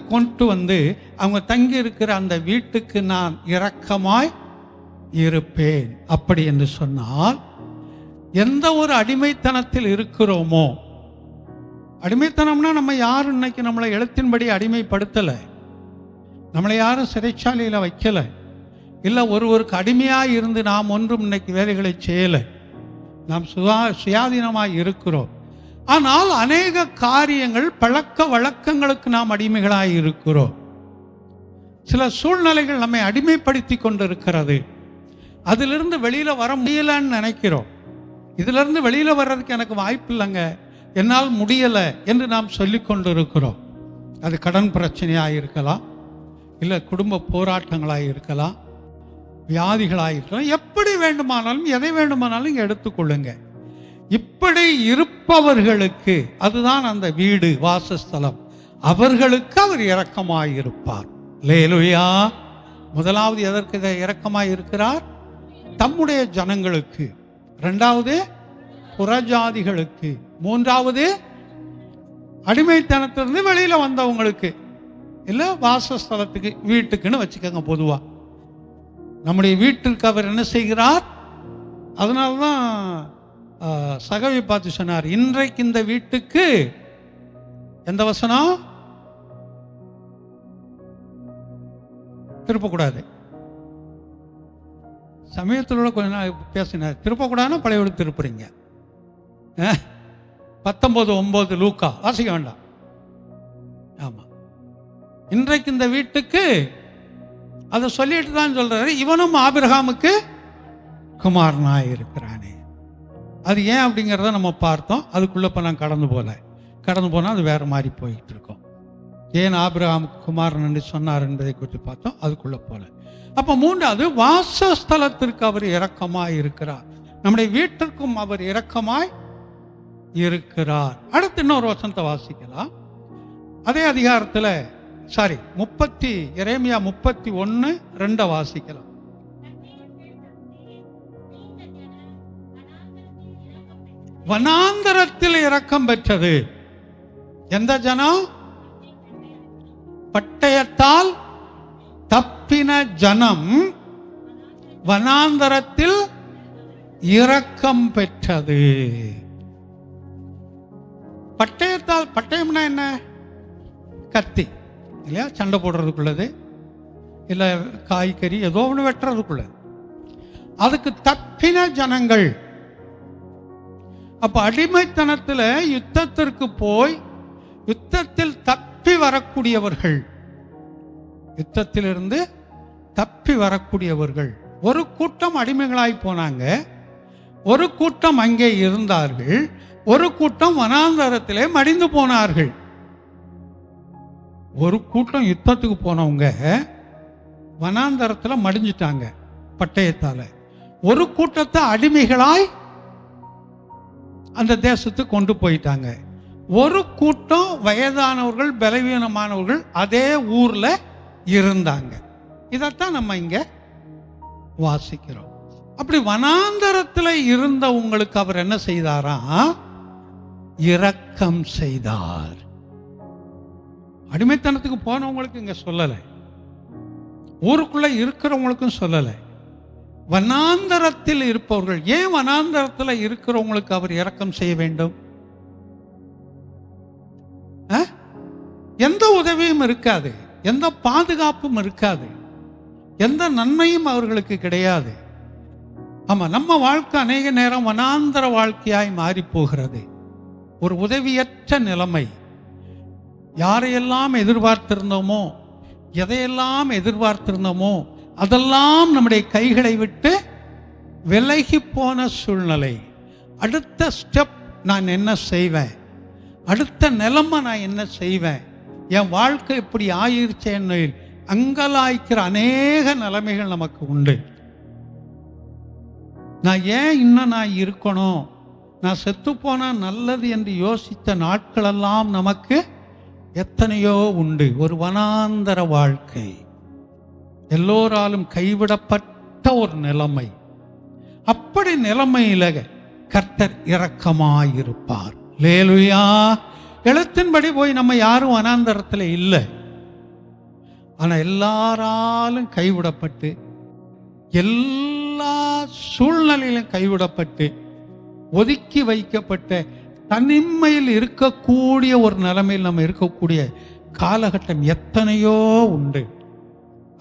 கொண்டு வந்து அவங்க தங்கி இருக்கிற அந்த வீட்டுக்கு நான் இரக்கமாய் இருப்பேன். அப்படி என்று சொன்னால், எந்த ஒரு அடிமைத்தனத்தில் இருக்கிறோமோ, அடிமைத்தனம்னா நம்ம யாரும் இன்னைக்கு நம்மளை எழுத்தின்படி அடிமைப்படுத்தலை, நம்மளை யாரும் சிறைச்சாலையில் வைக்கலை, இல்லை ஒருவருக்கு அடிமையாக இருந்து நாம் ஒன்றும் இன்னைக்கு வேலைகளை செய்யலை, நாம் சுயாதீனமாக இருக்கிறோம். ஆனால் அநேக காரியங்கள், பழக்க வழக்கங்களுக்கு நாம் அடிமைகளாக இருக்கிறோம். சில சூழ்நிலைகள் நம்மை அடிமைப்படுத்தி கொண்டிருக்கிறது. அதிலிருந்து வெளியில் வர முடியலன்னு நினைக்கிறோம். இதிலிருந்து வெளியில் வர்றதுக்கு எனக்கு வாய்ப்பு இல்லைங்க, என்னால் முடியலை என்று நாம் சொல்லி கொண்டு இருக்கிறோம். அது கடன் பிரச்சனையாக இருக்கலாம், இல்லை குடும்ப போராட்டங்களாக இருக்கலாம், வியாதிகளாக இருக்கலாம். எப்படி வேண்டுமானாலும் எதை வேண்டுமானாலும் இங்கே எடுத்துக்கொள்ளுங்க. இப்படி இருப்பவர்களுக்கு அதுதான் அந்த வீடு, வாசஸ்தலம். அவர்களுக்கு அவர் இரக்கமாயிருப்பார். அல்லேலூயா. முதலாவது எதற்கு இரக்கமாய் இருக்கிறார்? தம்முடைய ஜனங்களுக்கு. இரண்டாவது புறஜாதிகளுக்கு. மூன்றாவது அடிமைத்தனத்திலிருந்து வெளியில வந்தவங்களுக்கு. இல்ல வாசஸ்தலத்துக்கு, வீட்டுக்குன்னு வச்சுக்கோங்க. பொதுவா நம்முடைய வீட்டிற்கு அவர் என்ன செய்கிறார்? அதனால்தான் சகவி பார்த்து சொன்னார், இன்றைக்கு இந்த வீட்டுக்கு எந்த வசனம் திருப்பக்கூடாது. சமயத்தில் கொஞ்ச நாள் பேசினார், திருப்பக்கூடாதுன்னா பழைய வீடு திருப்புறீங்க. 19:9 லூக்கா வாசிக்க வேண்டாம். ஆமா, இன்றைக்கு இந்த வீட்டுக்கு அதை சொல்லிட்டு தான் சொல்றாரு, இவனும் ஆபிரகாமுக்கு குமாரனாய் இருக்கிறானே. அது ஏன் அப்படிங்கிறத நம்ம பார்த்தோம். அதுக்குள்ள இப்போ நான் கடந்து போனால் அது வேற மாதிரி போயிட்டு இருக்கோம். ஏன் ஆபிரகாமுக்கு குமாரன் என்று சொன்னார் என்பதை குறித்து பார்த்தோம். அதுக்குள்ள போல. அப்போ மூன்றாவது, வாசஸ்தலத்திற்கு அவர் இரக்கமாய் இருக்கிறார். நம்முடைய வீட்டிற்கும் அவர் இரக்கமாய் இருக்கிறார். அடுத்து இன்னொரு வசனத்தை வாசிக்கலாம். அதே அதிகாரத்தில் எரேமியா 31:2 வாசிக்கலாம். வனாந்தரத்தில் இரக்கம் பெற்றது எந்த ஜனம்? பட்டயத்தால் தப்பின ஜனம் வனாந்தரத்தில் இரக்கம் பெற்றது. பட்டயத்தால், பட்டயம்னா என்ன? கத்தி இல்லையா, சண்டை போடுறதுக்குள்ளது, இல்லை காய்கறி ஏதோ ஒன்று வெட்டுறதுக்குள்ளது. அதுக்கு தப்பின ஜனங்கள். அப்ப அடிமைத்தனத்தில் யுத்தத்திற்கு போய் யுத்தத்தில் தப்பி வரக்கூடியவர்கள், யுத்தத்திலிருந்து தப்பி வரக்கூடியவர்கள். ஒரு கூட்டம் அடிமைகளாய் போனாங்க, ஒரு கூட்டம் அங்கே இருந்தார்கள், ஒரு கூட்டம் வனாந்தரத்திலே மடிந்து போனார்கள். ஒரு கூட்டம் யுத்தத்துக்கு போனவங்க வனாந்தரத்தில் மடிஞ்சிட்டாங்க பட்டயத்தால. ஒரு கூட்டத்தை அடிமைகளாய் அந்த தேசத்துக்கு கொண்டு போயிட்டாங்க. ஒரு கூட்டம் வயதானவர்கள், பலவீனமானவர்கள் அதே ஊர்ல இருந்தாங்க. இதைத்தான் நம்ம இங்க வாசிக்கிறோம். அப்படி வனாந்தரத்தில் இருந்தவங்களுக்கு அவர் என்ன செய்தாரா? இரக்கம் செய்தார். அடிமைத்தனத்துக்கு போனவங்களுக்கு இங்க சொல்லலை, ஊருக்குள்ள இருக்கிறவங்களுக்கும் சொல்லலை. வனாந்தரத்தில் இருப்பவர்கள். ஏன் வனாந்தரத்தில் இருக்கிறவங்களுக்கு அவர் இரக்கம் செய்ய வேண்டும்? எந்த உதவியும் இருக்காது, எந்த பாதுகாப்பும் இருக்காது, எந்த நன்மையும் அவர்களுக்கு கிடையாது. ஆமா, நம்ம வாழ்க்கை அநேக நேரம் வனாந்தர வாழ்க்கையாய் மாறி போகிறது. ஒரு உதவியற்ற நிலைமை. யாரையெல்லாம் எதிர்பார்த்திருந்தோமோ, எதையெல்லாம் எதிர்பார்த்திருந்தோமோ அதெல்லாம் நம்முடைய கைகளை விட்டு விலகி போன சூழ்நிலை. அடுத்த ஸ்டெப் நான் என்ன செய்வேன், அடுத்த நிலைமை நான் என்ன செய்வேன், என் வாழ்க்கை இப்படி ஆயிருச்சேன்னு அங்கலாய்க்கிற அநேக நிலைமைகள் நமக்கு உண்டு. நான் ஏன் இன்னும் நான் இருக்கணும், நான் செத்துப்போனா நல்லது என்று யோசித்த நாட்களெல்லாம் நமக்கு எத்தனையோ உண்டு. ஒரு வனாந்தர வாழ்க்கை, எல்லோராலும் கைவிடப்பட்ட ஒரு நிலைமை. அப்படி நிலைமையில கர்த்தர் இரக்கமாயிருப்பார். அல்லேலூயா. எழுத்தின்படி போய் நம்ம யாரும் வனாந்தரத்தில் இல்லை. ஆனால் எல்லாராலும் கைவிடப்பட்டு, எல்லா சூழ்நிலையிலும் கைவிடப்பட்டு, ஒதுக்கி வைக்கப்பட்ட தனிமையில் இருக்கக்கூடிய ஒரு நிலைமையில் நம்ம இருக்கக்கூடிய காலகட்டம் எத்தனையோ உண்டு.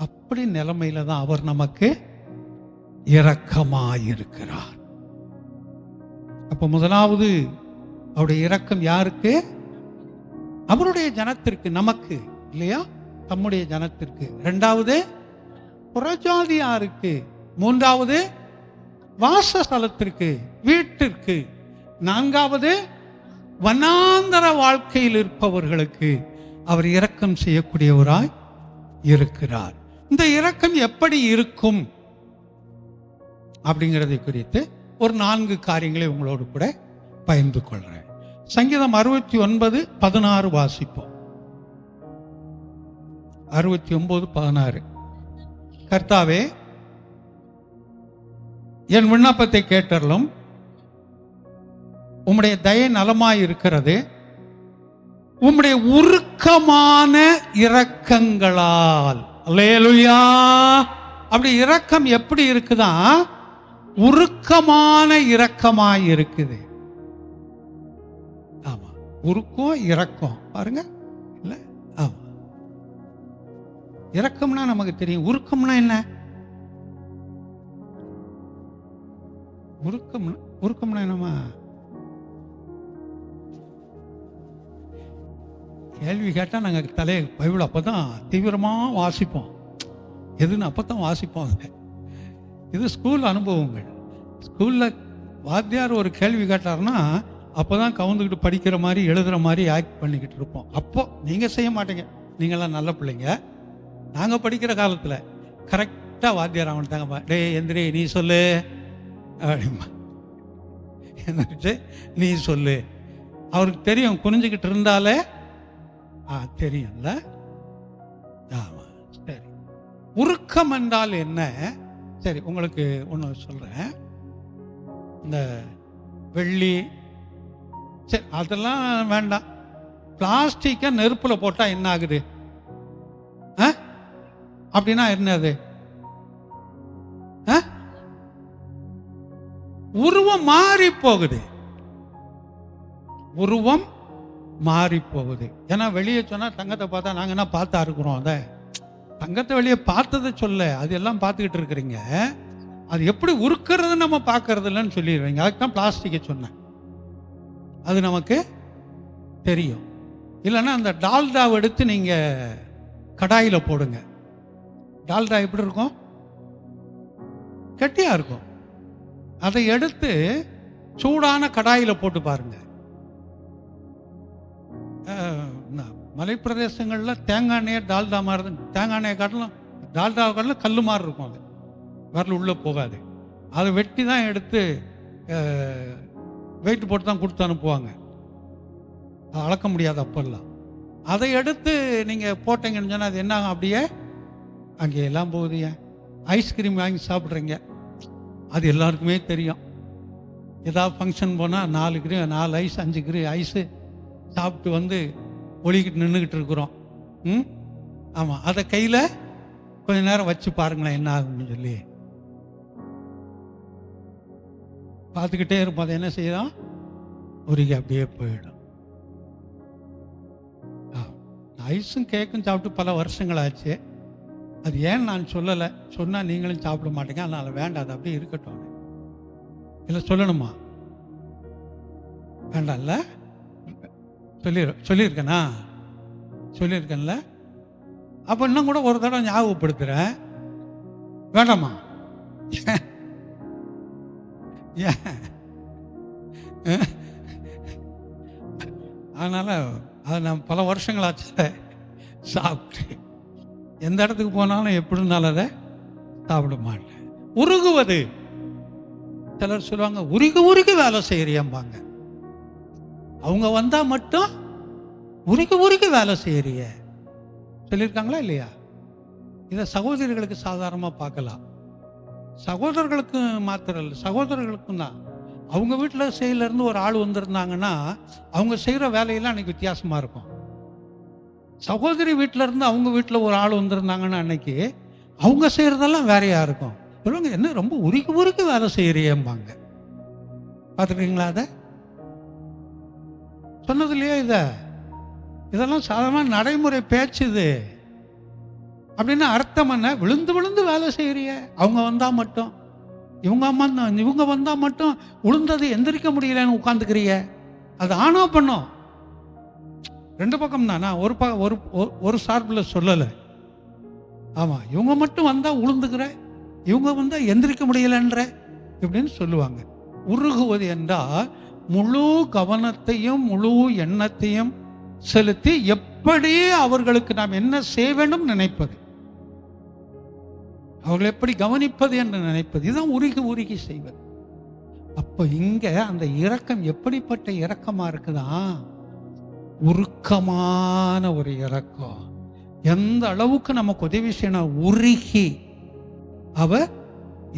அப்படி நிலைமையில தான் அவர் நமக்கு இரக்கமாயிருக்கிறார். அப்ப முதலாவது அவருடைய இரக்கம் யாருக்கு? அவருடைய ஜனத்திற்கு, நமக்கு இல்லையா, தம்முடைய ஜனத்திற்கு. இரண்டாவது புறஜாதியாருக்கு. மூன்றாவது வாசஸ்தலத்திற்கு, வீட்டிற்கு. நான்காவது வனாந்தர வாழ்க்கையில் இருப்பவர்களுக்கு அவர் இரக்கம் செய்யக்கூடியவராய் இருக்கிறார். இந்த இரக்கம் எப்படி இருக்கும் அப்படிங்கிறதை குறித்து ஒரு 4 காரியங்களை உங்களோடு கூட பகிர்ந்து கொள்றேன். சங்கீதம் 69:16 வாசிப்போம். 69:16. கர்த்தாவே, என் விண்ணப்பத்தை கேட்டருளும், உம்முடைய தயை நலமாய் இருக்கிறது, உம்முடைய உருக்கமான இரக்கங்களால். அல்லேலூயா. அப்படி இரக்கம் எப்படி இருக்குதா? உருக்கமான இரக்கமாய் இருக்குது. ஆமா, உருக்கம் இரக்கம் பாருங்க இல்ல. ஆமா, இரக்கம்னா நமக்கு தெரியும். உருக்கம்னா என்ன? உருக்கம்னா என்னமா? கேள்வி கேட்டால் நாங்கள் தலையை பைபிள் அப்போ தான் தீவிரமாக வாசிப்போம். எதுன்னு அப்போ தான் வாசிப்போம். இது ஸ்கூல் அனுபவங்கள். ஸ்கூலில் வாத்தியார் ஒரு கேள்வி கேட்டார்னா அப்போ தான் கவுந்துக்கிட்டு படிக்கிற மாதிரி எழுதுகிற மாதிரி ஆக்ட் பண்ணிக்கிட்டு இருப்போம். அப்போ நீங்கள் செய்ய மாட்டீங்க, நீங்களாம் நல்ல பிள்ளைங்க. நாங்கள் படிக்கிற காலத்தில் கரெக்டாக வாத்தியார் அவன்ட்டாங்கப்பா, டே எந்திரி நீ சொல்லு அப்படிமா, எந்திரிச்சு நீ சொல்லு. அவருக்கு தெரியும், புரிஞ்சுக்கிட்டு இருந்தாலே தெரியும்ல. ஆமாம், சரி. உருக்கம் என்றால் என்ன? சரி, உங்களுக்கு ஒன்று சொல்கிறேன். இந்த வெள்ளி, சரி அதெல்லாம் வேண்டாம். பிளாஸ்டிக்கை நெருப்பில் போட்டால் என்ன ஆகுது? அப்படின்னா என்னது? உருவம் மாறி போகுது. உருவம் மாறி போகுது. ஏன்னா வெளியே சொன்னால் தங்கத்தை பார்த்தா நாங்கள் என்ன பார்த்தா இருக்கிறோம்? அதை தங்கத்தை வெளியே பார்த்ததை சொல்ல, அது எல்லாம் பார்த்துக்கிட்டு இருக்கிறீங்க. அது எப்படி உருக்கிறது நம்ம பார்க்கறது இல்லைன்னு சொல்லிடுவீங்க. அதுக்கு தான் பிளாஸ்டிக்கை சொன்னேன். அது நமக்கு தெரியும். இல்லைன்னா அந்த டால்டாவை எடுத்து நீங்கள் கடாயில் போடுங்க. டால்டா எப்படி இருக்கும்? கெட்டியாக இருக்கும். அதை எடுத்து சூடான கடாயில் போட்டு பாருங்க. மலைப்பிரதேசங்களில் தேங்காய் எண்ணெய் டால்டா மாதிரி, தேங்காய் எண்ணெயை காட்டிலும் டால்டாவை காட்டிலும் கல் மாதிரி இருக்கும். அது வரல உள்ளே போகாது. அதை வெட்டி தான் எடுத்து வெயிட் போட்டு தான் கொடுத்து அனுப்புவாங்க. அதை அளக்க முடியாது அப்பெல்லாம். அதை எடுத்து நீங்கள் போட்டீங்கன்னு சொன்னால் அது என்ன ஆகும்? அப்படியே அங்கே எல்லாம் போகுது. ஏன் ஐஸ்கிரீம் வாங்கி சாப்பிட்றீங்க? அது எல்லாருக்குமே தெரியும். ஏதாவது ஃபங்க்ஷன் போனால் 4 ஐஸ் 5 ஐஸு சாப்பிட்டு வந்து ஒளிக்கிட்டு நின்றுக்கிட்டு இருக்கிறோம். ஆமாம், அதை கையில் கொஞ்ச நேரம் வச்சு பாருங்களேன் என்ன ஆகும்னு சொல்லி பார்த்துக்கிட்டே இருப்போம். அதை என்ன செய்யலாம்? உருகி அப்படியே போயிடும். ஐஸும் கேக்கும் சாப்பிட்டு பல வருஷங்கள் ஆச்சு. அது ஏன் நான் சொல்லலை, சொன்னால் நீங்களும் சாப்பிட மாட்டீங்க, அதனால் வேண்டாம், அது அப்படியே இருக்கட்டும். இல்லை சொல்லணுமா? வேண்டாம்ல? சொல்லியிருக்கேனா? சொல்லியிருக்கேன்ல? அப்போ இன்னும் கூட ஒரு தடவை ஞாபகப்படுத்துகிறேன். வேண்டாமா? அதனால் அது நான் பல வருஷங்களாச்சு சாப்பிட்டு, எந்த இடத்துக்கு போனாலும் எப்படி இருந்தாலும் அதை சாப்பிட மாட்டேன். உருகுவது சிலர் சொல்லுவாங்க உருகி உருகி வேலை செய்யறியம்பாங்க. அவங்க வந்தா மட்டும் உருகி உருகி வேலை செய்யறிய சொல்லியிருக்காங்களா இல்லையா? இதை சகோதரிகளுக்கு சாதாரணமா பார்க்கலாம். சகோதரர்களுக்கு மாத்திரம் இல்லை, சகோதரர்களுக்கும் தான். அவங்க வீட்டில் செயலிருந்து ஒரு ஆள் வந்திருந்தாங்கன்னா அவங்க செய்கிற வேலையெல்லாம் அன்னைக்கு வித்தியாசமா இருக்கும். சகோதரி வீட்டில இருந்து அவங்க வீட்டில் ஒரு ஆள் வந்திருந்தாங்கன்னா அன்னைக்கு அவங்க செய்யறதெல்லாம் வேறையா இருக்கும். சொல்லுவாங்க என்ன ரொம்ப உருகி உருகி வேலை செய்யறியம்பாங்க. பார்த்துருக்கீங்களா? அதை சொன்னது இல்லையா? இதெல்லாம் சாதாரண நடைமுறை பேச்சு. இது அப்படின்னு அர்த்தம் என்ன? விழுந்து விழுந்து வேலை செய்யறிய. அவங்க வந்தா மட்டும், இவங்க வந்தா மட்டும் விழுந்தது எந்திரிக்க முடியலன்னு உட்காந்துக்கிறிய. அது ஆணோ பண்ணோம் ரெண்டு பக்கம் தான். நான் ஒரு சார்பில் சொல்லலை. ஆமா, இவங்க மட்டும் வந்தா உளுந்துக்கிற, இவங்க வந்தா எந்திரிக்க முடியலன்ற இப்படின்னு சொல்லுவாங்க. உருகுவது என்றால் முழு கவனத்தையும் முழு எண்ணத்தையும் செலுத்தி எப்படி அவர்களுக்கு நாம் என்ன செய்ய வேண்டும் நினைப்பது, அவர்கள் எப்படி கவனிப்பது என்று நினைப்பது, இதுதான் உருகி உருகி செய்வது. அப்ப இங்க அந்த இரக்கம் எப்படிப்பட்ட இரக்கமா இருக்குதா? உருக்கமான ஒரு இரக்கம். எந்த அளவுக்கு நமக்கு உதவி செய்யணும், உருகி அவர்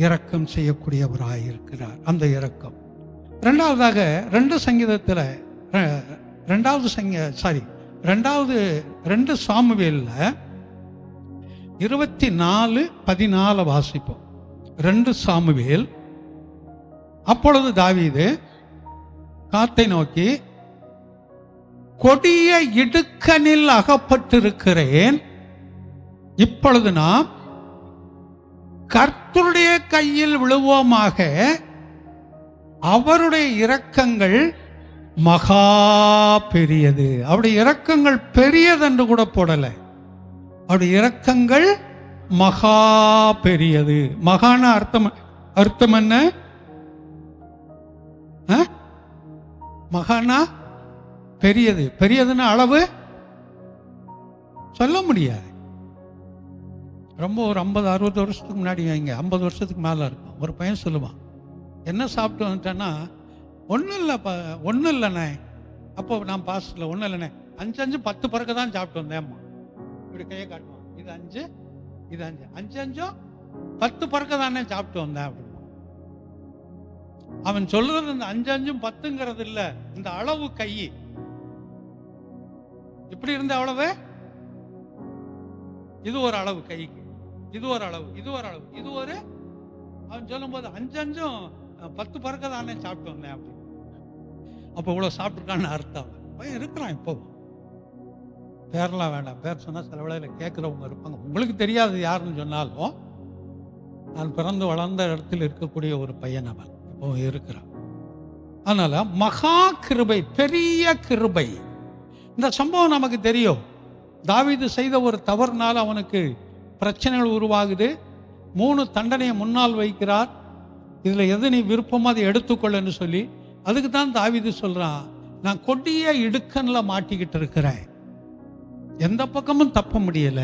இரக்கம் செய்யக்கூடியவராயிருக்கிறார். அந்த இரக்கம். ரெண்டாவதாக 2 சங்கீதத்தில் 2 சாமுவேல்ல 24:14 வாசிப்போம். 2 சாமுவேல். அப்பொழுது தாவீது காத்தை நோக்கி, கொடிய இடுக்கணில் அகப்பட்டிருக்கிறேன், இப்பொழுது நாம் கர்த்தருடைய கையில் விழுவோமாக, அவருடைய இரக்கங்கள் மகா பெரியது. அவருடைய இரக்கங்கள் பெரியது என்று கூட போடல, அவருடைய இரக்கங்கள் மகா பெரியது. மகான அர்த்தம் என்ன? மகானா பெரியது. பெரியதுன்னு அளவு சொல்ல முடியாது. ரொம்ப ஒரு 50-60 வருஷத்துக்கு முன்னாடி வைங்க, 50 வருஷத்துக்கு மேலே இருக்கும். ஒரு பையன் சொல்லுவான், என்ன சாப்பிட்டு வந்துட்டேன்னா, ஒன்றும் இல்லைண்ணே. அப்போ நான் பாஸ்டில் ஒன்றும் இல்லைண்ணே, 5 10 பிறகு தான் சாப்பிட்டு வந்தேம்மா. இப்படி கையை காட்டுவான், இது 5 இது 5 10 பிறகு தானே சாப்பிட்டு வந்தேன் அப்படின்னு. அவன் சொல்றது இந்த 5 10ங்கிறது இல்லை, இந்த அளவு கை இப்படி இருந்த அவ்வளவு, இது ஒரு அளவு கைக்கு, இது ஒரு அளவு, இது ஒரு அளவு, இது ஒரு, அவன் சொல்லும் போது 5 10 பிறக்க தானே சாப்பிட்டு வந்தேன் அப்படின்னு. அப்போ இவ்வளோ சாப்பிட்ருக்கான்னு அர்த்தம். பையன் இருக்கிறான். இப்போ பேரெல்லாம் வேண்டாம், பேர் சொன்னால் சில வேளையில் கேட்குறவங்க இருப்பாங்க. உங்களுக்கு தெரியாது யாருன்னு சொன்னாலும், நான் பிறந்து வளர்ந்த இடத்தில் இருக்கக்கூடிய ஒரு பையன் அவன் இப்போ இருக்கிறான். அதனால மகா கிருபை, பெரிய கிருபை. இந்த சம்பவம் நமக்கு தெரியும். தாவீது செய்த ஒரு தவறுனால அவனுக்கு பிரச்சனைகள் உருவாகுது. 3 தண்டனையை முன்னால் வைக்கிறார். இதுல எது நீ விருப்பமோ அதை எடுத்துக்கொள்ளன்னு சொல்லி, அதுக்கு தான் தாவீது சொல்றான், நான் கொடிய இடுக்கன்ல மாட்டிக்கிட்டு இருக்கிறேன், எந்த பக்கமும் தப்ப முடியல.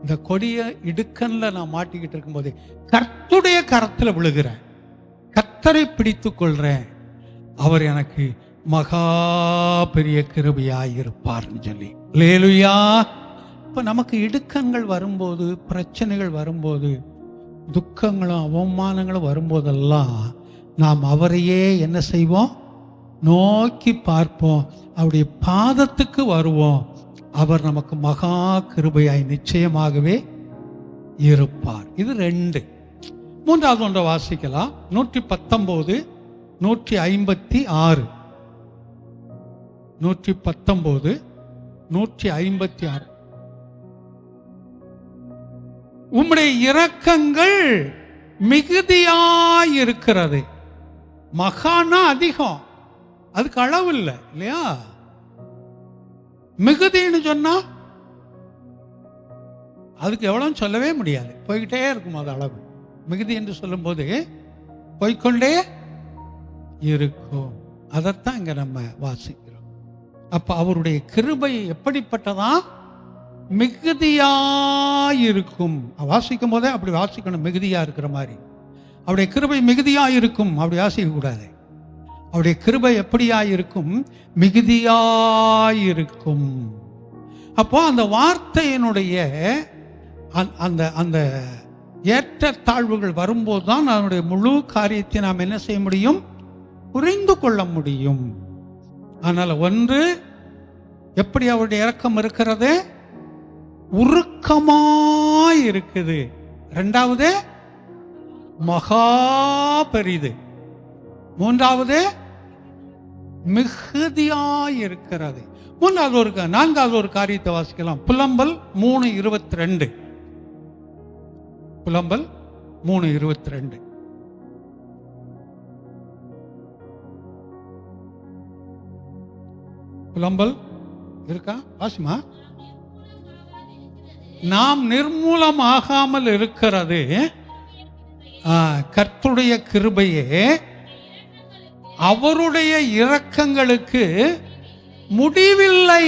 இந்த கொடிய இடுக்கன்ல நான் மாட்டிக்கிட்டு இருக்கும்போது கர்த்தருடைய கரத்துல விழுகிறேன், கர்த்தரை பிடித்து கொள்றேன், அவர் எனக்கு மகா பெரிய கிருபையாயிருப்பார்னு சொல்லி. அல்லேலூயா. இப்ப நமக்கு இடுக்கண்கள் வரும்போது, பிரச்சனைகள் வரும்போது, துக்கங்களும் அவமானங்களும் வரும்போதெல்லாம் நாம் அவரையே என்ன செய்வோம்? நோக்கி பார்ப்போம், அவருடைய பாதத்துக்கு வருவோம். அவர் நமக்கு மகா கிருபையாய் நிச்சயமாகவே இருப்பார். இது 2. மூன்றாவது ஒன்றை வாசிக்கலாம். 119 156 119 156. உம்முடைய இரக்கங்கள் மிகுதியாயிருக்கிறது. மகானா அதிகம், அதுக்கு அளவு இல்லை இல்லையா? மிகுதின்னு சொன்னா அதுக்கு எவ்வளவு சொல்லவே முடியாது, போய்கிட்டே இருக்கும் அது அளவு. மிகுதி என்று சொல்லும் போது போய்கொண்டே இருக்கும். அதைத்தான் இங்க நம்ம வாசிக்கிறோம். அப்ப அவருடைய கிருபை எப்படிப்பட்டதா? மிகுதியாயிருக்கும். வாசிக்கும் போதே அப்படி வாசிக்கணும், மிகுதியா இருக்கிற மாதிரி. அவருடைய கிருபை மிகுதியாயிருக்கும். அப்படி ஆசைக்கூடாது. அவருடைய கிருபை எப்படியாயிருக்கும்? மிகுதியாயிருக்கும். அப்போ அந்த வார்த்தையினுடைய அந்த அந்த ஏற்ற தாழ்வுகள் வரும்போது தான் அதனுடைய முழு காரியத்தை நாம் என்ன செய்ய முடியும்? புரிந்து கொள்ள முடியும். அதனால ஒன்று, எப்படி அவருடைய இரக்கம் இருக்கிறது? உருக்கமாய் இருக்குது. இரண்டாவது, மகா பெரிது. மூன்றாவது, மிகுதியாய் இருக்கிறது. நான்காவது ஒரு காரியத்தை வாசிக்கலாம். புலம்பல் 3:22. புலம்பல் 3:22. புலம்பல் இருக்கா? வாசிமா. நாம் நிர்மூலமாகாமல் இருக்கிறது கர்த்தருடைய கிருபையே, அவருடைய இரக்கங்களுக்கு முடிவில்லை.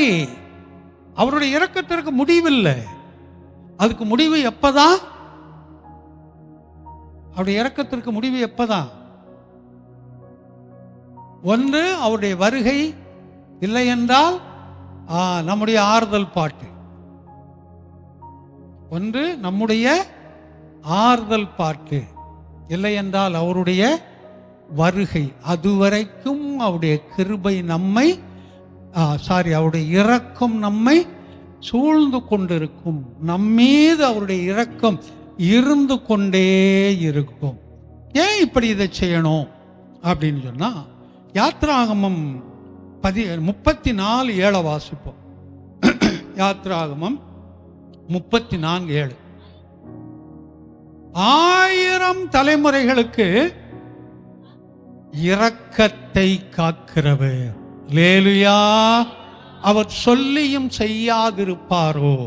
அவருடைய இரக்கத்திற்கு முடிவில்லை. அதுக்கு முடிவு எப்பதான்? அவருடைய இரக்கத்திற்கு முடிவு எப்பதான்? ஒன்று, அவருடைய வருகை இல்லை என்றால் நம்முடைய ஆறுதல் பாட்டு. ஒன்று நம்முடைய ஆறுதல் பாட்டு, இல்லை என்றால் அவருடைய வருகை. அதுவரைக்கும் அவருடைய கிருபை நம்மை அவருடைய இரக்கம் நம்மை சூழ்ந்து கொண்டிருக்கும். நம்மீது அவருடைய இரக்கம் இருந்து கொண்டே இருக்கும். ஏன் இப்படி இதை செய்யணும் அப்படின்னு சொன்னா, யாத்ராகமம் 34:7 வாசிப்போம். யாத்ராகமம் 34:7. 1000 தலைமுறைகளுக்கு இரக்கத்தை காக்கிறவர். அல்லேலூயா. அவர் சொல்லியும் செய்யாதிருப்பாரோ?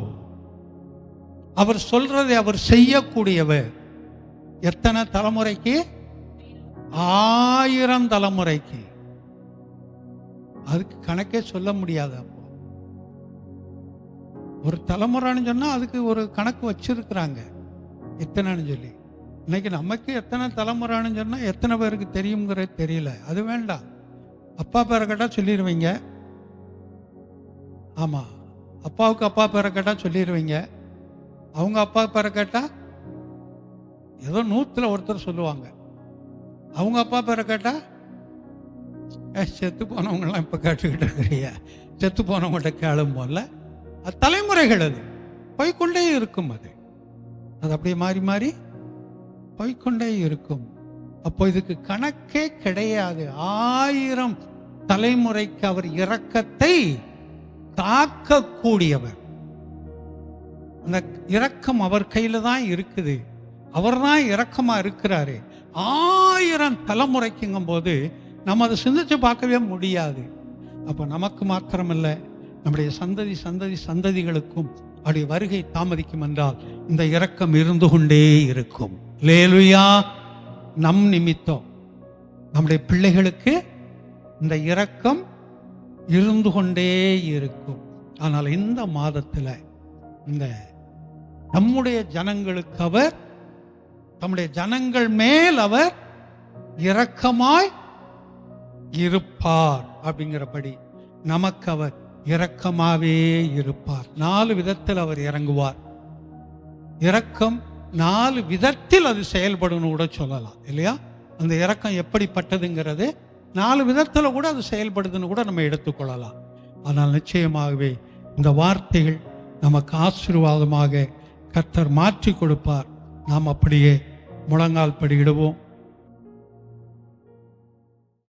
அவர் சொல்றதை அவர் செய்யக்கூடியவர். எத்தனை தலைமுறைக்கு? 1000 தலைமுறைக்கு. அதுக்கு கணக்கே சொல்ல முடியாது. அப்போ ஒரு தலைமுறைன்னு சொன்னா அதுக்கு ஒரு கணக்கு வச்சிருக்கிறாங்க, எத்தனைன்னு சொல்லி. இன்னைக்கு நமக்கு எத்தனை தலைமுறைன்னு சொன்னா எத்தனை பேருக்கு தெரியுங்கிறது தெரியல. அது வேண்டாம். அப்பா பேரை கேட்டா சொல்லிடுவீங்க. ஆமா, அப்பாவுக்கு அப்பா பேரை கேட்டா சொல்லிடுவீங்க. அவங்க அப்பா பேரை கேட்டா ஏதோ 100ல் ஒருத்தர் சொல்லுவாங்க. அவங்க அப்பா பேரை கேட்டா செத்து போனவங்களாம் இப்ப கேட்டுக்கிட்டு இருக்கிறீங்க, செத்து போனவங்கள்ட்ட கேளும் போல. அது தலைமுறைகள், அது போய்கொண்டே இருக்கும். அது அப்படியே மாறி மாறி போய்கொண்டே இருக்கும். அப்போ இதுக்கு கணக்கே கிடையாது. 1000 தலைமுறைக்கு அவர் இரக்கத்தை காக்கக்கூடியவர். அந்த இரக்கம் அவர் கையில தான் இருக்குது. அவர் தான் இரக்கமா இருக்கிறாரு. 1000 தலைமுறைக்குங்கும் போது நம்ம அதை சிந்திச்சு பார்க்கவே முடியாது. அப்ப நமக்கு மாத்திரமல்ல, நம்முடைய சந்ததி சந்ததி சந்ததிகளுக்கும் அவருடைய வருகை தாமதிக்கும் என்றால் இந்த இரக்கம் இருந்து கொண்டே இருக்கும். அல்லேலூயா. நம் நிமித்தம் நம்முடைய பிள்ளைகளுக்கு இந்த இரக்கம் இருந்து கொண்டே இருக்கும். ஆனால் இந்த மாதத்தில் இந்த நம்முடைய ஜனங்களுக்கு அவர், நம்முடைய ஜனங்கள் மேல் அவர் இரக்கமாய் இருப்பார். அப்படிங்கிறபடி நமக்கு அவர் இரக்கமாவே இருப்பார். 4 விதத்தில் அவர் இறங்குவார். இரக்கம் 4 விதத்தில் அது செயல்படும் கூட சொல்லலாம், இல்லையா? அந்த இரக்கம் எப்படிப்பட்டதுங்கிறது 4 விதத்தில் கூட அது செயல்படுதுன்னு கூட நம்ம எடுத்துக்கொள்ளலாம். ஆனால் நிச்சயமாகவே இந்த வார்த்தைகள் நமக்கு ஆசீர்வாதமாக கர்த்தர் மாற்றி கொடுப்பார். நாம் அப்படியே முழங்கால் படியிடுவோம்.